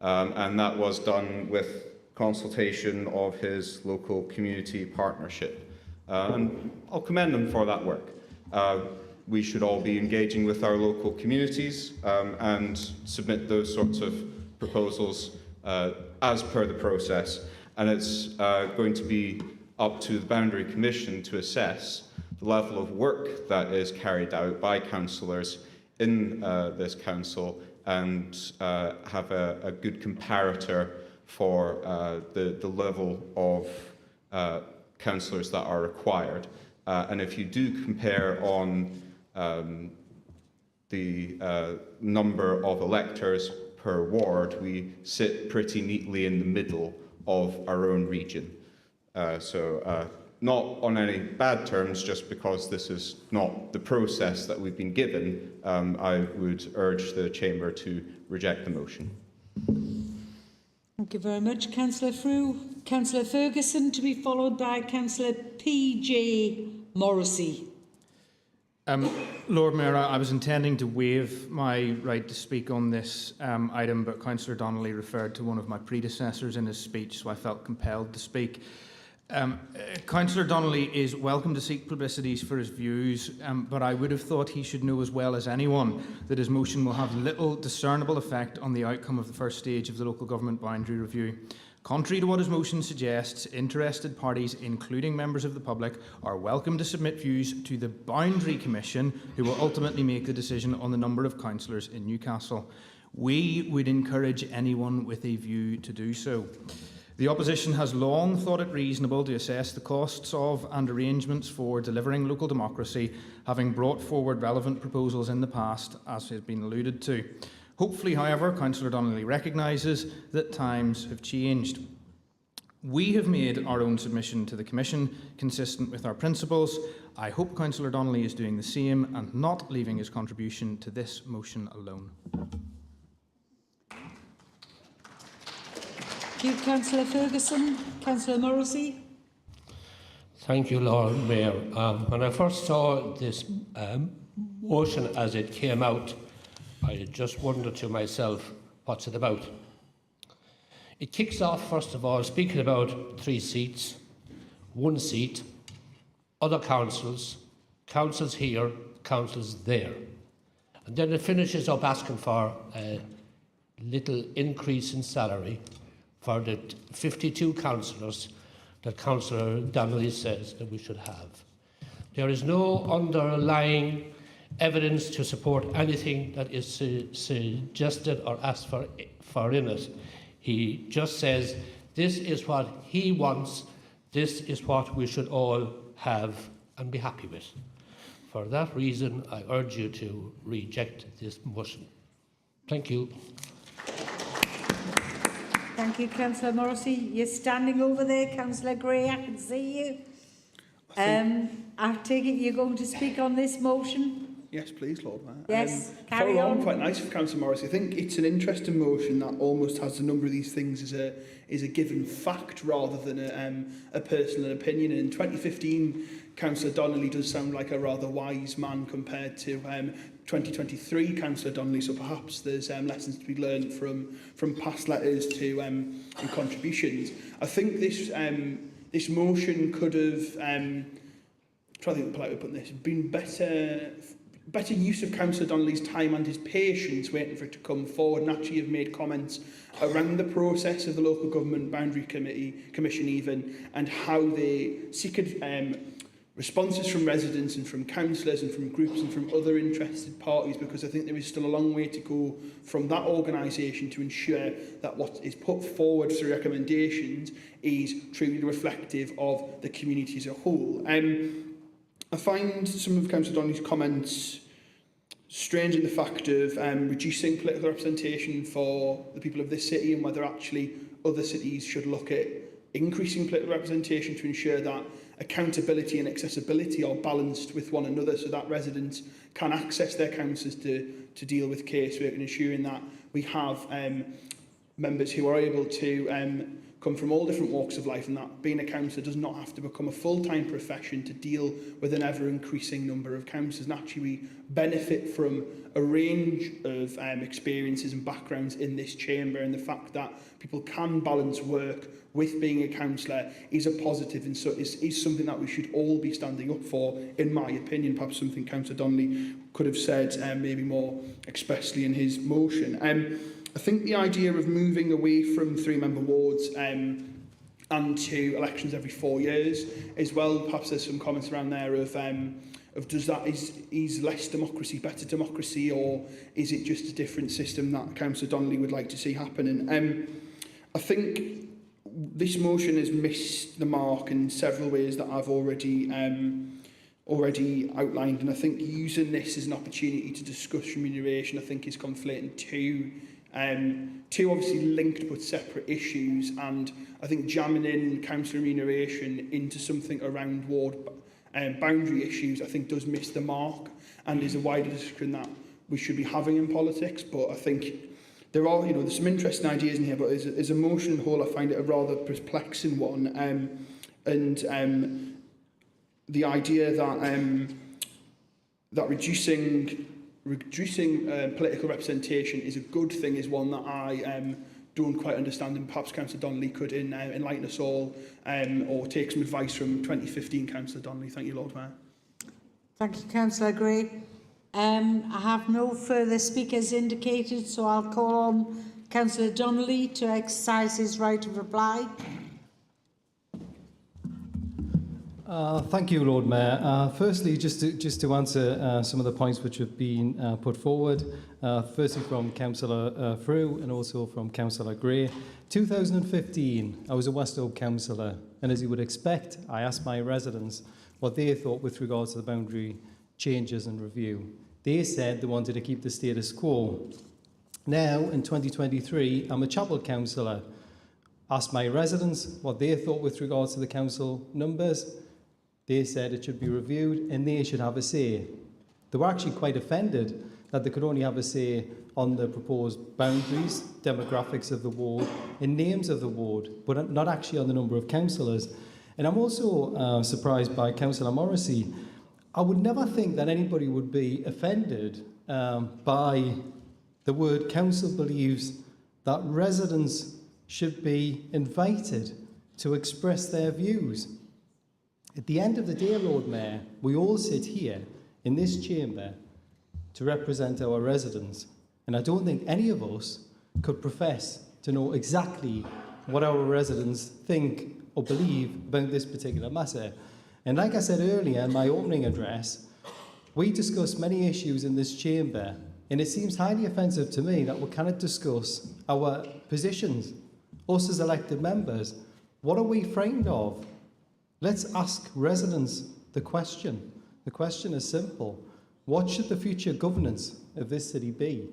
And that was done with consultation of his local community partnership. And I'll commend them for that work. We should all be engaging with our local communities and submit those sorts of proposals as per the process. And it's going to be up to the Boundary Commission to assess the level of work that is carried out by councillors in this council and have a good comparator for the level of councillors that are required. And if you do compare on the number of electors per ward, we sit pretty neatly in the middle of our own region. So not on any bad terms, just because this is not the process that we've been given, I would urge the Chamber to reject the motion. Thank you very much, Councillor Frew. Councillor Ferguson, to be followed by Councillor P.J. Morrissey. Lord Mayor, I was intending to waive my right to speak on this item, but Councillor Donnelly referred to one of my predecessors in his speech, so I felt compelled to speak. Councillor Donnelly is welcome to seek publicities for his views, but I would have thought he should know as well as anyone that his motion will have little discernible effect on the outcome of the first stage of the local government boundary review. Contrary to what his motion suggests, interested parties, including members of the public, are welcome to submit views to the Boundary Commission, who will ultimately make the decision on the number of councillors in Newcastle. We would encourage anyone with a view to do so. The opposition has long thought it reasonable to assess the costs of and arrangements for delivering local democracy, having brought forward relevant proposals in the past, as has been alluded to. Hopefully, however, Councillor Donnelly recognises that times have changed. We have made our own submission to the Commission consistent with our principles. I hope Councillor Donnelly is doing the same and not leaving his contribution to this motion alone. Thank you, Councillor Ferguson. Councillor Morrissey. Thank you, Lord Mayor. When I first saw this motion as it came out, I just wondered to myself, what's it about? It kicks off, first of all, speaking about 3 seats, 1 seat, other councils, councils here, councils there. And then it finishes up asking for a little increase in salary for the 52 councillors that Councillor Donnelly says that we should have. There is no underlying evidence to support anything that is suggested or asked for in it. He just says, this is what he wants, this is what we should all have and be happy with. For that reason, I urge you to reject this motion. Thank you. Thank you, Councillor Morrissey. You're standing over there, Councillor Gray, I can see you. I take it you're going to speak on this motion? Yes, please, Lord Mayor. Yes, carry on. Quite nice of Councillor Morrissey. I think it's an interesting motion that almost has a number of these things as a given fact rather than a personal opinion. In 2015, Councillor Donnelly does sound like a rather wise man compared to 2023 Councillor Donnelly, so perhaps there's lessons to be learned from past letters to and contributions. I think this motion could have, trying to think of the polite way of putting this, been better better use of Councillor Donnelly's time and his patience waiting for it to come forward, and actually have made comments around the process of the Local Government Boundary Commission even, and how they seek responses from residents and from councillors and from groups and from other interested parties, because I think there is still a long way to go from that organisation to ensure that what is put forward through recommendations is truly reflective of the community as a whole. I find some of Councillor Donnelly's comments strange in the fact of reducing political representation for the people of this city, and whether actually other cities should look at increasing political representation to ensure that accountability and accessibility are balanced with one another, so that residents can access their councillors to deal with casework, and ensuring that we have members who are able to come from all different walks of life, and that being a councillor does not have to become a full-time profession to deal with an ever-increasing number of councillors. And actually we benefit from a range of experiences and backgrounds in this chamber, and the fact that people can balance work with being a councillor is a positive, and so is something that we should all be standing up for, in my opinion. Perhaps something Councillor Donnelly could have said maybe more expressly in his motion. I think the idea of moving away from three-member wards and to elections every 4 years as well, perhaps there's some comments around there of does that is less democracy better democracy, or is it just a different system that Councillor Donnelly would like to see happen? And I think this motion has missed the mark in several ways that I've already outlined, and I think using this as an opportunity to discuss remuneration, I think, is conflating two obviously linked but separate issues, and I think jamming in council remuneration into something around ward boundary issues, I think, does miss the mark, and is a wider discussion that we should be having in politics. But I think there are, there's some interesting ideas in here, but as a motion whole, I find it a rather perplexing one, and the idea that reducing political representation is a good thing is one that I don't quite understand, and perhaps Councillor Donnelly could enlighten us all, or take some advice from 2015 Councillor Donnelly. Thank you, Lord Mayor. Thank you, Councillor Gray. I have no further speakers indicated, so I'll call on Councillor Donnelly to exercise his right of reply. Thank you, Lord Mayor. Firstly, just to answer some of the points which have been put forward, firstly from Councillor Frew and also from Councillor Gray. 2015, I was a West Oak councillor, and as you would expect, I asked my residents what they thought with regards to the boundary changes and review. They said they wanted to keep the status quo. Now, in 2023, I'm a chapel councillor. Asked my residents what they thought with regards to the council numbers. They said it should be reviewed and they should have a say. They were actually quite offended that they could only have a say on the proposed boundaries, demographics of the ward, and names of the ward, but not actually on the number of councillors. And I'm also surprised by Councillor Morrissey. I would never think that anybody would be offended by the word council believes that residents should be invited to express their views. At the end of the day, Lord Mayor, we all sit here in this chamber to represent our residents, and I don't think any of us could profess to know exactly what our residents think or believe about this particular matter. And like I said earlier in my opening address, we discuss many issues in this chamber, and it seems highly offensive to me that we cannot discuss our positions, us as elected members. What are we frightened of? Let's ask residents the question. The question is simple. What should the future governance of this city be?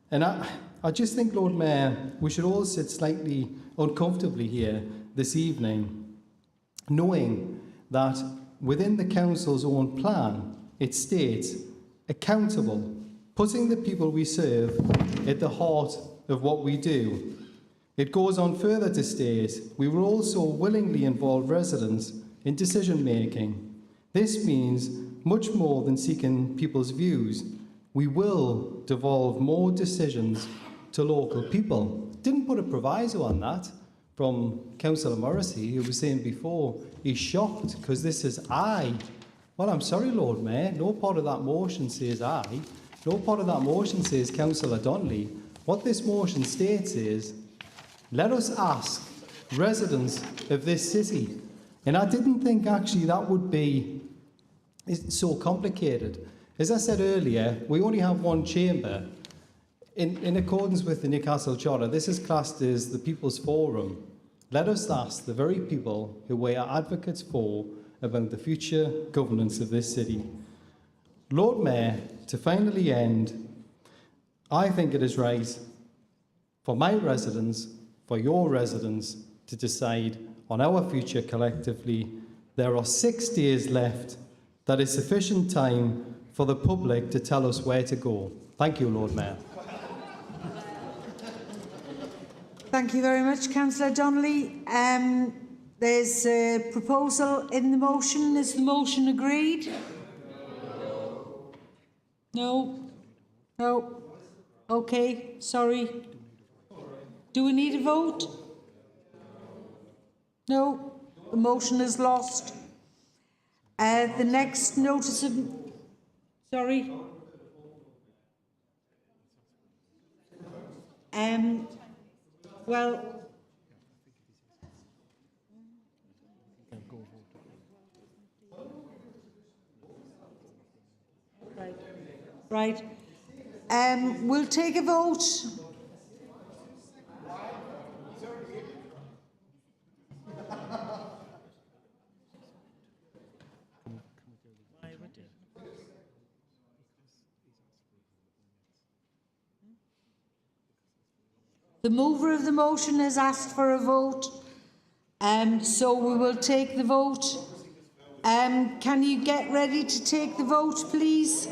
And I just think, Lord Mayor, we should all sit slightly uncomfortably here this evening, knowing that within the council's own plan, it states accountable, putting the people we serve at the heart of what we do. It goes on further to state we will also willingly involve residents in decision making. This means much more than seeking people's views. We will devolve more decisions to local people. Didn't put a proviso on that from Councillor Morrissey, who was saying before he's shocked because this is I Well, I'm sorry, Lord Mayor, no part of that motion says aye. No part of that motion says Councillor Donnelly. What this motion states is, let us ask residents of this city. And I didn't think actually that would be so complicated. As I said earlier, we only have one chamber. In accordance with the Newcastle Charter, this is classed as the People's Forum. Let us ask the very people who we are advocates for about the future governance of this city. Lord Mayor, to finally end, I think it is right for my residents, for your residents, to decide on our future collectively. There are 6 days left. That is sufficient time for the public to tell us where to go. Thank you, Lord Mayor. Thank you very much, Councillor Donnelly. There's a proposal in the motion. Is the motion agreed? No? No? Okay, sorry. Do we need a vote? No? The motion is lost. The next notice of... Sorry? Well... Right. We'll take a vote. The mover of the motion has asked for a vote, so we will take the vote. Can you get ready to take the vote, please?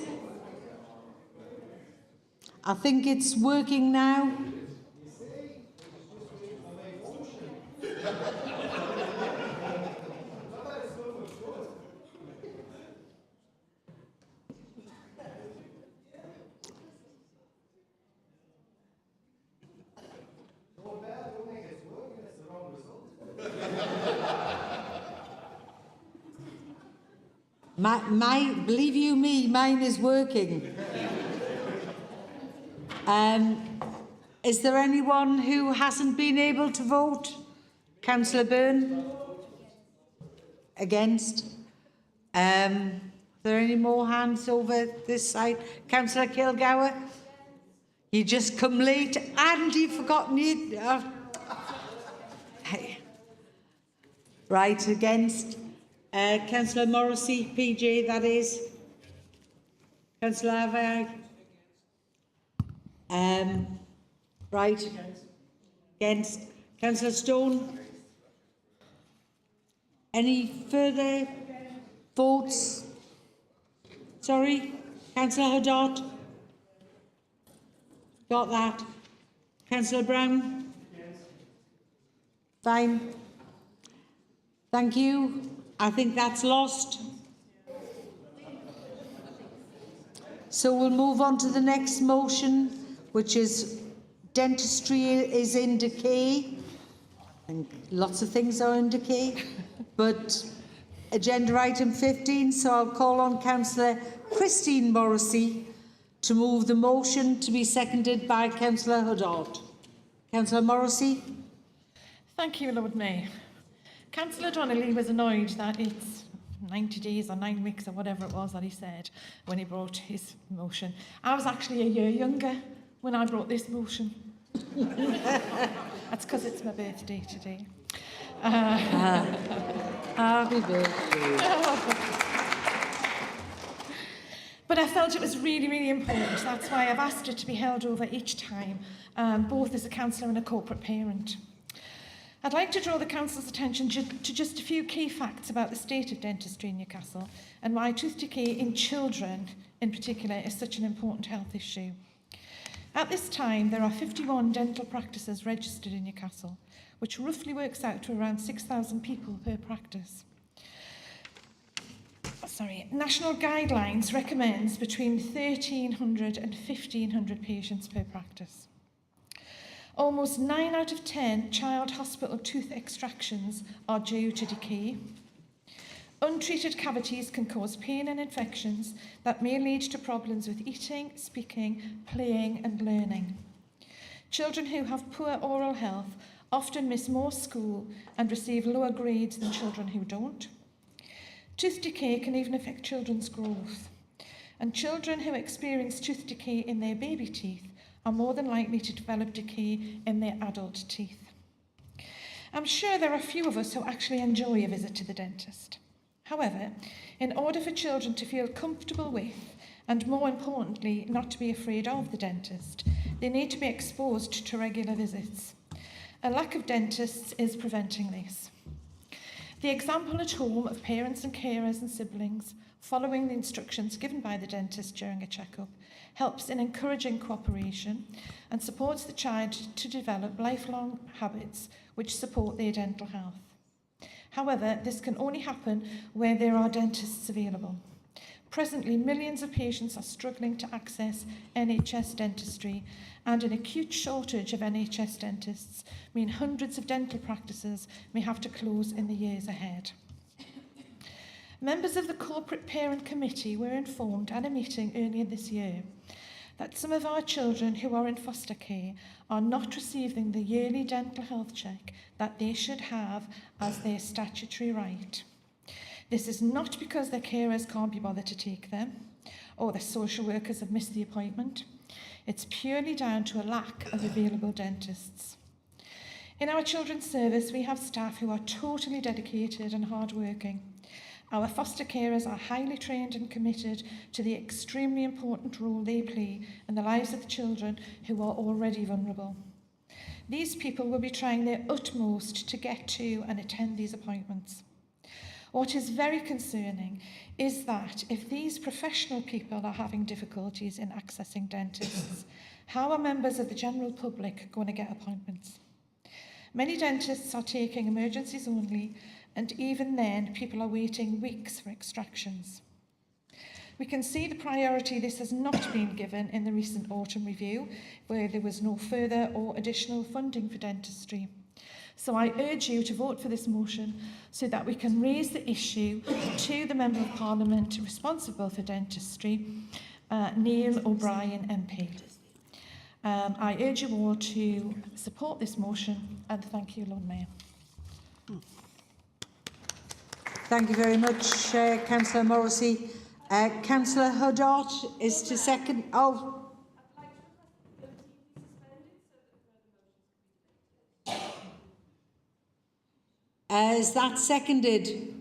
I think it's working now. Believe you me, mine is working. Is there anyone who hasn't been able to vote? Councillor Byrne? Against? Are there any more hands over this side? Councillor Kilgour? You just come late and you've forgotten you. Hey. Right, against? Councillor Morrissey, PJ, that is. Councillor Avai? Right. Against. Councillor Stone? Any further votes? Sorry? Councillor Haddad? Got that. Councillor Brown? Yes. Fine. Thank you. I think that's lost. So we'll move on to the next motion, which is dentistry is in decay. And lots of things are in decay. But agenda item 15, so I'll call on Councillor Christine Morrissey to move the motion, to be seconded by Councillor Haddad. Councillor Morrissey. Thank you, Lord Mayor. Councillor Donnelly was annoyed that it's 90 days or 9 weeks or whatever it was that he said when he brought his motion. I was actually a year younger when I brought this motion. That's because it's my birthday today. Happy birthday. But I felt it was really, really important. That's why I've asked it to be held over each time, both as a councillor and a corporate parent. I'd like to draw the Council's attention to just a few key facts about the state of dentistry in Newcastle and why tooth decay in children in particular is such an important health issue. At this time, there are 51 dental practices registered in Newcastle, which roughly works out to around 6,000 people per practice. National guidelines recommends between 1,300 and 1,500 patients per practice. Almost 9 out of 10 child hospital tooth extractions are due to decay. Untreated cavities can cause pain and infections that may lead to problems with eating, speaking, playing and learning. Children who have poor oral health often miss more school and receive lower grades than children who don't. Tooth decay can even affect children's growth. And children who experience tooth decay in their baby teeth are more than likely to develop decay in their adult teeth. I'm sure there are few of us who actually enjoy a visit to the dentist. However, in order for children to feel comfortable with, and more importantly, not to be afraid of the dentist, they need to be exposed to regular visits. A lack of dentists is preventing this. The example at home of parents and carers and siblings following the instructions given by the dentist during a checkup helps in encouraging cooperation and supports the child to develop lifelong habits which support their dental health. However, this can only happen where there are dentists available. Presently, millions of patients are struggling to access NHS dentistry, and an acute shortage of NHS dentists mean hundreds of dental practices may have to close in the years ahead. Members of the Corporate Parent Committee were informed at a meeting earlier this year that some of our children who are in foster care are not receiving the yearly dental health check that they should have as their statutory right. This is not because their carers can't be bothered to take them, or their social workers have missed the appointment. It's purely down to a lack of available dentists. In our children's service, we have staff who are totally dedicated and hardworking. Our foster carers are highly trained and committed to the extremely important role they play in the lives of the children who are already vulnerable. These people will be trying their utmost to get to and attend these appointments. What is very concerning is that if these professional people are having difficulties in accessing dentists, how are members of the general public going to get appointments? Many dentists are taking emergencies only, and even then people are waiting weeks for extractions. We can see the priority this has not been given in the recent autumn review, where there was no further or additional funding for dentistry. So I urge you to vote for this motion so that we can raise the issue to the Member of Parliament responsible for dentistry, Neil O'Brien MP. I urge you all to support this motion, and thank you, Lord Mayor. Thank you very much, Councillor Morrissey. Councillor Huddart is to second. Oh. Is that seconded?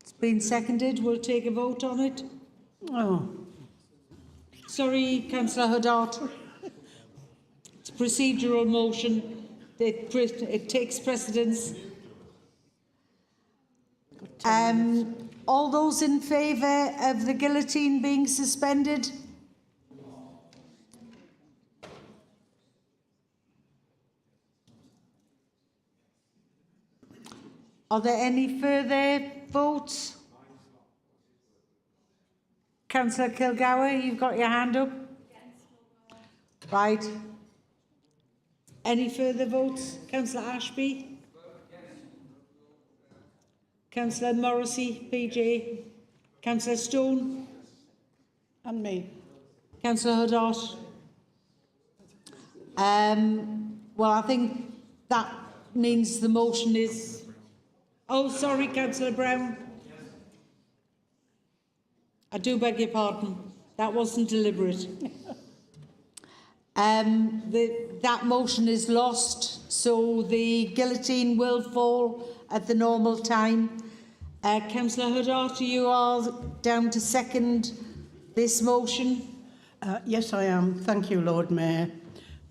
It's been seconded. We'll take a vote on it. Oh. Sorry, Councillor Huddart. It's a procedural motion. It takes precedence. All those in favour of the guillotine being suspended? Are there any further votes? Councillor Kilgour, you've got your hand up. Right. Any further votes? Councillor Ashby? Councillor Morrissey, PJ? Councillor Stone? And me. Councillor Huddart? Well, I think that means the motion is... Oh, sorry, Councillor Brown. I do beg your pardon. That wasn't deliberate. That motion is lost, so the guillotine will fall at the normal time. Councillor Huddart, you are down to second this motion. Yes, I am. Thank you, Lord Mayor.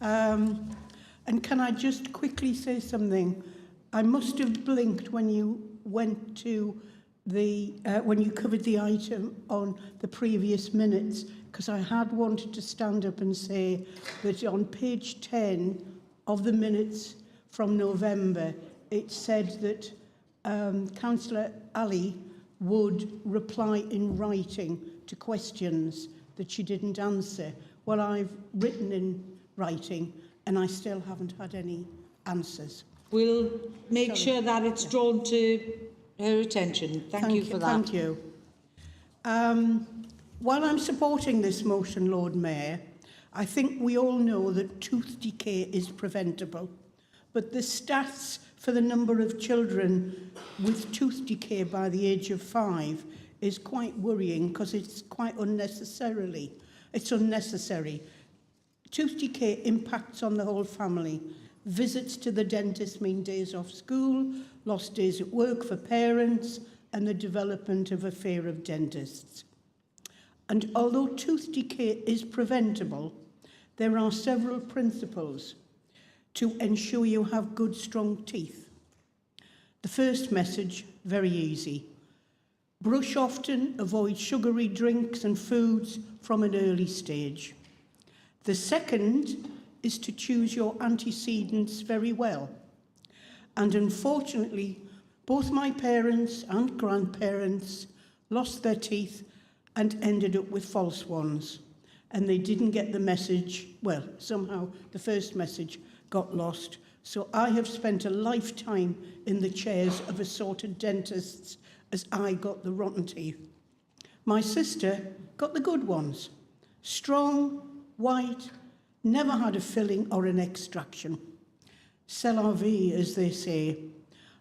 And can I just quickly say something? I must have blinked when you went to the when you covered the item on the previous minutes, because I had wanted to stand up and say that on page 10 of the minutes from November, it said that Councillor Ali would reply in writing to questions that she didn't answer. Well, I've written in writing and I still haven't had any answers. we'll make sure that it's drawn to her attention. Thank you for that. Thank you. While I'm supporting this motion, Lord Mayor, I think we all know that tooth decay is preventable, but the stats for the number of children with tooth decay by the age of 5 is quite worrying because it's quite unnecessary. Tooth decay impacts on the whole family. Visits to the dentist mean days off school, lost days at work for parents, and the development of a fear of dentists. And although tooth decay is preventable, there are several principles to ensure you have good, strong teeth. The first message, very easy. Brush often, avoid sugary drinks and foods from an early stage. The second is to choose your antecedents very well. And unfortunately, both my parents and grandparents lost their teeth and ended up with false ones. And they didn't get the message, well, somehow the first message got lost. So I have spent a lifetime in the chairs of assorted dentists as I got the rotten teeth. My sister got the good ones. Strong, white, never had a filling or an extraction. C'est la vie, as they say.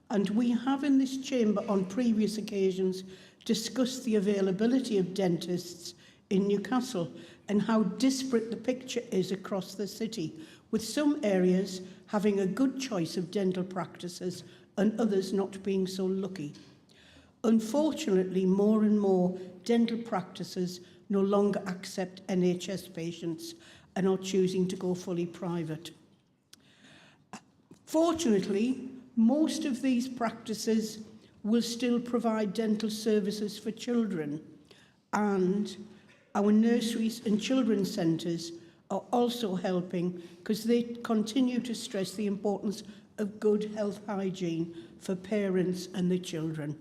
And we have in this chamber on previous occasions discussed the availability of dentists in Newcastle and how disparate the picture is across the city, with some areas having a good choice of dental practices and others not being so lucky. Unfortunately, more and more dental practices no longer accept NHS patients and are choosing to go fully private. Fortunately, most of these practices will still provide dental services for children, and our nurseries and children's centres are also helping because they continue to stress the importance of good health hygiene for parents and the children.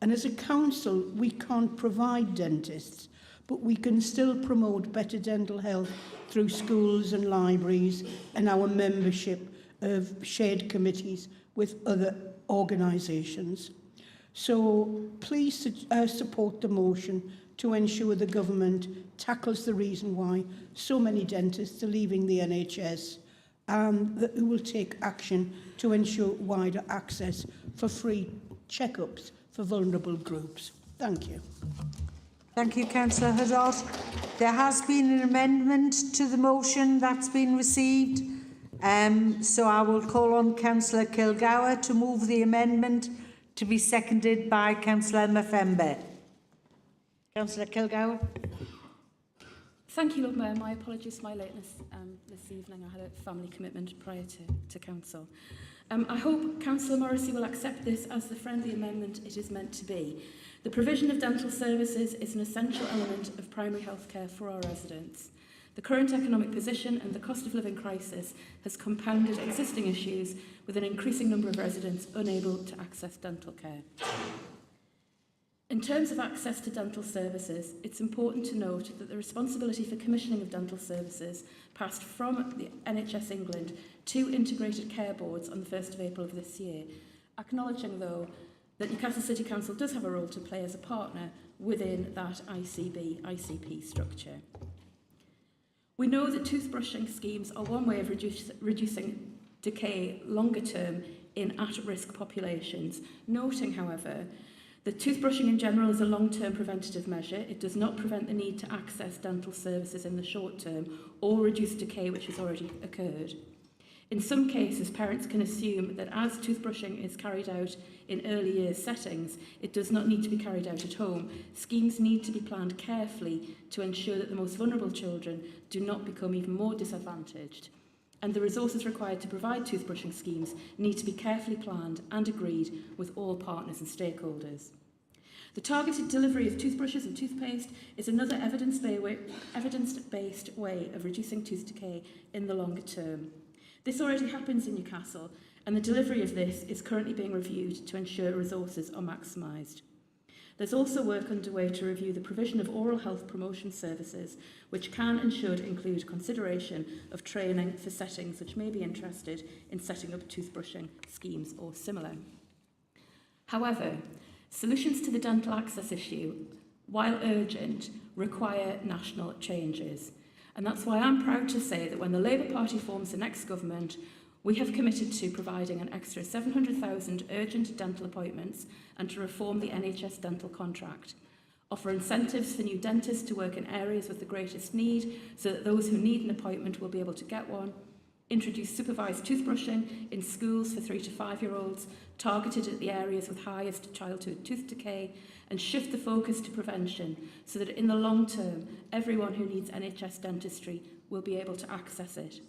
And as a council, we can't provide dentists, but we can still promote better dental health through schools and libraries and our membership of shared committees with other organisations. So please support the motion to ensure the government tackles the reason why so many dentists are leaving the NHS, and that we will take action to ensure wider access for free check-ups for vulnerable groups. Thank you. Thank you, Councillor Haddad. There has been an amendment to the motion that's been received. So I will call on Councillor Kilgour to move the amendment, to be seconded by Councillor Mafembe. Councillor Kilgour. Thank you, Lord Mayor. My apologies for my lateness this evening. I had a family commitment prior to Council. I hope Councillor Morrissey will accept this as the friendly amendment it is meant to be. The provision of dental services is an essential element of primary health care for our residents. The current economic position and the cost of living crisis has compounded existing issues with an increasing number of residents unable to access dental care. In terms of access to dental services, it's important to note that the responsibility for commissioning of dental services passed from the NHS England to integrated care boards on the 1st of April of this year, acknowledging, though, that Newcastle City Council does have a role to play as a partner within that ICP structure. We know that toothbrushing schemes are one way of reducing decay longer term in at-risk populations, noting, however, that toothbrushing in general is a long-term preventative measure. It does not prevent the need to access dental services in the short term or reduce decay which has already occurred. In some cases, parents can assume that as toothbrushing is carried out in early years settings, it does not need to be carried out at home. Schemes need to be planned carefully to ensure that the most vulnerable children do not become even more disadvantaged. And the resources required to provide toothbrushing schemes need to be carefully planned and agreed with all partners and stakeholders. The targeted delivery of toothbrushes and toothpaste is another evidence-based way of reducing tooth decay in the longer term. This already happens in Newcastle, and the delivery of this is currently being reviewed to ensure resources are maximised. There's also work underway to review the provision of oral health promotion services, which can and should include consideration of training for settings which may be interested in setting up toothbrushing schemes or similar. However, solutions to the dental access issue, while urgent, require national changes. And that's why I'm proud to say that when the Labour Party forms the next government, we have committed to providing an extra 700,000 urgent dental appointments and to reform the NHS dental contract, offer incentives for new dentists to work in areas with the greatest need so that those who need an appointment will be able to get one, introduce supervised toothbrushing in schools for 3 to 5-year-olds, targeted at the areas with highest childhood tooth decay, and shift the focus to prevention so that in the long term, everyone who needs NHS dentistry will be able to access it.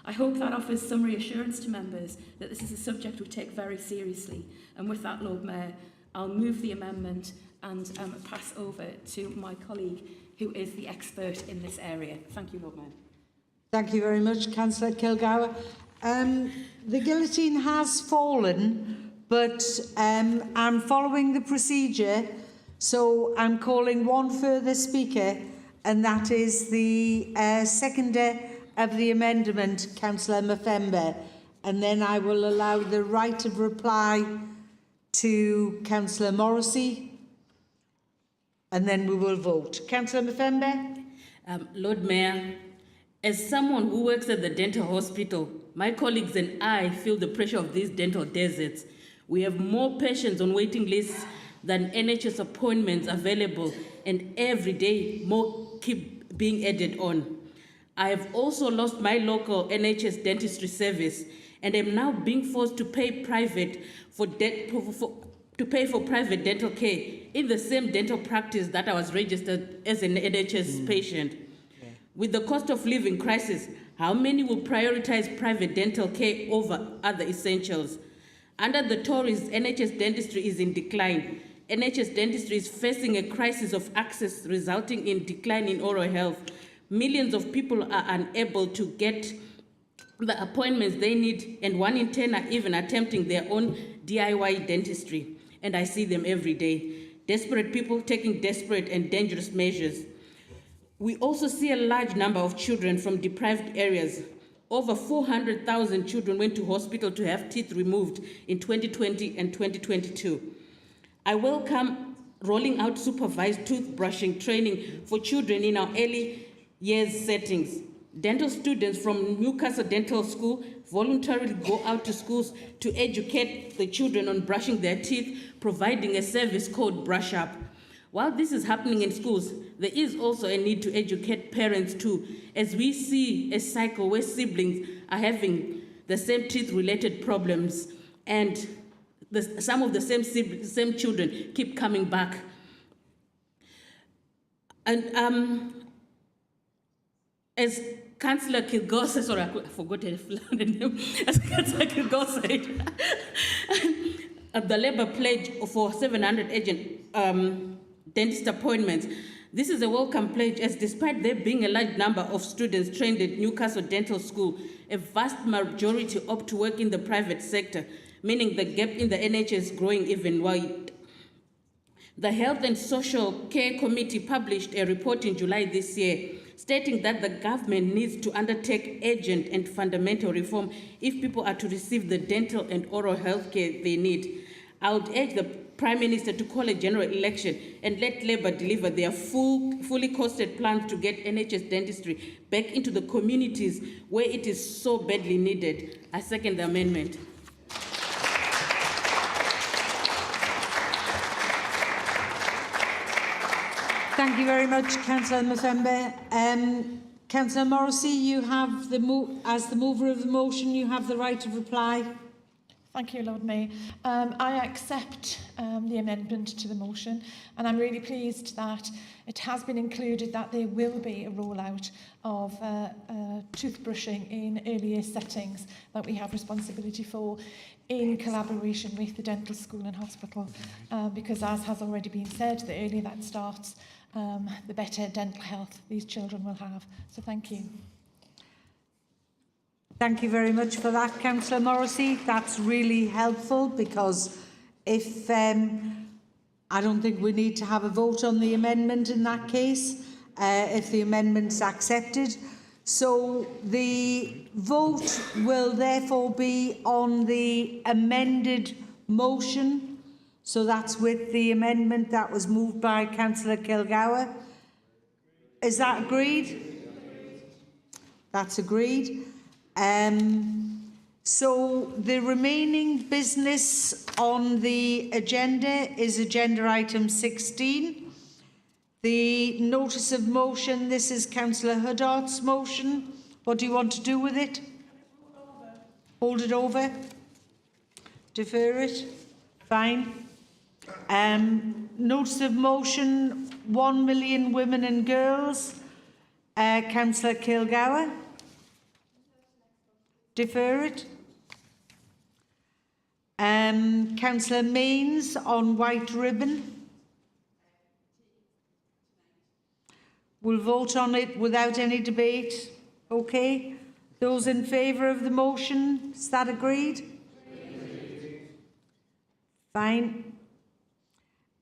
I hope that offers some reassurance to members that this is a subject we take very seriously. And with that, Lord Mayor, I'll move the amendment and pass over to my colleague, who is the expert in this area. Thank you, Lord Mayor. Thank you very much, Councillor Kilgour. The guillotine has fallen, but I'm following the procedure, so I'm calling one further speaker, and that is the seconder of the amendment, Councillor Mafembe, and then I will allow the right of reply to Councillor Morrissey, and then we will vote. Councillor Mafembe? Lord Mayor, as someone who works at the dental hospital, my colleagues and I feel the pressure of these dental deserts. We have more patients on waiting lists than NHS appointments available, and every day more keep being added on. I have also lost my local NHS dentistry service and am now being forced to pay for private dental care in the same dental practice that I was registered as an NHS patient. With the cost of living crisis, how many will prioritize private dental care over other essentials? Under the Tories, NHS dentistry is in decline. NHS dentistry is facing a crisis of access resulting in decline in oral health. Millions of people are unable to get the appointments they need, and 1 in 10 are even attempting their own DIY dentistry. And I see them every day. Desperate people taking desperate and dangerous measures. We also see a large number of children from deprived areas. Over 400,000 children went to hospital to have teeth removed in 2020 and 2022. I welcome rolling out supervised toothbrushing training for children in our early years settings. Dental students from Newcastle Dental School voluntarily go out to schools to educate the children on brushing their teeth, providing a service called Brush Up. While this is happening in schools, there is also a need to educate parents too, as we see a cycle where siblings are having the same teeth-related problems, and some of the same children keep coming back. And as Councillor Kilgour said, sorry, I forgot the name. As Councillor Kilgour said, the Labour pledge for 700 agent dentist appointments. This is a welcome pledge, as despite there being a large number of students trained at Newcastle Dental School, a vast majority opt to work in the private sector, meaning the gap in the NHS is growing even wide. The Health and Social Care Committee published a report in July this year, stating that the government needs to undertake urgent and fundamental reform if people are to receive the dental and oral health care they need. I would urge the Prime Minister to call a general election and let Labour deliver their fully costed plans to get NHS dentistry back into the communities where it is so badly needed. I second the amendment. Thank you very much, Councillor Mafembe. Councillor Morrissey, you have as the mover of the motion, you have the right of reply. Thank you, Lord Mayor. I accept the amendment to the motion, and I'm really pleased that it has been included that there will be a rollout of toothbrushing in early years settings that we have responsibility for in collaboration with the dental school and hospital, because as has already been said, the earlier that starts, the better dental health these children will have. So thank you. Thank you very much for that, Councillor Morrissey. That's really helpful, because if I don't think we need to have a vote on the amendment in that case, if the amendment's accepted. So the vote will therefore be on the amended motion. So that's with the amendment that was moved by Councillor Kilgour. Is that agreed? That's agreed. So the remaining business on the agenda is agenda item 16. The notice of motion, this is Councillor Huddart's motion. What do you want to do with it? Hold it over? Defer it? Fine. Notice of motion, 1 million women and girls. Councillor Kilgour. Defer it. Councillor Mains on white ribbon. We'll vote on it without any debate. Okay. Those in favour of the motion, is that agreed? Fine.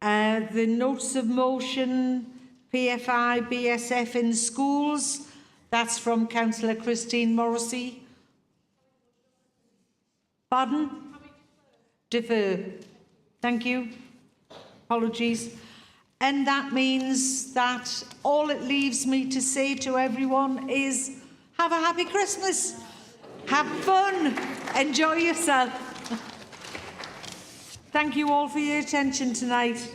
The notice of motion, PFI, BSF in schools, that's from Councillor Christine Morrissey. Pardon? Defer. Thank you. Apologies. And that means that all it leaves me to say to everyone is have a happy Christmas. Have fun. Enjoy yourself. Thank you all for your attention tonight.